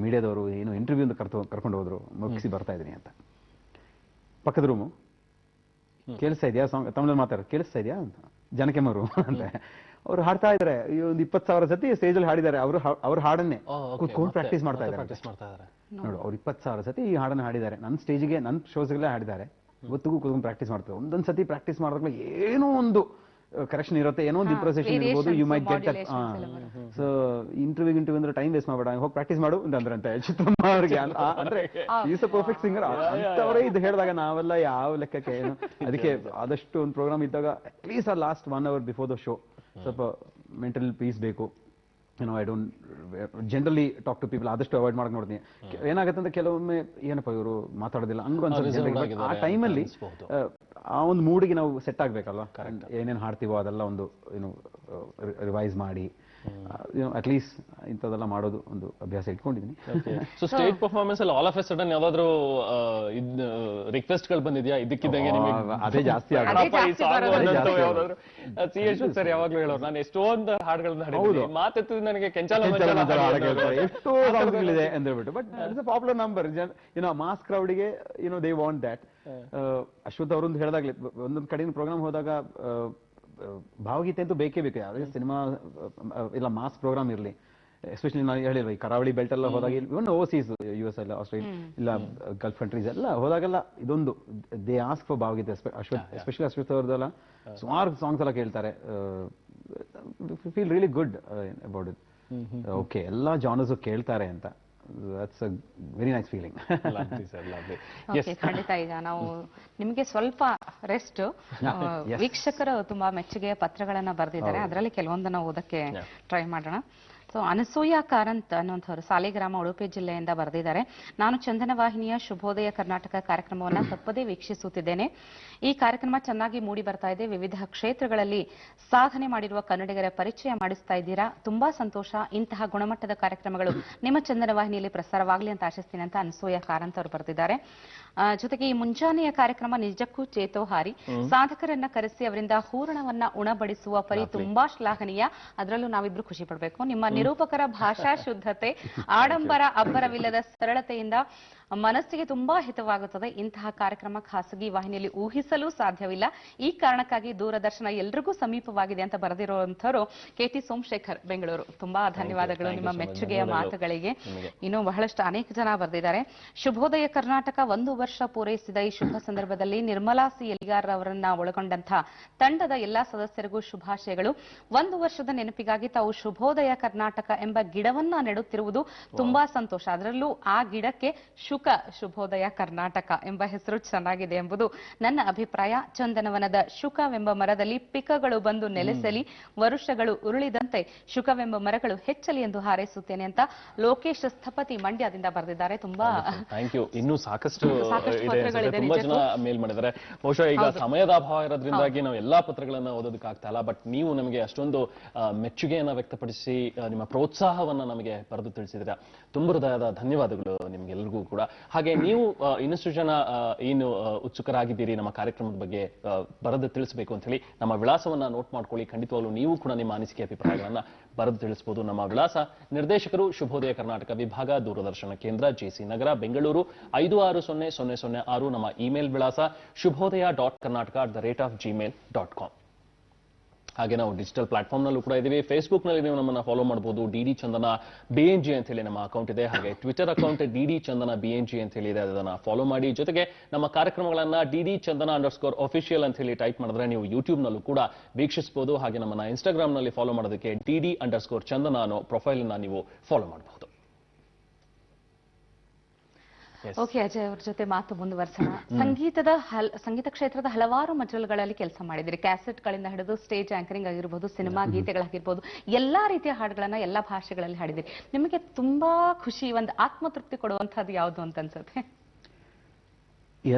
ಮೀಡಿಯಾದವರು ಏನೋ ಇಂಟರ್ವ್ಯೂ ಅಂತ ಕರ್ಕೊಂಡು ಹೋದ್ರು, ಮುಗಿಸಿ ಬರ್ತಾ ಇದ್ದೀನಿ ಅಂತ. ಪಕ್ಕದ ರೂಮು, ಕೇಳಿಸ್ತಾ ಇದೆಯಾ ಸಾಂಗ್, ತಮಿಳಲ್ಲಿ ಮಾತಾಡೋದು ಕೇಳಿಸ್ತಾ ಇದೆಯಾ ಅಂತ ಜಾನಕಿಯಮ್ಮರು ಅಂತ. ಅವ್ರು ಹಾಡ್ತಾ ಇದ್ದಾರೆ, ಒಂದು 20,000 ಸತಿ ಸ್ಟೇಜಲ್ಲಿ ಹಾಡಿದ್ದಾರೆ. ಅವ್ರ ಹಾಡನ್ನೇ ಕೂತ್ಕೊಂಡು ಪ್ರಾಕ್ಟೀಸ್ ಮಾಡ್ತಾ ಇದ್ದಾರೆ. ನೋಡು, ಅವ್ರು 20,000 ಸತಿ ಈ ಹಾಡನ್ನು ಹಾಡಿದ್ದಾರೆ. ನನ್ನ ಸ್ಟೇಜ್ಗೆ, ನನ್ನ ಶೋಸ್ಗಳೇ ಹಾಡಿದ್ದಾರೆ. ಇವತ್ತಿಗೂ ಕೂತ್ಕೊಂಡು ಪ್ರಾಕ್ಟೀಸ್ ಮಾಡ್ತಾರೆ. ಒಂದೊಂದು ಸತಿ ಪ್ರಾಕ್ಟೀಸ್ ಮಾಡಿದಾಗ ಏನೋ ಒಂದು ಕರೆಕ್ಷನ್ ಇರುತ್ತೆ, ಏನೋ ಒಂದು ಇಂಪ್ರೊಸೇಷನ್ ಇರ್ಬೋದು. You might get that. So interview ಅಂದ್ರೆ ಟೈಮ್ ವೇಸ್ಟ್ ಮಾಡಬೇಡ, ಹೋಗಿ ಪ್ರಾಕ್ಟೀಸ್ ಮಾಡು ಅಂತಂದ್ರಂತೆ ಚಿತ್ರಮ್ಮ ಅವ್ರಿಗೆ. ಅಂದ್ರೆ ಈಸ್ ಅ ಪರ್ಫೆಕ್ಟ್ ಸಿಂಗರ್ ಅಂತವರೇ ಇದು ಹೇಳಿದಾಗ ನಾವೆಲ್ಲ ಯಾವ ಲೆಕ್ಕಕ್ಕೆ ಏನು. ಅದಕ್ಕೆ ಆದಷ್ಟು ಒಂದು ಪ್ರೋಗ್ರಾಮ್ ಇದ್ದಾಗ at least last 1 hour before the show ಸ್ವಲ್ಪ ಮೆಂಟಲ್ ಪೀಸ್ ಬೇಕು. I don't generally talk to people, ಆದಷ್ಟು ಅವಾಯ್ಡ್ ಮಾಡಕ್ ನೋಡ್ತೀನಿ. ಏನಾಗುತ್ತೆ ಅಂದ್ರೆ ಕೆಲವೊಮ್ಮೆ ಏನಪ್ಪ ಇವರು ಮಾತಾಡೋದಿಲ್ಲ ಹಂಗೂ ಅನ್ಸುತ್ತೆ. ಆ ಟೈಮಲ್ಲಿ ಆ ಒಂದು ಮೂಡಿಗೆ ನಾವು ಸೆಟ್ ಆಗ್ಬೇಕಲ್ವಾ. ಏನೇನು ಹಾಡ್ತೀವೋ ಅದೆಲ್ಲ ಒಂದು ರಿವೈಸ್ ಮಾಡಿ ಅಟ್ಲೀಸ್ಟ್ ಇಂಥದ್ದೆಲ್ಲ ಮಾಡೋದು ಒಂದು ಅಭ್ಯಾಸ ಇಟ್ಕೊಂಡಿದ್ದೀನಿ. ಸೊ ಸ್ಟೇಜ್ ಪರ್ಫಾರ್ಮೆನ್ಸ್ ಅಲ್ಲಿ ಆಲ್ ಆಫ್ ಎ ಸಡನ್ ಯಾವ್ದಾದ್ರು ರಿಕ್ವೆಸ್ಟ್ ಗಳು ಬಂದಿದ್ಯಾ? ಇದಕ್ಕಿದ್ದಂಗೆ ಅದೇ ಜಾಸ್ತಿ ಸರ್ ಯಾವಾಗ್ಲೂ ಹೇಳೋರು, ನಾನು ಎಷ್ಟೊಂದು ಹಾಡುಗಳನ್ನ ಹಾಡಿದ್ದೀನಿ, ಮಾತೆತ್ತಿದ್ ನನಗೆ ಕೆಂಚಾಲ ಎಷ್ಟೋ ಸಾಂಗ್ಗಳಿದೆ ಅಂತ ಹೇಳ್ಬಿಟ್ಟು. But it's a popular number. Mass ಕ್ರೌಡ್ಗೆ ದೇ ವಾಂಟ್ ದ್ಯಾಟ್. ಅಶ್ವಥ್ ಅವರೊಂದು ಹೇಳಿದಾಗ್ಲಿ, ಒಂದೊಂದು ಕಡೆ ಪ್ರೋಗ್ರಾಮ್ ಹೋದಾಗ ಭಾವಗೀತೆ ಅಂತೂ ಬೇಕೇ ಬೇಕು. ಯಾವುದೇ ಸಿನಿಮಾ ಇಲ್ಲ ಮಾಸ್ ಪ್ರೋಗ್ರಾಮ್ ಇರಲಿ, ಎಸ್ಪೆಷಲಿ ನಾನು ಹೇಳಿಲ್ವ ಈ ಕರಾವಳಿ ಬೆಲ್ಟ್ ಎಲ್ಲ ಹೋದಾಗ, ಇವನ್ ಓವರ್ಸೀಸ್ US ಎಲ್ಲ ಆಸ್ಟ್ರೇಲಿಯಾ ಇಲ್ಲ ಗಲ್ಫ್ ಕಂಟ್ರೀಸ್ ಎಲ್ಲ ಹೋದಾಗೆಲ್ಲ ಇದೊಂದು ದೇ ಆಸ್ಕ್ ಫಾರ್ ಭಾವಗೀತೆ. ಎಸ್ಪೆಷಲಿ ಅಶ್ವಥ್ ಅವ್ರದ್ದೆಲ್ಲ ಸುಮಾರು ಸಾಂಗ್ಸ್ ಎಲ್ಲ ಕೇಳ್ತಾರೆ. Feel really good about it. Okay, ಎಲ್ಲ ಜಾನರ್ಸ್ ಕೇಳ್ತಾರೆ ಅಂತ. That's a very nice feeling. ಖಂಡಿತ. ಈಗ ನಾವು ನಿಮಗೆ ಸ್ವಲ್ಪ ರೆಸ್ಟ್. ವೀಕ್ಷಕರು ತುಂಬಾ ಮೆಚ್ಚುಗೆಯ ಪತ್ರಗಳನ್ನ ಬರೆದಿದ್ದಾರೆ, ಅದರಲ್ಲಿ ಕೆಲವೊಂದನ್ನು ಓದಕ್ಕೆ ಟ್ರೈ ಮಾಡೋಣ. ಸೊ ಅನಸೂಯ ಕಾರಂತ್ ಅನ್ನುವಂಥವ್ರು ಸಾಲಿಗ್ರಾಮ, ಉಡುಪಿ ಜಿಲ್ಲೆಯಿಂದ ಬರೆದಿದ್ದಾರೆ. ನಾನು ಚಂದನ ವಾಹಿನಿಯ ಶುಭೋದಯ ಕರ್ನಾಟಕ ಕಾರ್ಯಕ್ರಮವನ್ನು ತಪ್ಪದೇ ವೀಕ್ಷಿಸುತ್ತಿದ್ದೇನೆ. ಈ ಕಾರ್ಯಕ್ರಮ ಚೆನ್ನಾಗಿ ಮೂಡಿ ಬರ್ತಾ ಇದೆ. ವಿವಿಧ ಕ್ಷೇತ್ರಗಳಲ್ಲಿ ಸಾಧನೆ ಮಾಡಿರುವ ಕನ್ನಡಿಗರ ಪರಿಚಯ ಮಾಡಿಸ್ತಾ ಇದ್ದೀರಾ. ತುಂಬಾ ಸಂತೋಷ. ಇಂತಹ ಗುಣಮಟ್ಟದ ಕಾರ್ಯಕ್ರಮಗಳು ನಿಮ್ಮ ಚಂದನ ವಾಹಿನಿಯಲ್ಲಿ ಪ್ರಸಾರವಾಗಲಿ ಅಂತ ಆಶಿಸ್ತೀನಿ ಅಂತ ಅನಸೂಯ ಕಾರಂತ್ ಅವರು ಬರೆದಿದ್ದಾರೆ. ಜೊತೆಗೆ ಈ ಮುಂಜಾನೆಯ ಕಾರ್ಯಕ್ರಮ ನಿಜಕ್ಕೂ ಚೇತೋಹಾರಿ. ಸಾಧಕರನ್ನ ಕರೆಸಿ ಅವರಿಂದ ಹೂರಣವನ್ನ ಉಣಬಡಿಸುವ ಪರಿ ತುಂಬಾ ಶ್ಲಾಘನೀಯ. ಅದರಲ್ಲೂ ನಾವಿಬ್ರು ಖುಷಿ ಪಡಬೇಕು. ನಿಮ್ಮ ನಿರೂಪಕರ ಭಾಷಾ ಶುದ್ಧತೆ, ಆಡಂಬರ ಅಬ್ಬರವಿಲ್ಲದ ಸರಳತೆಯಿಂದ ಮನಸ್ಸಿಗೆ ತುಂಬಾ ಹಿತವಾಗುತ್ತದೆ. ಇಂತಹ ಕಾರ್ಯಕ್ರಮ ಖಾಸಗಿ ವಾಹಿನಿಯಲ್ಲಿ ಊಹಿಸಲು ಸಾಧ್ಯವಿಲ್ಲ. ಈ ಕಾರಣಕ್ಕಾಗಿ ದೂರದರ್ಶನ ಎಲ್ರಿಗೂ ಸಮೀಪವಾಗಿದೆ ಅಂತ ಬರೆದಿರುವಂತವರು KT ಸೋಮಶೇಖರ್, ಬೆಂಗಳೂರು. ತುಂಬಾ ಧನ್ಯವಾದಗಳು ನಿಮ್ಮ ಮೆಚ್ಚುಗೆಯ ಮಾತುಗಳಿಗೆ. ಇನ್ನೂ ಬಹಳಷ್ಟು ಅನೇಕ ಜನ ಬರೆದಿದ್ದಾರೆ. ಶುಭೋದಯ ಕರ್ನಾಟಕ 1 ವರ್ಷ ಪೂರೈಸಿದ ಈ ಶುಭ ಸಂದರ್ಭದಲ್ಲಿ ನಿರ್ಮಲಾ ಸಿ ಎಲಿಗಾರ್ ಅವರನ್ನ ಒಳಗೊಂಡಂತಹ ತಂಡದ ಎಲ್ಲಾ ಸದಸ್ಯರಿಗೂ ಶುಭಾಶಯಗಳು. 1 ವರ್ಷದ ನೆನಪಿಗಾಗಿ ತಾವು ಶುಭೋದಯ ಕರ್ನಾಟಕ ಎಂಬ ಗಿಡವನ್ನ ನೆಡುತ್ತಿರುವುದು ತುಂಬಾ ಸಂತೋಷ. ಅದರಲ್ಲೂ ಆ ಗಿಡಕ್ಕೆ ಶುಭೋದಯ ಕರ್ನಾಟಕ ಎಂಬ ಹೆಸರು ಚೆನ್ನಾಗಿದೆ ಎಂಬುದು ನನ್ನ ಅಭಿಪ್ರಾಯ. ಚಂದನವನದ ಶುಕವೆಂಬ ಮರದಲ್ಲಿ ಪಿಕಗಳು ಬಂದು ನೆಲೆಸಲಿ, ವರುಷಗಳು ಉರುಳಿದಂತೆ ಶುಕವೆಂಬ ಮರಗಳು ಹೆಚ್ಚಲಿ ಎಂದು ಹಾರೈಸುತ್ತೇನೆ ಅಂತ ಲೋಕೇಶ್ ಸ್ಥಪತಿ ಮಂಡ್ಯದಿಂದ ಬರೆದಿದ್ದಾರೆ. ತುಂಬಾ ಥ್ಯಾಂಕ್ ಯು. ಇನ್ನೂ ಸಾಕಷ್ಟು ತುಂಬಾ ಜನ ಮೇಲ್ ಮಾಡಿದ್ದಾರೆ. ಬಹುಶಃ ಈಗ ಸಮಯದ ಅಭಾವ ಇರೋದ್ರಿಂದಾಗಿ ನಾವು ಎಲ್ಲಾ ಪತ್ರಗಳನ್ನ ಓದೋದಕ್ಕಾಗ್ತಾ ಇಲ್ಲ. ಬಟ್ ನೀವು ನಮಗೆ ಅಷ್ಟೊಂದು ಮೆಚ್ಚುಗೆಯನ್ನ ವ್ಯಕ್ತಪಡಿಸಿ ನಿಮ್ಮ ಪ್ರೋತ್ಸಾಹವನ್ನ ನಮಗೆ ಬರೆದು ತಿಳಿಸಿದ್ರೆ ತುಂಬ ಹೃದಯದ ಧನ್ಯವಾದಗಳು ನಿಮ್ಗೆಲ್ರಿಗೂ ಕೂಡ. ಹಾಗೆ ನೀವು ಇನ್ನಷ್ಟು ಜನ ಏನು ಉತ್ಸುಕರಾಗಿದ್ದೀರಿ ನಮ್ಮ ಕಾರ್ಯಕ್ರಮದ ಬಗ್ಗೆ ಬರೆದು ತಿಳಿಸಬೇಕು ಅಂತ ಹೇಳಿ ನಮ್ಮ ವಿಳಾಸವನ್ನ ನೋಟ್ ಮಾಡ್ಕೊಳ್ಳಿ. ಖಂಡಿತವಾಗ್ಲೂ ನೀವು ಕೂಡ ನಿಮ್ಮ ಅನಿಸಿಕೆ ಅಭಿಪ್ರಾಯಗಳನ್ನ ಬರೆದು ತಿಳಿಸಬಹುದು. ನಮ್ಮ ವಿಳಾಸ ನಿರ್ದೇಶಕರು ಶುಭೋದಯ ಕರ್ನಾಟಕ ವಿಭಾಗ, ದೂರದರ್ಶನ ಕೇಂದ್ರ, JC ನಗರ, ಬೆಂಗಳೂರು 560006. ನಮ್ಮ ಇಮೇಲ್ ವಿಳಾಸ shubhodaya.karnataka@gmail.com. ಹಾಗೆ ನಾವು ಡಿಜಿಟಲ್ ಪ್ಲಾಟ್ಫಾರ್ಮ್ನಲ್ಲೂ ಕೂಡ ಇದ್ದೀವಿ. ಫೇಸ್ಬುಕ್ನಲ್ಲಿ ನೀವು ನಮ್ಮನ್ನು ಫಾಲೋ ಮಾಡಬಹುದು. ಡಿ ಚಂದನ BNG ಅಂತ ಹೇಳಿ ನಮ್ಮ ಅಕೌಂಟ್ ಇದೆ. ಹಾಗೆ ಟ್ವಿಟರ್ ಅಕೌಂಟ್ ಡಿ ಚಂದನ BNG ಅಂತ ಹೇಳಿ ಇದೆ, ಅದನ್ನ ಫಾಲೋ ಮಾಡಿ. ಜೊತೆಗೆ ನಮ್ಮ ಕಾರ್ಯಕ್ರಮಗಳನ್ನ ಡಿ ಚಂದನ _official ಅಂತ ಹೇಳಿ ಟೈಪ್ ಮಾಡಿದ್ರೆ ನೀವು ಯೂಟ್ಯೂಬ್ನಲ್ಲೂ ಕೂಡ ವೀಕ್ಷಿಸಬಹುದು. ಹಾಗೆ ನಮ್ಮನ್ನ ಇನ್ಸ್ಟಾಗ್ರಾಮ್ನಲ್ಲಿ ಫಾಲೋ ಮಾಡೋದಕ್ಕೆ _ಚಂದನ ಅನ್ನೋ ಪ್ರೊಫೈಲ್ ಅನ್ನ ನೀವು ಫಾಲೋ ಮಾಡಬಹುದು. ಓಕೆ, ಅಜಯ್ ಅವ್ರ ಜೊತೆ ಮಾತು ಮುಂದುವರ್ಸೋಣ. ಸಂಗೀತ ಕ್ಷೇತ್ರದ ಹಲವಾರು ಮಜಲುಗಳಲ್ಲಿ ಕೆಲಸ ಮಾಡಿದಿರಿ. ಕ್ಯಾಸೆಟ್ಗಳಿಂದ ಹಿಡಿದು ಸ್ಟೇಜ್ ಆಂಕರಿಂಗ್ ಆಗಿರ್ಬೋದು, ಸಿನಿಮಾ ಗೀತೆಗಳಾಗಿರ್ಬೋದು, ಎಲ್ಲಾ ರೀತಿಯ ಹಾಡುಗಳನ್ನ ಎಲ್ಲಾ ಭಾಷೆಗಳಲ್ಲಿ ಹಾಡಿದಿರಿ. ನಿಮಗೆ ತುಂಬಾ ಖುಷಿ, ಒಂದು ಆತ್ಮತೃಪ್ತಿ ಕೊಡುವಂತಹದ್ದು ಯಾವುದು ಅಂತ ಅನ್ಸುತ್ತೆ?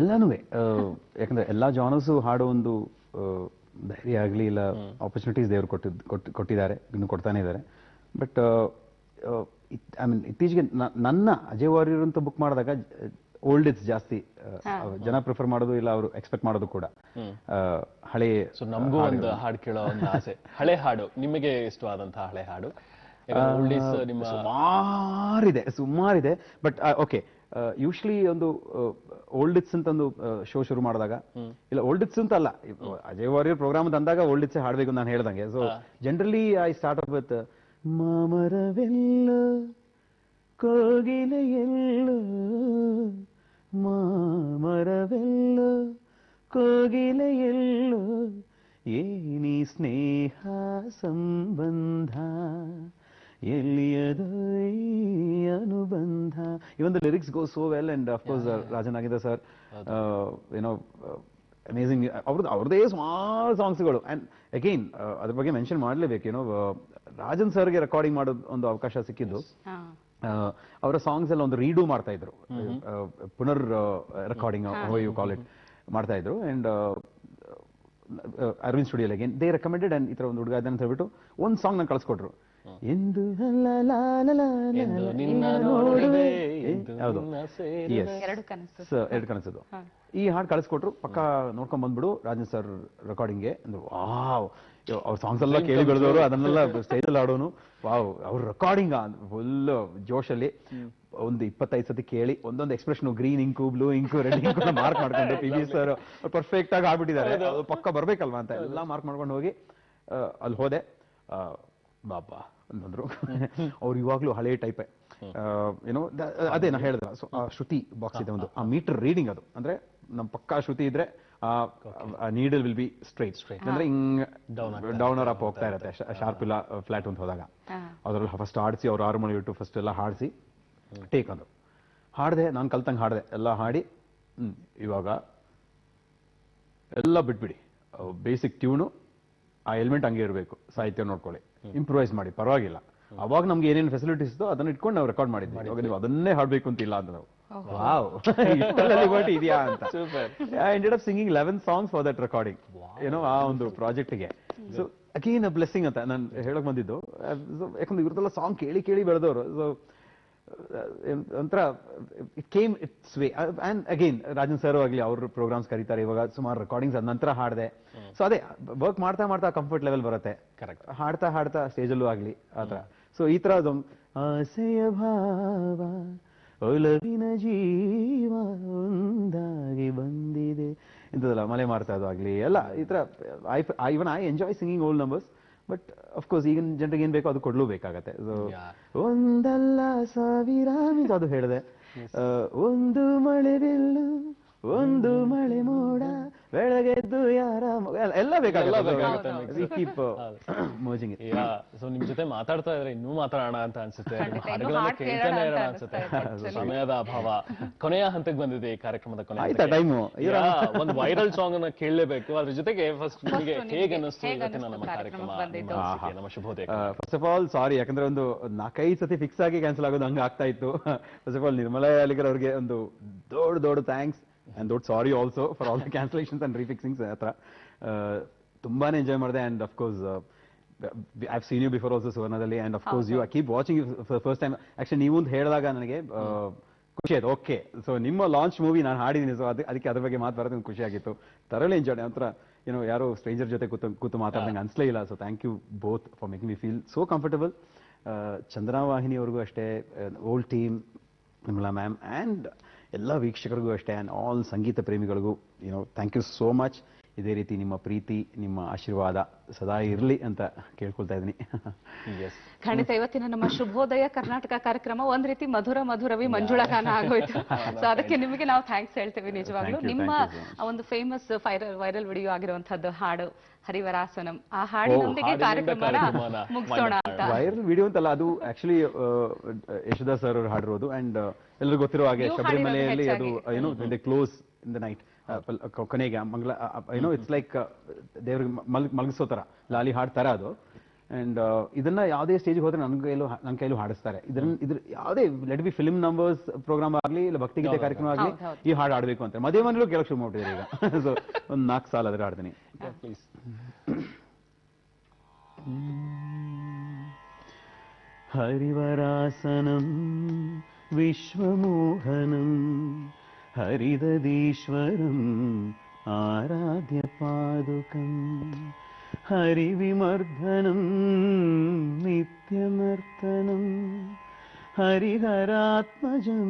ಎಲ್ಲಾನು ಯಾಕಂದ್ರೆ ಎಲ್ಲಾ ಜಾನರ್ಸು ಹಾಡೋ ಒಂದು ಧೈರ್ಯ ಆಗಲಿ ಇಲ್ಲ ಆಪರ್ಚುನಿಟೀಸ್ ದೇವರು ಕೊಟ್ಟಿದ್ದಾರೆ, ಇನ್ನು ಕೊಡ್ತಾನೆ ಇದ್ದಾರೆ. ಬಟ್ ಐ ಮೀನ್ ಇತ್ತೀಚೆಗೆ ನನ್ನ ಅಜಯ್ ವಾರಿಯರ್ ಅಂತ ಬುಕ್ ಮಾಡಿದಾಗ ಓಲ್ಡ್ ಇಟ್ಸ್ ಜಾಸ್ತಿ ಜನ ಪ್ರಿಫರ್ ಮಾಡೋದು, ಇಲ್ಲ ಅವರು ಎಕ್ಸ್ಪೆಕ್ಟ್ ಮಾಡೋದು ಕೂಡ ಹಳೆ. ಸೊ ನಮಗೂ ಒಂದು ಹಾಡು ಕೇಳೋ ಒಂದು ಆಸೆ. ಹಳೆ ಹಾಡು ನಿಮಗೆ ಇಷ್ಟವಾದಂತಹ ಹಳೆ ಹಾಡು? ಸುಮಾರಿದೆ. ಬಟ್ ಓಕೆ, ಯೂಶ್ವಲಿ ಒಂದು ಓಲ್ಡ್ ಇಟ್ಸ್ ಅಂತ ಒಂದು ಶೋ ಶುರು ಮಾಡಿದಾಗ, ಇಲ್ಲ ಓಲ್ಡ್ ಇಟ್ಸ್ ಅಂತ ಅಲ್ಲ, ಅಜಯ್ ವಾರಿಯರ್ ಪ್ರೋಗ್ರಾಮ್ ಅಂತ ಅಂದಾಗ ಓಲ್ಡ್ ಇಟ್ಸ್ ಹಾಡ್ಬೇಕು ನಾನು ಹೇಳ್ದಂಗೆ. So generally I start up with ಮಾಮರವೆಲ್ಲ ಕೋಗಿಲೆಯೆಲ್ಲ, ಮಾಮರವೆಲ್ಲ ಕೋಗಿಲೆಯೆಲ್ಲ, ಏನಿ ಸ್ನೇಹ ಸಂಬಂಧ, ಎಲ್ಲಿಯದ ಅನುಬಂಧ. Even the lyrics go so well, and of course Rajan Nagendra sir, ಏನೋ ಅಮೇಸಿಂಗ್. ಅವ್ರದ್ದೇ ಸುಮಾರು ಸಾಂಗ್ಸ್ಗಳು. ಅಂಡ್ ಅಗೈನ್ ಅದ್ರ ಬಗ್ಗೆ ಮೆನ್ಷನ್ ಮಾಡಲೇಬೇಕು, ಏನೋ ರಾಜನ್ ಸರ್ಗೆ ರೆಕಾರ್ಡಿಂಗ್ ಮಾಡೋದು ಒಂದು ಅವಕಾಶ ಸಿಕ್ಕಿದ್ದು. ಅವರ ಸಾಂಗ್ಸ್ ಎಲ್ಲ ಒಂದು ರೀಡೂ ಮಾಡ್ತಾ ಇದ್ರು, ಪುನರ್ ರೆಕಾರ್ಡಿಂಗ್ ಯು ಕಾಲ್ ಇಟ್ ಮಾಡ್ತಾ ಇದ್ರು. And Aravind studio again they recommended, and ಈ ತರ ಒಂದು ಹುಡುಗ ಇದ್ದಾನೆ ಅಂತ ಹೇಳ್ಬಿಟ್ಟು ಒಂದು ಸಾಂಗ್ ನಂಗೆ ಕಳಿಸ್ಕೊಟ್ರು. ಎಂದು ಎರಡು ಕನಸದು ಈ ಹಾಡು ಕಳಿಸ್ಕೊಟ್ರು. ಪಕ್ಕ ನೋಡ್ಕೊಂಡ್ ಬಂದ್ಬಿಡು ರಾಜನ್ ಸರ್ ರೆಕಾರ್ಡಿಂಗ್ಗೆ. ವಾವ್, ಅವ್ರ ಸಾಂಗ್ಸ್ ಎಲ್ಲ ಕೇಳಿ ಬೆಳೆದವರು, ಅದನ್ನೆಲ್ಲ ಸ್ಟೇಜ್ ಅಲ್ಲಿ ಆಡೋನು. ವಾವ್, ಅವ್ರ ರೆಕಾರ್ಡಿಂಗ್ ಫುಲ್ ಜೋಶಲ್ಲಿ ಒಂದು 25 ಸತಿ ಕೇಳಿ, ಒಂದೊಂದು expression green ink, blue ink, red ink mark ಮಾಡ್ಕೊಂಡು PV ಸರ್ ಪರ್ಫೆಕ್ಟ್ ಆಗಿ ಆಗ್ಬಿಟ್ಟಿದ್ದಾರೆ. ಅದು ಪಕ್ಕ ಬರ್ಬೇಕಲ್ವಾ ಅಂತ ಎಲ್ಲ ಮಾರ್ಕ್ ಮಾಡ್ಕೊಂಡು ಹೋಗಿ ಅಲ್ಲಿ ಹೋದೆ. ಬಾಬಾ ಅಂತಂದ್ರು. ಅವ್ರು ಇವಾಗ್ಲೂ ಹಳೆ ಟೈಪೇ, ಏನೋ ಅದೇ ನಾ ಹೇಳಿದೆ. ಸೊ ಆ ಶ್ರುತಿ ಬಾಕ್ಸ್ ಇದೆ ಒಂದು, ಆ ಮೀಟರ್ ರೀಡಿಂಗ್, ಅದು ಅಂದ್ರೆ ನಮ್ ಪಕ್ಕಾ ಶ್ರುತಿ ಇದ್ರೆ ಆ ನೀಡಲ್ ವಿಲ್ ಬಿ ಸ್ಟ್ರೈಟ್, ಅಂದ್ರೆ ಹಿಂಗ್ ಡೌನ್ ಆರ್ ಅಪ್ ಹೋಗ್ತಾ ಇರತ್ತೆ, ಶಾರ್ಪ್ ಇಲ್ಲ ಫ್ಲಾಟ್ ಅಂತ ಹೋದಾಗ. ಅದ್ರಲ್ಲಿ ಫಸ್ಟ್ ಹಾಡಿಸಿ, ಅವ್ರು ಹಾರ್ಮೋನಿ ಇಟ್ಟು ಫಸ್ಟ್ ಎಲ್ಲ ಹಾಡಿಸಿ ಟೇಕ್ ಅಂದ್ರು. ಹಾಡಿದೆ, ನಾನು ಕಲ್ತಂಗೆ ಹಾಡಿದೆ, ಎಲ್ಲ ಹಾಡಿ ಇವಾಗ ಎಲ್ಲ ಬಿಟ್ಬಿಡಿ, ಬೇಸಿಕ್ ಟ್ಯೂನು, ಆ ಎಲಿಮೆಂಟ್ ಹಂಗೆ ಇರಬೇಕು, ಸಾಹಿತ್ಯ ನೋಡ್ಕೊಳ್ಳಿ, ಇಂಪ್ರೂವೈಸ್ ಮಾಡಿ ಪರವಾಗಿಲ್ಲ. ಅವಾಗ ನಮ್ಗೆ ಏನೇನು ಫೆಸಿಲಿಟೀಸ್ ಇತ್ತು ಅದನ್ನ ಇಟ್ಕೊಂಡು ನಾವು ರೆಕಾರ್ಡ್ ಮಾಡಿದ್ವಿ. ಇವಾಗ ನೀವು ಅದನ್ನೇ ಹಾಡ್ಬೇಕು ಅಂತ ಇಲ್ಲ ಅಂತ ನಾವು, ವಾವ್ ಲಿಬರ್ಟಿ ಇದೆಯಾ ಅಂತ. I ended up singing 11 songs for that recording, ಏನೋ ಆ ಒಂದು ಪ್ರಾಜೆಕ್ಟ್ಗೆ. ಸೊ ಅಗೇನ್ ಅ ಬ್ಲೆಸ್ಸಿಂಗ್ ಅಂತ ನಾನು ಹೇಳಕ್ ಬಂದಿದ್ದು. ಯಾಕಂದ್ರೆ ಇವ್ರದೆಲ್ಲ ಸಾಂಗ್ ಕೇಳಿ ಕೇಳಿ ಬೆಳೆದವರು. ಸೊ ಒಂಥರ it came it's way. And again Rajan sir ಆಗಲಿ ಅವ್ರ ಪ್ರೋಗ್ರಾಮ್ಸ್ ಕರೀತಾರೆ, ಇವಾಗ ಸುಮಾರು ರೆಕಾರ್ಡಿಂಗ್ಸ್ ಅದ ನಂತರ ಹಾಡಿದೆ. ಸೊ ಅದೇ ವರ್ಕ್ ಮಾಡ್ತಾ ಮಾಡ್ತಾ ಕಂಫರ್ಟ್ ಲೆವೆಲ್ ಬರುತ್ತೆ, ಕರೆಕ್ಟ್, ಹಾಡ್ತಾ ಹಾಡ್ತಾ ಸ್ಟೇಜಲ್ಲೂ ಆಗ್ಲಿ ಆ ಥರ. ಸೊ ಈ ಥರ ಆಸೆಯ ಭಾವ ಒಲವಿನ ಜೀವ ಒಂದಾಗಿ ಬಂದಿದೆ ಇಂಥದ್ದೆಲ್ಲ ಮಲೆ ಮಾಡ್ತಾ ಇದ್ದು ಆಗ್ಲಿ ಎಲ್ಲ ಈ ಥರ. Even I enjoy singing old numbers. But of course ಈಗಿನ ಜನರಿಗೆ ಏನ್ ಬೇಕೋ ಅದು ಕೊಡ್ಲೇಬೇಕಾಗತ್ತೆ. ಸೊ ಒಂದಲ್ಲ ಸಾವಿರ ಅದು ಹೇಳಿದೆ. ಒಂದು ಮಳೆ ಬಿಲ್ಲು, ಒಂದು ಮಳೆ ಮೋಡ, ಬೆಳಗೆದ್ದು ಯಾರ ಎಲ್ಲ ಬೇಕಾಗುತ್ತೆ. ಸೊ ನಿಮ್ ಜೊತೆ ಮಾತಾಡ್ತಾ ಇದ್ರೆ ಇನ್ನೂ ಮಾತಾಡೋಣ ಅಂತ ಅನ್ಸುತ್ತೆ, ಹಾಡುಗಳನ್ನ ಕೇಳ್ತಾನೆ ಇರೋಣ ಅನ್ಸುತ್ತೆ. ಸಮಯದ ಅಭಾವ, ಕೊನೆಯ ಹಂತಕ್ಕೆ ಬಂದಿದೆ ಈ ಕಾರ್ಯಕ್ರಮದ ಕೊನೆ. ಒಂದು ವೈರಲ್ ಸಾಂಗ್ ಅನ್ನ ಕೇಳಲೇಬೇಕು. ಅದ್ರ ಜೊತೆಗೆ ಫಸ್ಟ್ ನಿಮಗೆ ಹೇಗೆ ಅನ್ನಿಸ್ತು ಇವತ್ತಿನ ನಮ್ಮ ಕಾರ್ಯಕ್ರಮ? ನಮ್ಮ ಶುಭೋದಯ. ಫಸ್ಟ್ ಆಫ್ ಆಲ್ ಸಾರಿ, ಯಾಕಂದ್ರೆ ಒಂದು 4-5 ಸತಿ ಫಿಕ್ಸ್ ಆಗಿ ಕ್ಯಾನ್ಸಲ್ ಆಗೋದು ಹಂಗ ಆಗ್ತಾ ಇತ್ತು. First of all Nirmala Aligarh ಅವ್ರಿಗೆ ಒಂದು ದೊಡ್ಡ thanks and dot sorry also for all the cancellations and refixings. ತುಂಬಾನೇ ಎಂಜಾಯ್ ಮಾಡಿದೆ. and of course I've seen you before also ಸುವರ್ಣದಲ್ಲಿ, and of course I keep watching you for the first time. actually ನೀವು ಅಂತ ಹೇಳಿದಾಗ ನನಗೆ ಖುಷಿ ಆಯ್ತು. ಓಕೆ, ಸೊ ನಿಮ್ಮ ಲಾಂಚ್ ಮೂವಿ ನಾನು ಹಾಡಿದ್ದೀನಿ, ಸೊ ಅದಕ್ಕೆ ಅದ್ರ ಬಗ್ಗೆ ಮಾತು ಬರೋದು ಖುಷಿ ಆಗಿತ್ತು. ತರಲಿ ಎಂಜಾಯ್. ಒಂಥರ ಏನೋ ಯಾರೋ ಸ್ಟ್ರೇಂಜರ್ ಜೊತೆ ಕೂತು ಮಾತಾಡ್ದಂಗೆ ಅನ್ಸ್ಲೇ ಇಲ್ಲ. So thank you both for making me feel so comfortable. Chandana ವಾಹಿನಿಯವ್ರಿಗೂ ಅಷ್ಟೇ, old team, Nirmala ma'am, and ಎಲ್ಲ ವೀಕ್ಷಕರಿಗೂ ಅಷ್ಟೇ, ಆ್ಯಂಡ್ ಆಲ್ ಸಂಗೀತ ಪ್ರೇಮಿಗಳಿಗೂ ಥ್ಯಾಂಕ್ ಯು ಸೋ ಮಚ್. ಇದೇ ರೀತಿ ನಿಮ್ಮ ಪ್ರೀತಿ ನಿಮ್ಮ ಆಶೀರ್ವಾದ ಸದಾ ಇರಲಿ ಅಂತ ಕೇಳ್ಕೊಳ್ತಾ ಇದ್ದೀನಿ. ಖಂಡಿತ ಇವತ್ತಿನ ನಮ್ಮ ಶುಭೋದಯ ಕರ್ನಾಟಕ ಕಾರ್ಯಕ್ರಮ ಒಂದ್ ರೀತಿ ಮಧುರ ಮಧುರವಿ ಮಂಜುಳಾ ಗಾನ ಆಗೋಯ್ತು. ಸೊ ಅದಕ್ಕೆ ನಿಮಗೆ ನಾವು ಥ್ಯಾಂಕ್ಸ್ ಹೇಳ್ತೇವೆ ನಿಜವಾಗ್ಲೂ. ನಿಮ್ಮ ಒಂದು ಫೇಮಸ್ ವೈರಲ್ ವಿಡಿಯೋ ಆಗಿರುವಂತದ್ದು ಹಾಡು ಹರಿವರಾಸನಂ, ಆ ಹಾಡಿನೊಂದಿಗೆ ಕಾರ್ಯಕ್ರಮನ ಮುಗಿಸೋಣ ಅಂತ. ವೈರಲ್ ವಿಡಿಯೋ ಅಂತಲ್ಲ, ಅದು ಆಕ್ಚುಲಿ ಯಶೋಧಾ ಸರ್ ಅವರು ಹಾಡಿರೋದು. ಅಂಡ್ ಎಲ್ಲರಿಗೂ ಗೊತ್ತಿರೋ ಹಾಗೆ ಶಬರಿಮಲೆಯಲ್ಲಿ ಅದು ಏನೋ ಕ್ಲೋಸ್ ಇನ್ ದ ನೈಟ್, ಕೊನೆಗೆ ಮಂಗಳ ಏನೋ ಇಟ್ಸ್ ಲೈಕ್ ದೇವ್ರಿಗೆ ಮಲಗಿಸೋ ತರ ಲಾಲಿ ಹಾಡ್ತಾರ ಅದು. ಅಂಡ್ ಇದನ್ನ ಯಾವುದೇ ಸ್ಟೇಜ್ಗೆ ಹೋದ್ರೆ ನನ್ನ ಕೈಲೂ ಹಾಡಿಸ್ತಾರೆ. ಇದ್ರ ಯಾವುದೇ let be film numbers programme ಆಗಲಿ ಇಲ್ಲ ಭಕ್ತಿಗೀತೆ ಕಾರ್ಯಕ್ರಮ ಆಗಲಿ ಈ ಹಾಡು ಆಡ್ಬೇಕು ಅಂತ ಮದುವೆ ಮನೇಲೂ ಕೇಳಕ್ ಶುರು ಮಾಡ್ತಿದ್ದಾರೆ ಈಗ. ಸೊ ಒಂದು 4 ಸಾಲ ಆದ್ರೆ ಹಾಡ್ತೀನಿ. ಹರಿವರಾಸನಂ ವಿಶ್ವಮೋಹನಂ ಹರಿದದೀಶ್ವರಂ ಆರಾಧ್ಯ ಪಾದುಕಂ ಹರಿವಿಮರ್ಧನಂ ನಿತ್ಯನರ್ತನಂ ಹರಿಹರಾತ್ಮಜಂ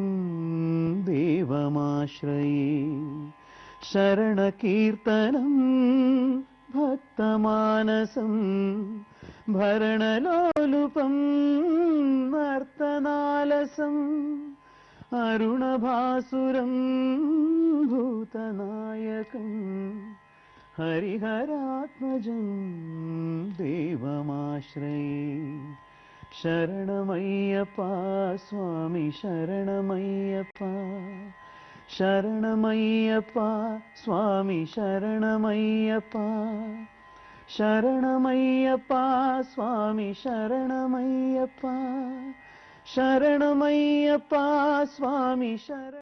ದೇವಮಾಶ್ರಯೇ ಶರಣಕೀರ್ತನಂ ಭಕ್ತಮಾನಸಂ ಭರಣಲೋಲುಪಂ ನರ್ತನಾಲಸಂ ಅರುಣಭಾಸುರಂ ಭೂತನಾಯಕಂ ಹರಿಹರಾತ್ಮಜಂ ದೇವಮಾಶ್ರಯೇ ಶರಣಮಯ್ಯಪ್ಪ ಸ್ವಾಮಿ ಶರಣಮಯ್ಯಪ್ಪ ಶರಣಮಯ್ಯಪ್ಪ ಸ್ವಾಮಿ ಶರಣಮಯ್ಯಪ್ಪ ಶರಣಮಯ್ಯಪ್ಪ ಸ್ವಾಮಿ ಶರಣಮಯ್ಯಪ್ಪ ಶರಣಮಯ್ಯಪ್ಪ ಸ್ವಾಮಿ ಶರಣ